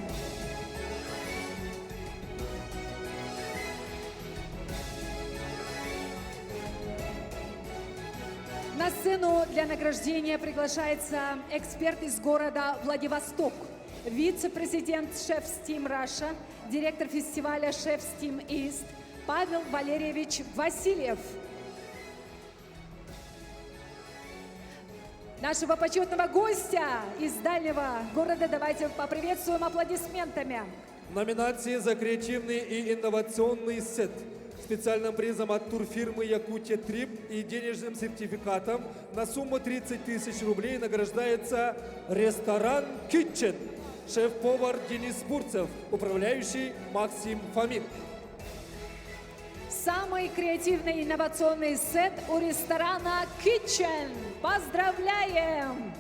На сцену для награждения приглашается эксперт из города Владивосток, вице-президент Chef Steam Russia, директор фестиваля Chef Steam East Павел Валерьевич Васильев. Нашего почетного гостя из дальнего города давайте поприветствуем аплодисментами. Номинации за креативный и инновационный сет. Специальным призом от турфирмы «Якутия Трип» и денежным сертификатом на сумму 30 тысяч рублей награждается ресторан «Kitchen». Шеф-повар Денис Бурцев, управляющий Максим Фомин. Самый креативный и инновационный сет у ресторана Kitchen. Поздравляем!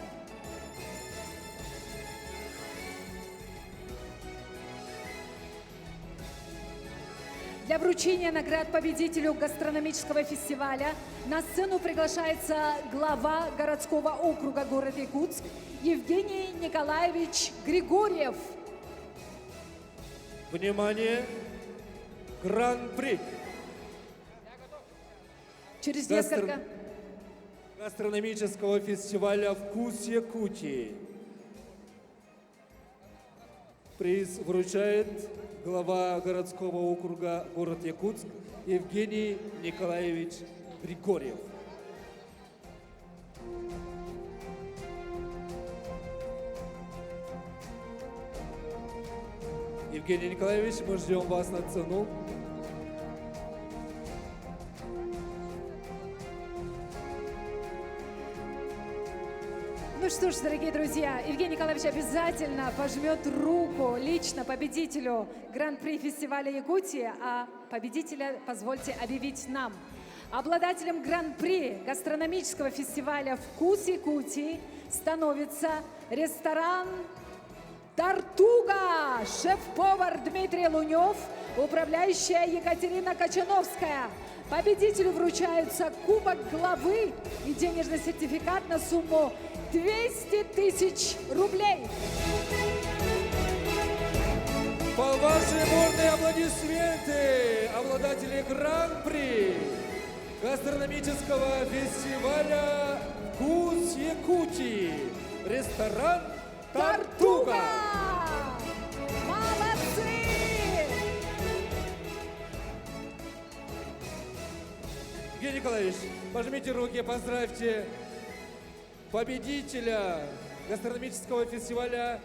Для вручения наград победителю гастрономического фестиваля на сцену приглашается глава городского округа город Якутск Евгений Николаевич Григорьев. Внимание! Гран-при! Через несколько... Гастрономического фестиваля «Вкус Якутии». Приз вручает глава городского округа город Якутск Евгений Николаевич Григорьев. Евгений Николаевич, мы ждем вас на сцену. Ну что ж, дорогие друзья, Евгений Николаевич обязательно пожмет руку лично победителю Гран-при фестиваля Якутия, а победителя позвольте объявить нам. Обладателем Гран-при гастрономического фестиваля «Вкус Якутии» становится ресторан Тартуга, шеф-повар Дмитрий Лунев, управляющая Екатерина Кочановская. Победителю вручаются кубок главы и денежный сертификат на сумму 200 тысяч рублей. По вашей бурные аплодисменты обладатели Гран-при гастрономического фестиваля «Вкус Якутии». Ресторан «Тартуга». Молодцы! Евгений Николаевич, пожмите руки, поздравьте победителя гастрономического фестиваля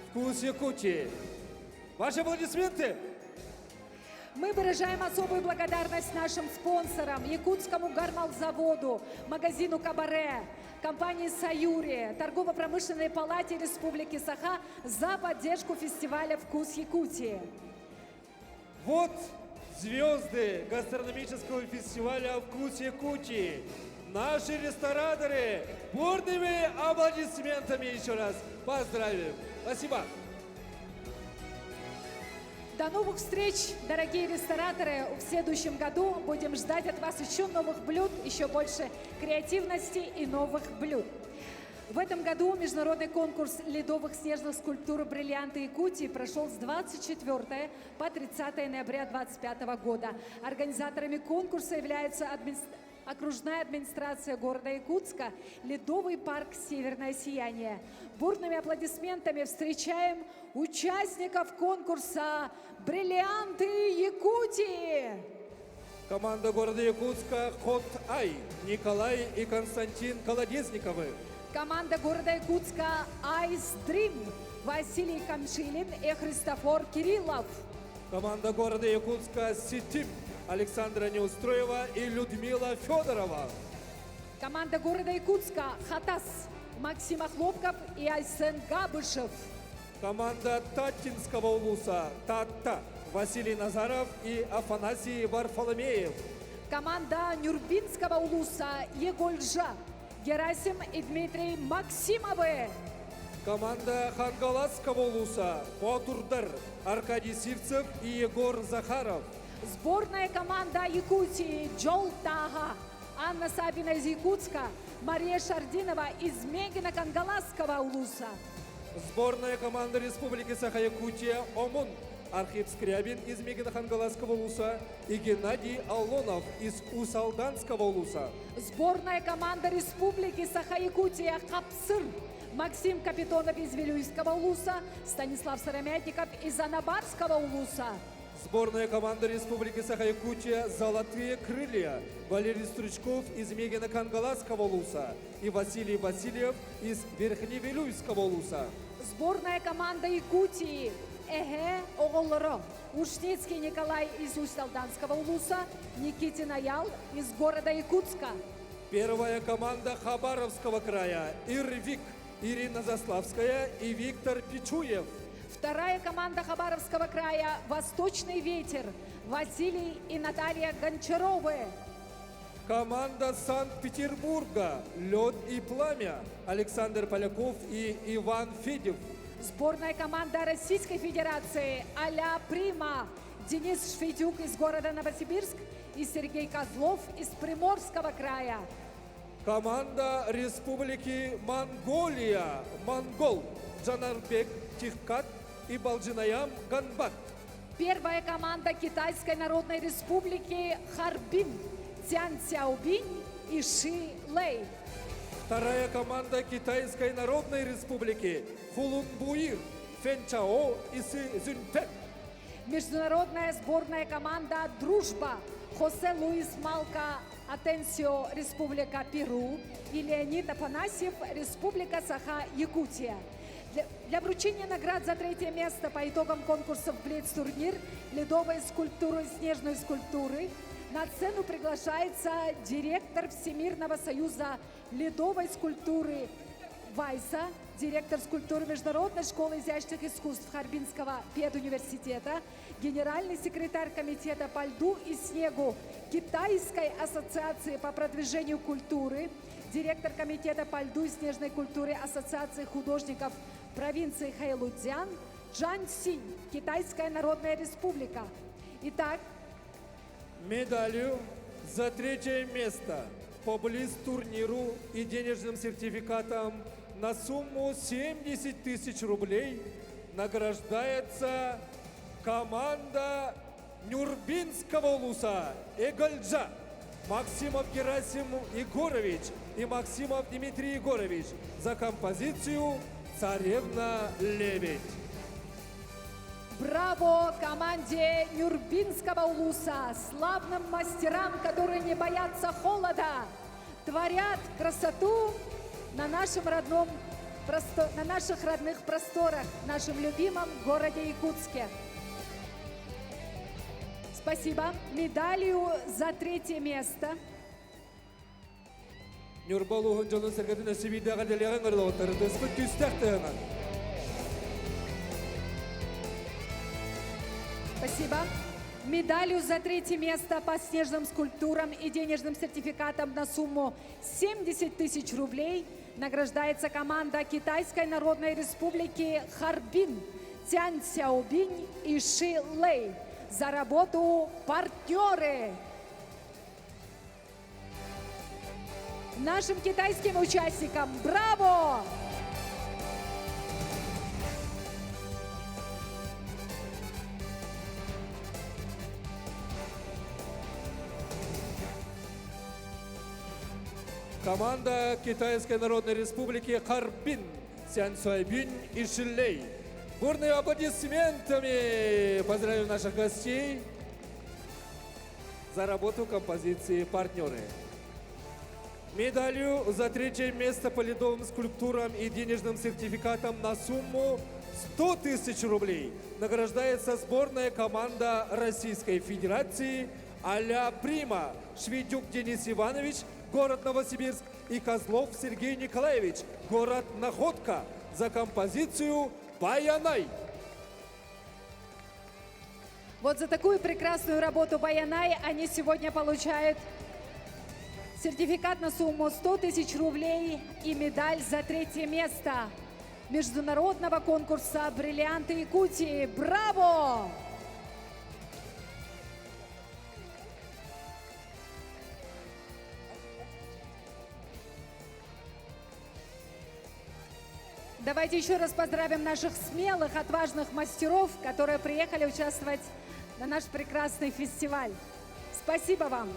«Вкус Якутии». Ваши аплодисменты! Мы выражаем особую благодарность нашим спонсорам, Якутскому гармалзаводу, магазину «Кабаре», компании «Саюри», Торгово-промышленной палате Республики Саха за поддержку фестиваля «Вкус Якутии». Вот звезды гастрономического фестиваля «Вкус Якутии». Наши рестораторы бурными аплодисментами еще раз поздравим. Спасибо. До новых встреч, дорогие рестораторы! В следующем году будем ждать от вас еще новых блюд, еще больше креативности и новых блюд. В этом году международный конкурс ледовых снежных скульптур «Бриллианты Якутии» прошел с 24 по 30 ноября 2025 года. Организаторами конкурса являются окружная администрация города Якутска, ледовый парк «Северное сияние». Бурными аплодисментами встречаем участников конкурса «Бриллианты Якутии». Команда города Якутска «Хот-Ай» Николай и Константин Колодезниковы. Команда города Якутска «Айс Дрим» Василий Камшилин и Христофор Кириллов. Команда города Якутска «Ситим» Александра Неустроева и Людмила Федорова. Команда города Якутска «Хатас» Максим Хлопков и Айсен Габышев. Команда Татинского улуса «Татта» Василий Назаров и Афанасий Варфоломеев. Команда Нюрбинского улуса «Егольжа» Герасим и Дмитрий Максимовы. Команда Хангаласского улуса «Потурдар» Аркадий Сивцев и Егор Захаров. Сборная команда Якутии «Джолтага» Анна Сабина из Якутска, Мария Шардинова из Мегино-Кангаласского улуса. Сборная команда Республики Саха-Якутия «Омун» Архип Скрябин из Мегино-Кангаласского улуса и Геннадий Алонов из Усалданского улуса. Сборная команда Республики Саха-Якутия «Хапсыр» Максим Капитонов из Вилюйского улуса, Станислав Сыромятников из Анабарского улуса. Сборная команда Республики Саха-Якутия «Золотые крылья» Валерий Стручков из Мегино-Кангаласского улуса и Василий Васильев из Верхневилюйского улуса. Сборная команда Якутии «Эхе Оголоро» Ушницкий Николай из Усть-Алданского улуса, Никитин Аял из города Якутска. Первая команда Хабаровского края «Ирвик» Ирина Заславская и Виктор Пичуев. Вторая команда Хабаровского края «Восточный ветер» Василий и Наталья Гончаровы. Команда Санкт-Петербурга «Лед и пламя» Александр Поляков и Иван Федев. Сборная команда Российской Федерации «Аля Прима» Денис Шведюк из города Новосибирск и Сергей Козлов из Приморского края. Команда Республики Монголия «Монгол» Джанарбек Тихкат и Балджинаям Ганбат. Первая команда Китайской Народной Республики Харбин Цян Цяобинь и Ши Лэй. Вторая команда Китайской Народной Республики Фулунбуир Фэн Чао и Сы Цзюньпэн. Международная сборная команда «Дружба» Хосе Луис Малка Атенсио, Республика Перу и Леонид Афанасьев, Республика Саха-Якутия. Для вручения наград за третье место по итогам конкурсов «Блиц-турнир» ледовой скульптуры и снежной скульптуры на сцену приглашается директор Всемирного союза ледовой скульптуры Вайса, директор скульптуры Международной школы изящных искусств Харбинского педуниверситета, генеральный секретарь комитета по льду и снегу Китайской ассоциации по продвижению культуры, директор комитета по льду и снежной культуре Ассоциации художников провинции Хэйлунцзян, Чжан Синь, Китайская Народная Республика. Итак, Медалью за третье место по блиц-турниру и денежным сертификатом на сумму 70 тысяч рублей награждается команда Нюрбинского улуса Эгальджа. Максимов Герасим Егорович и Максимов Дмитрий Егорович за композицию «Царевна Лебедь». браво команде Нюрбинского улуса, славным мастерам, которые не боятся холода, творят красоту на наших родных просторах, в нашем любимом городе Якутске. Спасибо. Медалью за третье место Нюрбалуғын жолын сәргетін өсібейді ғаделеген ғырлауыттары дұспы күстәқтіғынан. Спасибо. Медалью за третье место по снежным скульптурам и денежным сертификатам на сумму 70 тысяч рублей награждается команда Китайской Народной Республики Харбин, Цянь Сяобинь и Ши Лэй за работу «Партнеры». Нашим китайским участникам браво! Команда Китайской Народной Республики Харбин, Цянь Сяобинь и Ши Лэй. Бурными аплодисментами поздравим наших гостей за работу композиции «Партнеры». Медалью за третье место по ледовым скульптурам и денежным сертификатом на сумму 100 тысяч рублей награждается сборная команда Российской Федерации «А-ля Прима» Шведюк Денис Иванович, город Новосибирск, и Козлов Сергей Николаевич, город Находка, за композицию «Баянай». Вот за такую прекрасную работу «Баянай» они сегодня получают сертификат на сумму 100 тысяч рублей и медаль за третье место международного конкурса «Бриллианты Якутии». Браво! Давайте еще раз поздравим наших смелых, отважных мастеров, которые приехали участвовать на наш прекрасный фестиваль. Спасибо вам!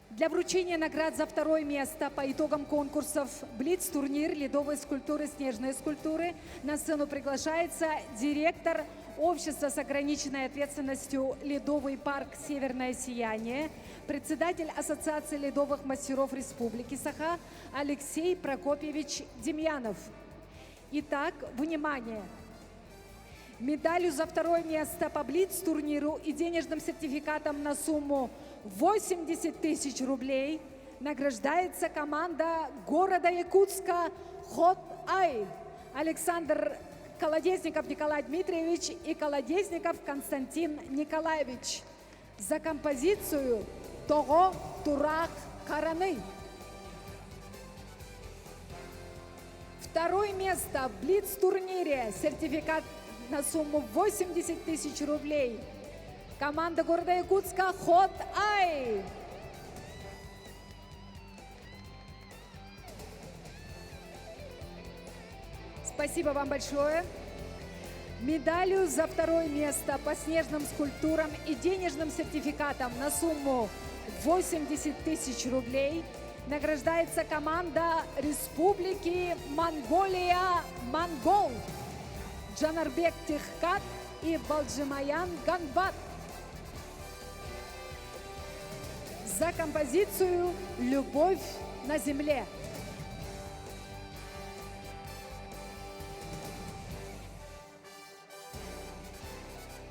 Для вручения наград за второе место по итогам конкурсов «Блиц-турнир», «Ледовые скульптуры», «Снежные скульптуры» на сцену приглашается директор общества с ограниченной ответственностью «Ледовый парк Северное сияние», председатель Ассоциации ледовых мастеров Республики Саха Алексей Прокопьевич Демьянов. Итак, внимание! Медалью за второе место по Блиц-турниру и денежным сертификатом на сумму 80 тысяч рублей награждается команда города Якутска «Хот-Ай». Александр Колодезников Николай Дмитриевич и Колодезников Константин Николаевич за композицию «Того Турак Караны». Второе место в Блиц-турнире, сертификат на сумму 80 тысяч рублей. Команда города Якутска «Хот-Ай». Спасибо вам большое. Медалью за второе место по снежным скульптурам и денежным сертификатам на сумму 80 тысяч рублей награждается команда Республики Монголия «Монгол» Джанарбек Тихкат и Балджимаян Ганбат за композицию «Любовь на земле».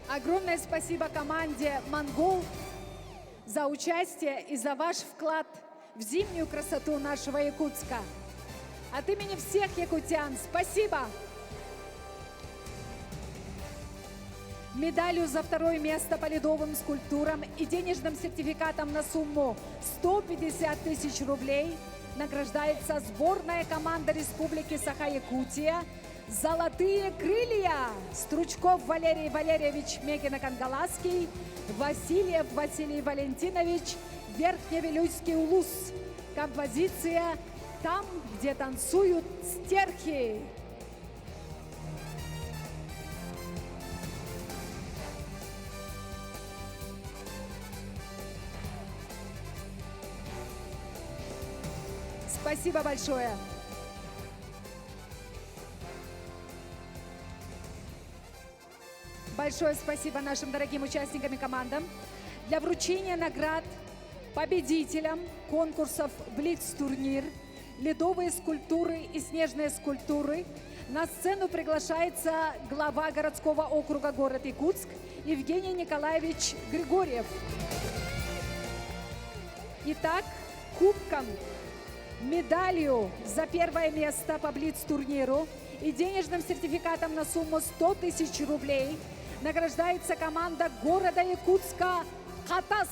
Огромное спасибо команде «Монгол» за участие и за ваш вклад в зимнюю красоту нашего Якутска. От имени всех якутян спасибо! Медалью за второе место по ледовым скульптурам и денежным сертификатом на сумму 150 тысяч рублей награждается сборная команда Республики Саха-Якутия «Золотые крылья». Стручков Валерий Валерьевич Мегино-Кангаласский, Васильев Василий Валентинович, Верхневилюйский улус. Композиция «Там, где танцуют стерхи». Спасибо большое. Большое спасибо нашим дорогим участникам и командам. Для вручения наград победителям конкурсов «Блиц-турнир», «Ледовые скульптуры» и «Снежные скульптуры» на сцену приглашается глава городского округа город Якутск Евгений Николаевич Григорьев. Итак, кубком, медалью за первое место по Блиц-турниру и денежным сертификатом на сумму 100 тысяч рублей награждается команда города Якутска «Хатас».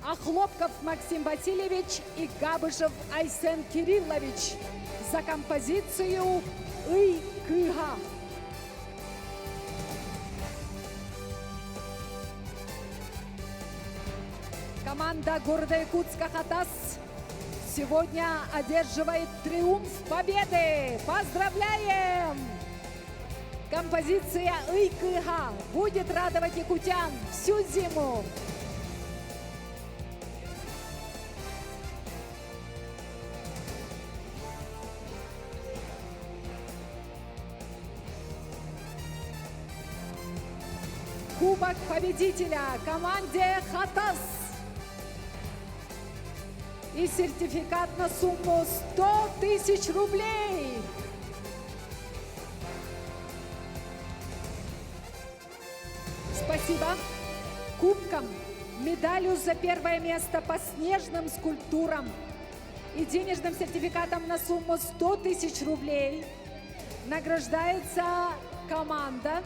Охлопков Максим Васильевич и Габышев Айсен Кириллович за композицию «Ый-кыга». Команда города Якутска «Хатас» сегодня одерживает триумф победы. Поздравляем! Композиция «Ый-кыга» будет радовать якутян всю зиму. Кубок победителя команде «Хатас» и сертификат на сумму 100 тысяч рублей. Спасибо. Кубком, медалью за первое место по снежным скульптурам и денежным сертификатом на сумму 100 тысяч рублей награждается команда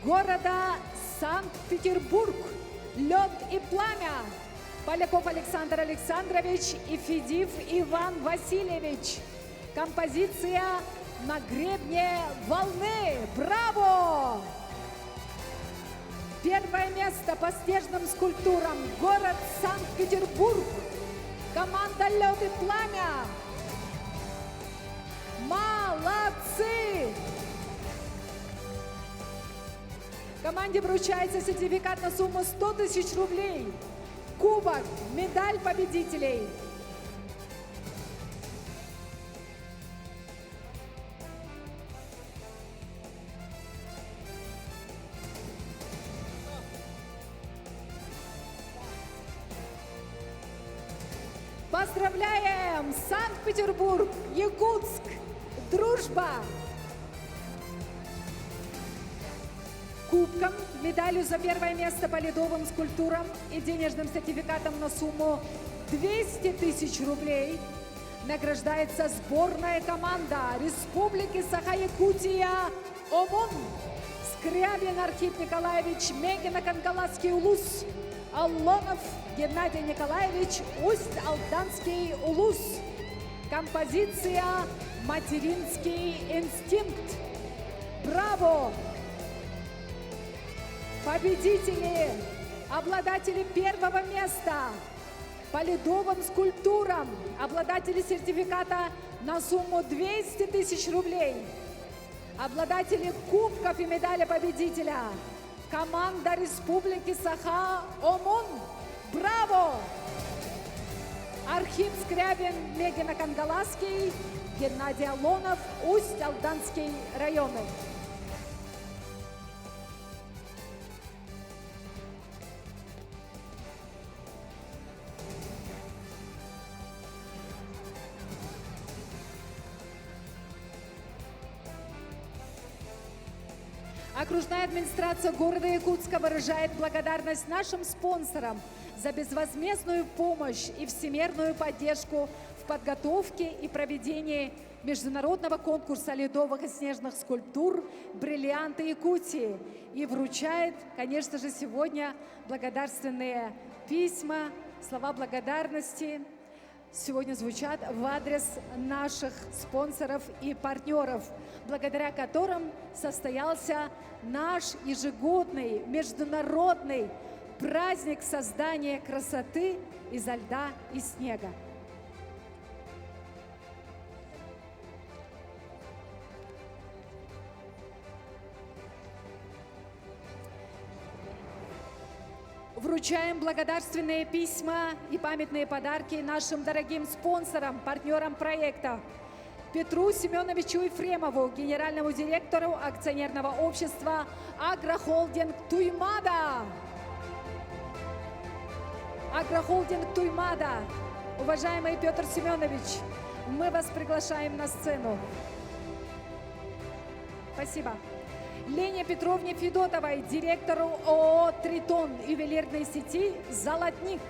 города Санкт-Петербург «Лед и пламя». Поляков Александр Александрович и Федив Иван Васильевич. Композиция «На гребне волны». Браво! Первое место по снежным скульптурам город Санкт-Петербург. Команда «Лед и пламя». Молодцы! Команде вручается сертификат на сумму 100 тысяч рублей, кубок, медаль победителей. Поздравляем! Санкт-Петербург, Якутск, дружба! Кубком, медалью за первое место по ледовым скульптурам и денежным сертификатом на сумму 200 тысяч рублей награждается сборная команда Республики Саха-Якутия «ОМОН». Скрябин Архип Николаевич, Мегино-Кангаласский улус. Аллонов Геннадий Николаевич, Усть-Алданский улус. Композиция «Материнский инстинкт». Браво! Победители, обладатели первого места по ледовым скульптурам, обладатели сертификата на сумму 200 тысяч рублей, обладатели кубков и медали победителя, команда Республики Саха «ОМОН». Браво! Архип Скрябин, Мегино-Кангаласский, Геннадий Алонов, Усть-Алданский районы. Окружная администрация города Якутска выражает благодарность нашим спонсорам за безвозмездную помощь и всемирную поддержку в подготовке и проведении международного конкурса ледовых и снежных скульптур «Бриллианты Якутии» и вручает, конечно же, сегодня благодарственные письма слова благодарности сегодня звучат в адрес наших спонсоров и партнеров, благодаря которым состоялся наш ежегодный международный праздник создания красоты изо льда и снега. Вручаем благодарственные письма и памятные подарки нашим дорогим спонсорам, партнерам проекта. Петру Семеновичу Ефремову, генеральному директору акционерного общества «Агрохолдинг Туймада». «Агрохолдинг Туймада». Уважаемый Петр Семенович, мы вас приглашаем на сцену. Спасибо. Лене Петровне Федотовой, директору ООО «Тритон» ювелирной сети «Золотник».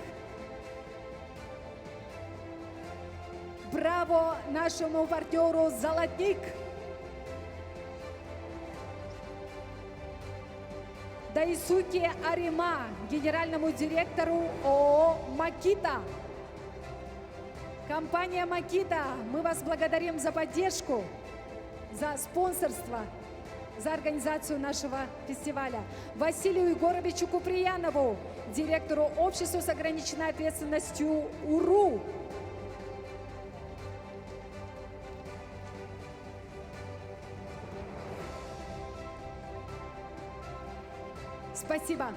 Браво нашему партнеру «Золотник». Дайсуке Арима, генеральному директору ООО «Макита». Компания «Макита», мы вас благодарим за поддержку, за спонсорство, за организацию нашего фестиваля. Василию Егоровичу Куприянову, директору общества с ограниченной ответственностью УРУ. Спасибо.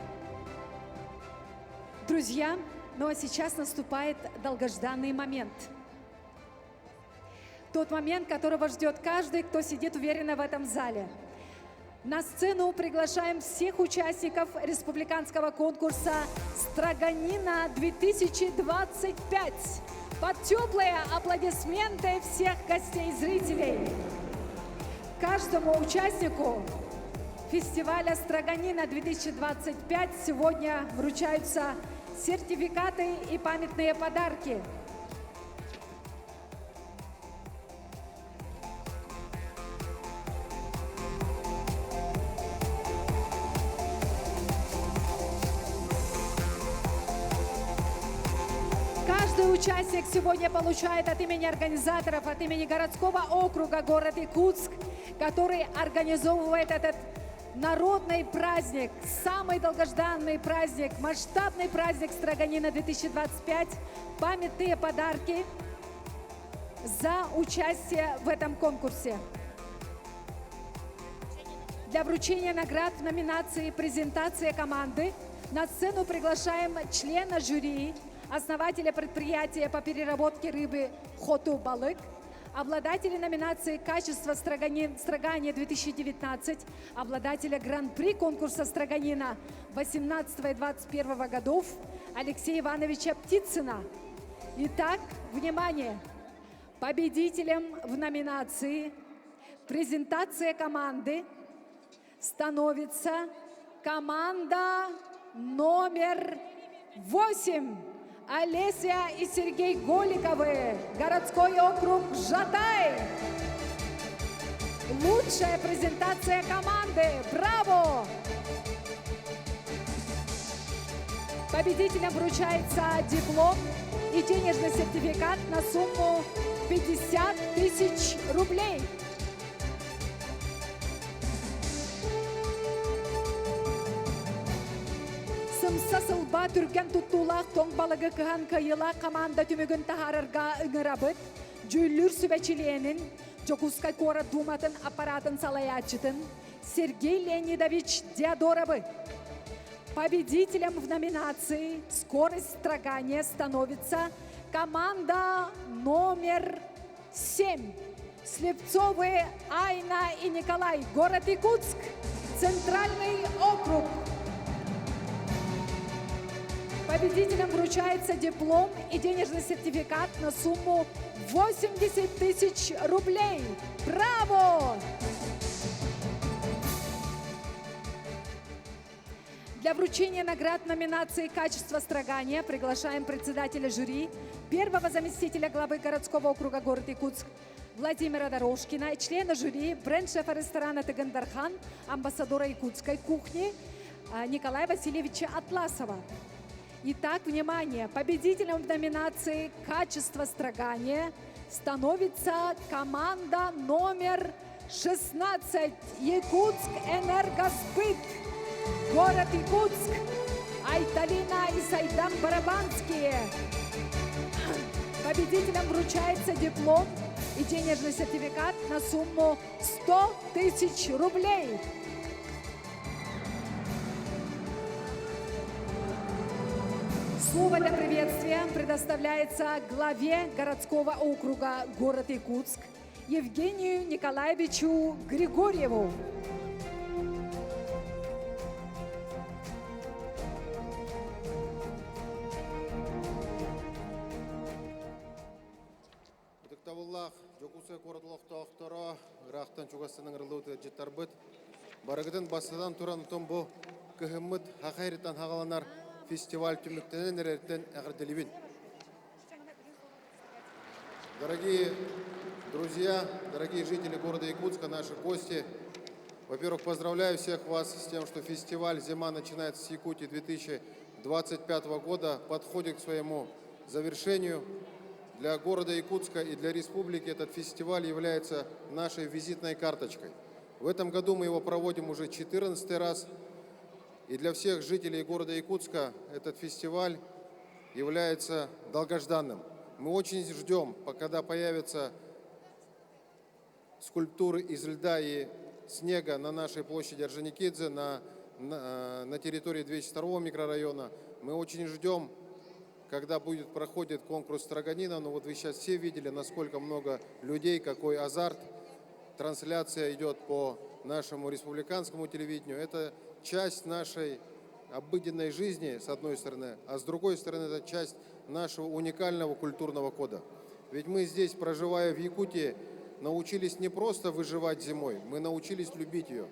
Друзья, ну а сейчас наступает долгожданный момент. Тот момент, которого ждет каждый, кто сидит уверенно в этом зале. На сцену приглашаем всех участников республиканского конкурса «Строганина-2025». Под теплые аплодисменты всех гостей и зрителей. Каждому участнику фестиваля «Строганина-2025» сегодня вручаются сертификаты и памятные подарки. Каждый участник сегодня получает от имени организаторов, от имени городского округа город Якутск, который организовывает этот народный праздник, самый долгожданный праздник, масштабный праздник Строганина-2025, памятные подарки за участие в этом конкурсе. Для вручения наград в номинации «Презентация команды» на сцену приглашаем члена жюри, основателя предприятия по переработке рыбы «Хоту Балык», обладателя номинации «Качество Строгания-2019», обладателя гран-при конкурса «Строганина» 18 и 21 годов Алексея Ивановича Птицына. Итак, внимание! Победителем в номинации «Презентация команды» становится команда номер 8. Олеся и Сергей Голиковы, городской округ Жатай. Лучшая презентация команды. Браво! Победителям вручается диплом и денежный сертификат на сумму 50 тысяч рублей. Сымсасылба түрген туттулақ тоң балығы кыған кайыла команда түмігін тахарырға ыңырабыт, жүллүр сүбәчілиенін, Жокускай кора думатын аппаратын салаячытын Сергей Леонидович Диадоровы. Победителем в номинации «Скорость строгания» становится команда номер 7. Слепцовы Айна и Николай, город Якутск, Центральный округ. Победителям вручается диплом и денежный сертификат на сумму 80 тысяч рублей. Браво! Для вручения наград номинации «Качество строгания» приглашаем председателя жюри, первого заместителя главы городского округа город Якутск Владимира Дорожкина и члена жюри, бренд-шефа ресторана «Тагандархан», амбассадора якутской кухни Николая Васильевича Атласова. Итак, внимание, победителем в номинации «Качество строгания» становится команда номер 16 «Якутск Энергосбыт», город Якутск, Айталина и Сайдан Барабанские. Победителям вручается диплом и денежный сертификат на сумму 100 тысяч рублей. Слово для приветствия предоставляется главе городского округа город Якутск Евгению Николаевичу Григорьеву. Тавуллах, Жокусы кордылықтақтары, Ирақтан чугасының ырылуыты жеттарбыт. Барығыдың басыдан тұран ұтым бұл көхімміт хақайритан хағаланар фестиваль түміктенен әрерттен әғірделебін. Дорогие друзья, дорогие жители города Якутска, наши гости, во-первых, поздравляю всех вас с тем, что фестиваль «Зима» начинается с Якутии 2025 года, подходит к своему завершению. Для города Якутска и для республики этот фестиваль является нашей визитной карточкой. В этом году мы его проводим уже 14-й раз. И для всех жителей города Якутска этот фестиваль является долгожданным. Мы очень ждем, когда появятся скульптуры из льда и снега на нашей площади Орджоникидзе, на территории 202 микрорайона. Мы очень ждем, когда проходит конкурс строганина. Но вот вы сейчас все видели, насколько много людей, какой азарт. Трансляция идет по нашему республиканскому телевидению. Это часть нашей обыденной жизни, с одной стороны, а с другой стороны, это часть нашего уникального культурного кода. Ведь мы здесь, проживая в Якутии, научились не просто выживать зимой, мы научились любить ее.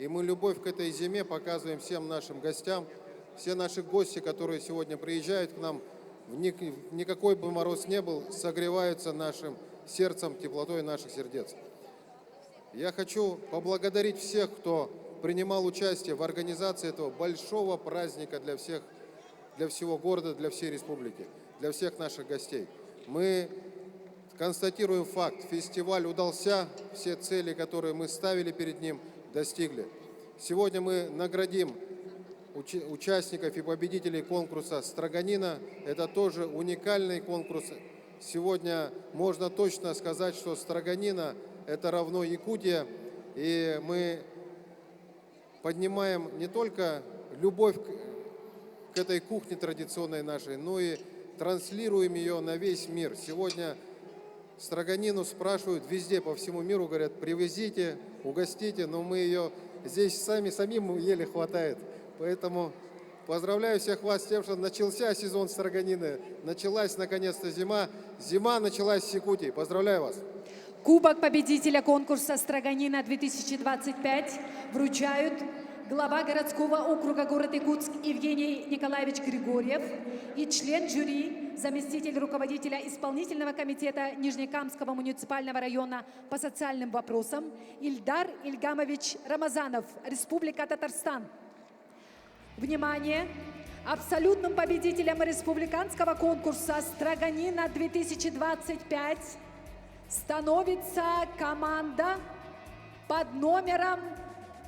И мы любовь к этой зиме показываем всем нашим гостям. Все наши гости, которые сегодня приезжают к нам, никакой бы мороз не был, согреваются нашим сердцем, теплотой наших сердец. Я хочу поблагодарить всех, кто принимал участие в организации этого большого праздника для всех, для всего города, для всей республики, для всех наших гостей. Мы констатируем факт: фестиваль удался, все цели, которые мы ставили перед ним, достигли. Сегодня мы наградим участников и победителей конкурса «Строганина». Это тоже уникальный конкурс. Сегодня можно точно сказать, что «Строганина» — это равно Якутия. И мы поднимаем не только любовь к этой кухне традиционной нашей, но и транслируем ее на весь мир. Сегодня строганину спрашивают везде, по всему миру, говорят: привезите, угостите, но мы ее здесь самим еле хватает. Поэтому поздравляю всех вас с тем, что начался сезон строганины, началась наконец-то зима. Зима началась с Якутии. Поздравляю вас. Кубок победителя конкурса «Строганина-2025» вручают глава городского округа город Якутск Евгений Николаевич Григорьев и член жюри, заместитель руководителя исполнительного комитета Нижнекамского муниципального района по социальным вопросам Ильдар Ильгамович Рамазанов, Республика Татарстан. Внимание! Абсолютным победителем республиканского конкурса «Строганина-2025» становится команда под номером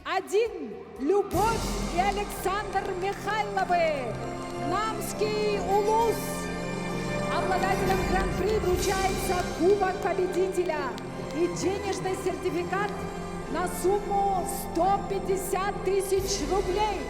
1 «Любовь и Александр Михайловы», Намский Улус. Обладателям гран-при вручается кубок победителя и денежный сертификат на сумму 150 тысяч рублей.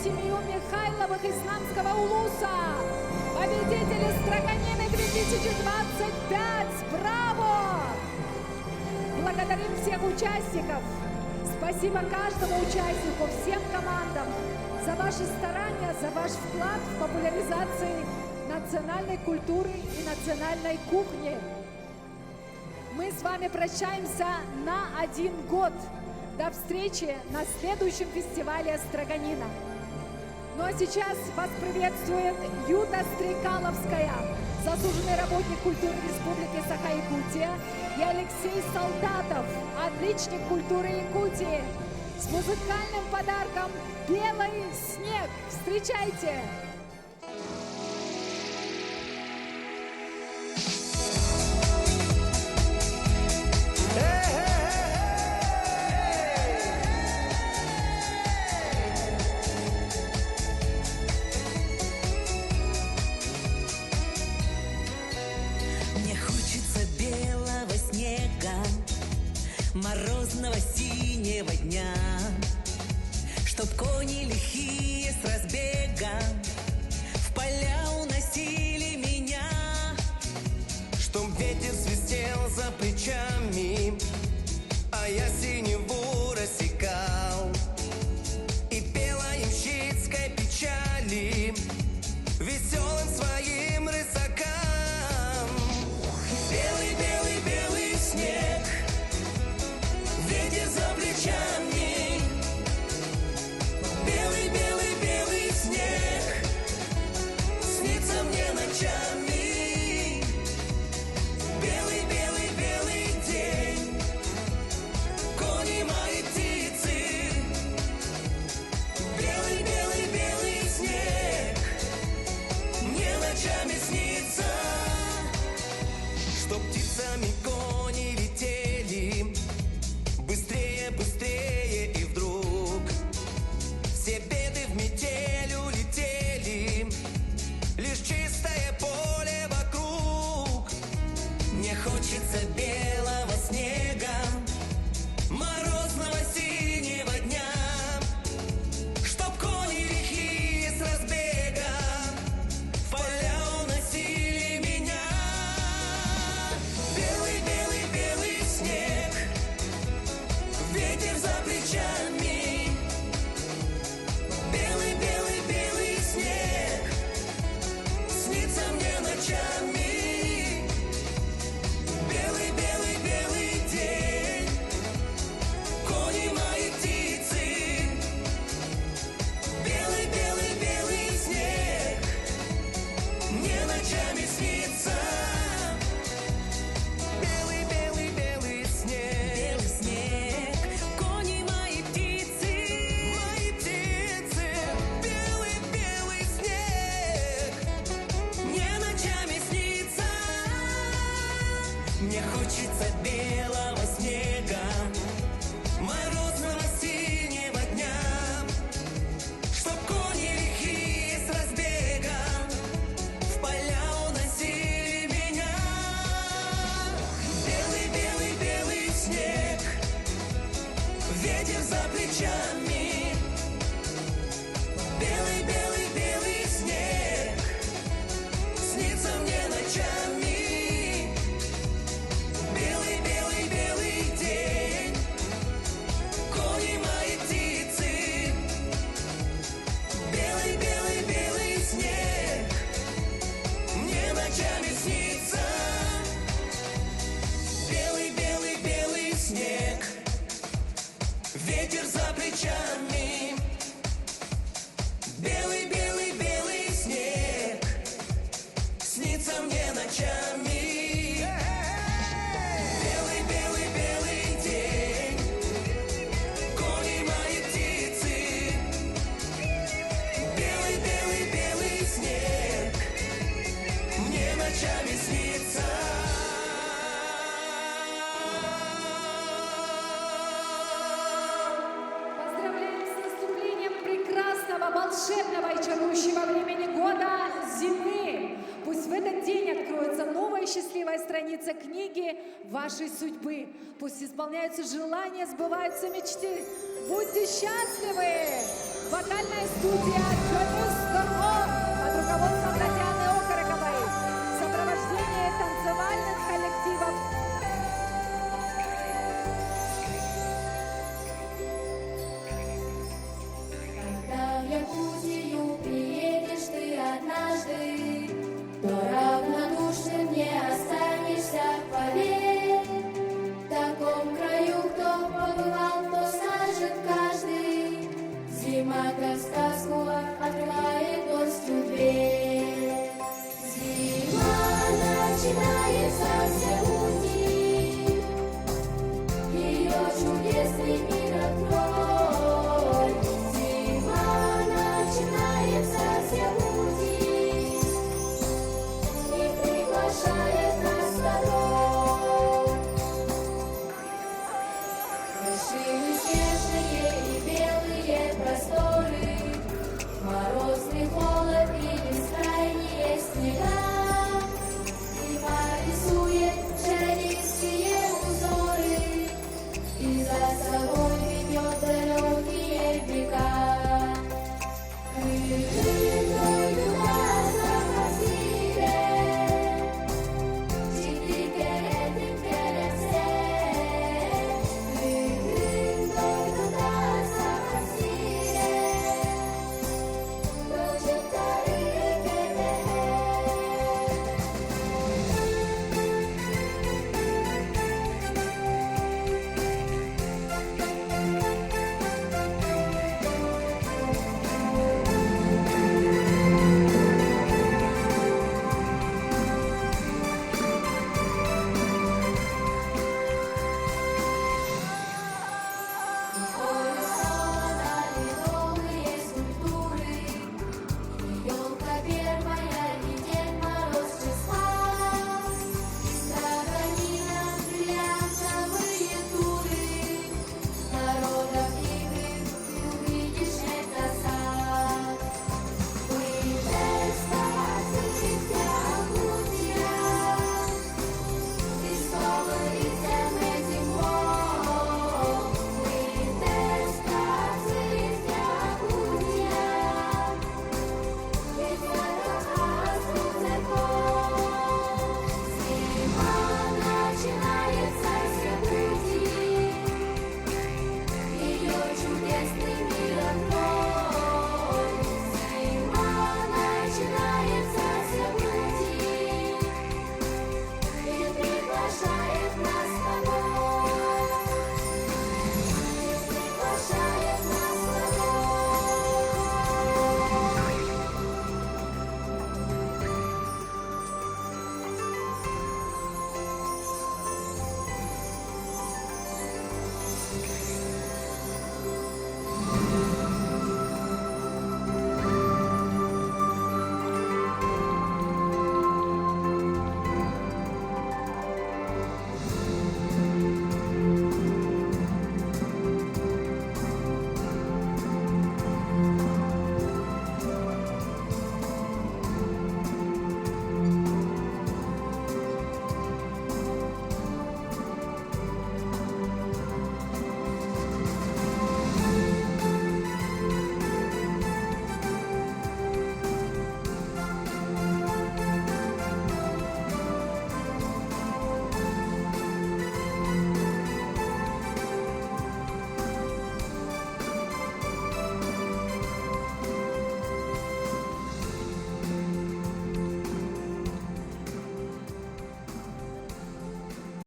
Семью Михайловых из Намского Улуса. Победители Строганины 2025. Браво! Благодарим всех участников. Спасибо каждому участнику, всем командам за ваши старания, за ваш вклад в популяризацию национальной культуры и национальной кухни. Мы с вами прощаемся на 1 год. До встречи на следующем фестивале «Строганина». Ну а сейчас вас приветствует Юта Стрекаловская, заслуженный работник культуры Республики Саха-Якутия, и Алексей Солдатов, отличник культуры Якутии, с музыкальным подарком «Белый снег». Встречайте! Мне хочется белого снега, морозного синего дня, чтоб кони лихие с разбега в поля уносили меня, Чтоб ветер свистел за плечами, а я синеву рассекал, и пела ямщицкой печали веселым своим рысакам. Белый, белый, белый снег, ветер за плечами. Белый, белый, белый снег снится мне ночами. Белый, белый, белый день, кони мои птицы. Белый, белый, белый снег мне ночами снится. Чтоб птицами кони летели быстрее, быстрее, и вдруг все беды в метель улетели, лишь чистое поле вокруг. Мне хочется белого снега, морозного синего дня, чтоб кони лихие с разбега в поля уносили меня. Белый, белый, белый снег, ветер за плечами. Белый, белый, белый снег снится мне ночами. Белый, белый, белый день, кони мои птицы. Белый, белый, белый снег мне ночами снится. Белый, белый, белый снег, белый снег, кони мои птицы. Мои птицы. Белый, белый снег мне ночами снится. Мне хочется белого снега, морозного синего дня, чтоб кони лихие с разбега в поля уносили меня. Белый, белый, белый снег, ветер за плечами. Белый, белый, белый снег снится мне ночами. Белый, белый, белый день, кони мои птицы. Белый, белый, белый снег мне ночами снится. Белый, белый, белый снег, ветер за плечами. Белый, белый, белый снег снится мне ночами. Белый, белый, белый день, кони мои птицы. Белый, белый, белый снег мне ночами снится. Поздравляем с наступлением прекрасного, волшебного и чарующего времени года зимы. Пусть в этот день откроется новая счастливая страница книги вашей судьбы. Пусть исполняются желания, сбываются мечты. Будьте счастливы! Вокальная студия «Гомюс Гормон» под руководством Татьяны Окороковой. Сопровождение танцевальных коллективов. Когда в Якутию приедешь ты однажды, то равнодушным не останешься, поверь. В таком краю, кто побывал, то скажет каждый. Зима, как сказку открывает гостю дверь. Зима начинается, все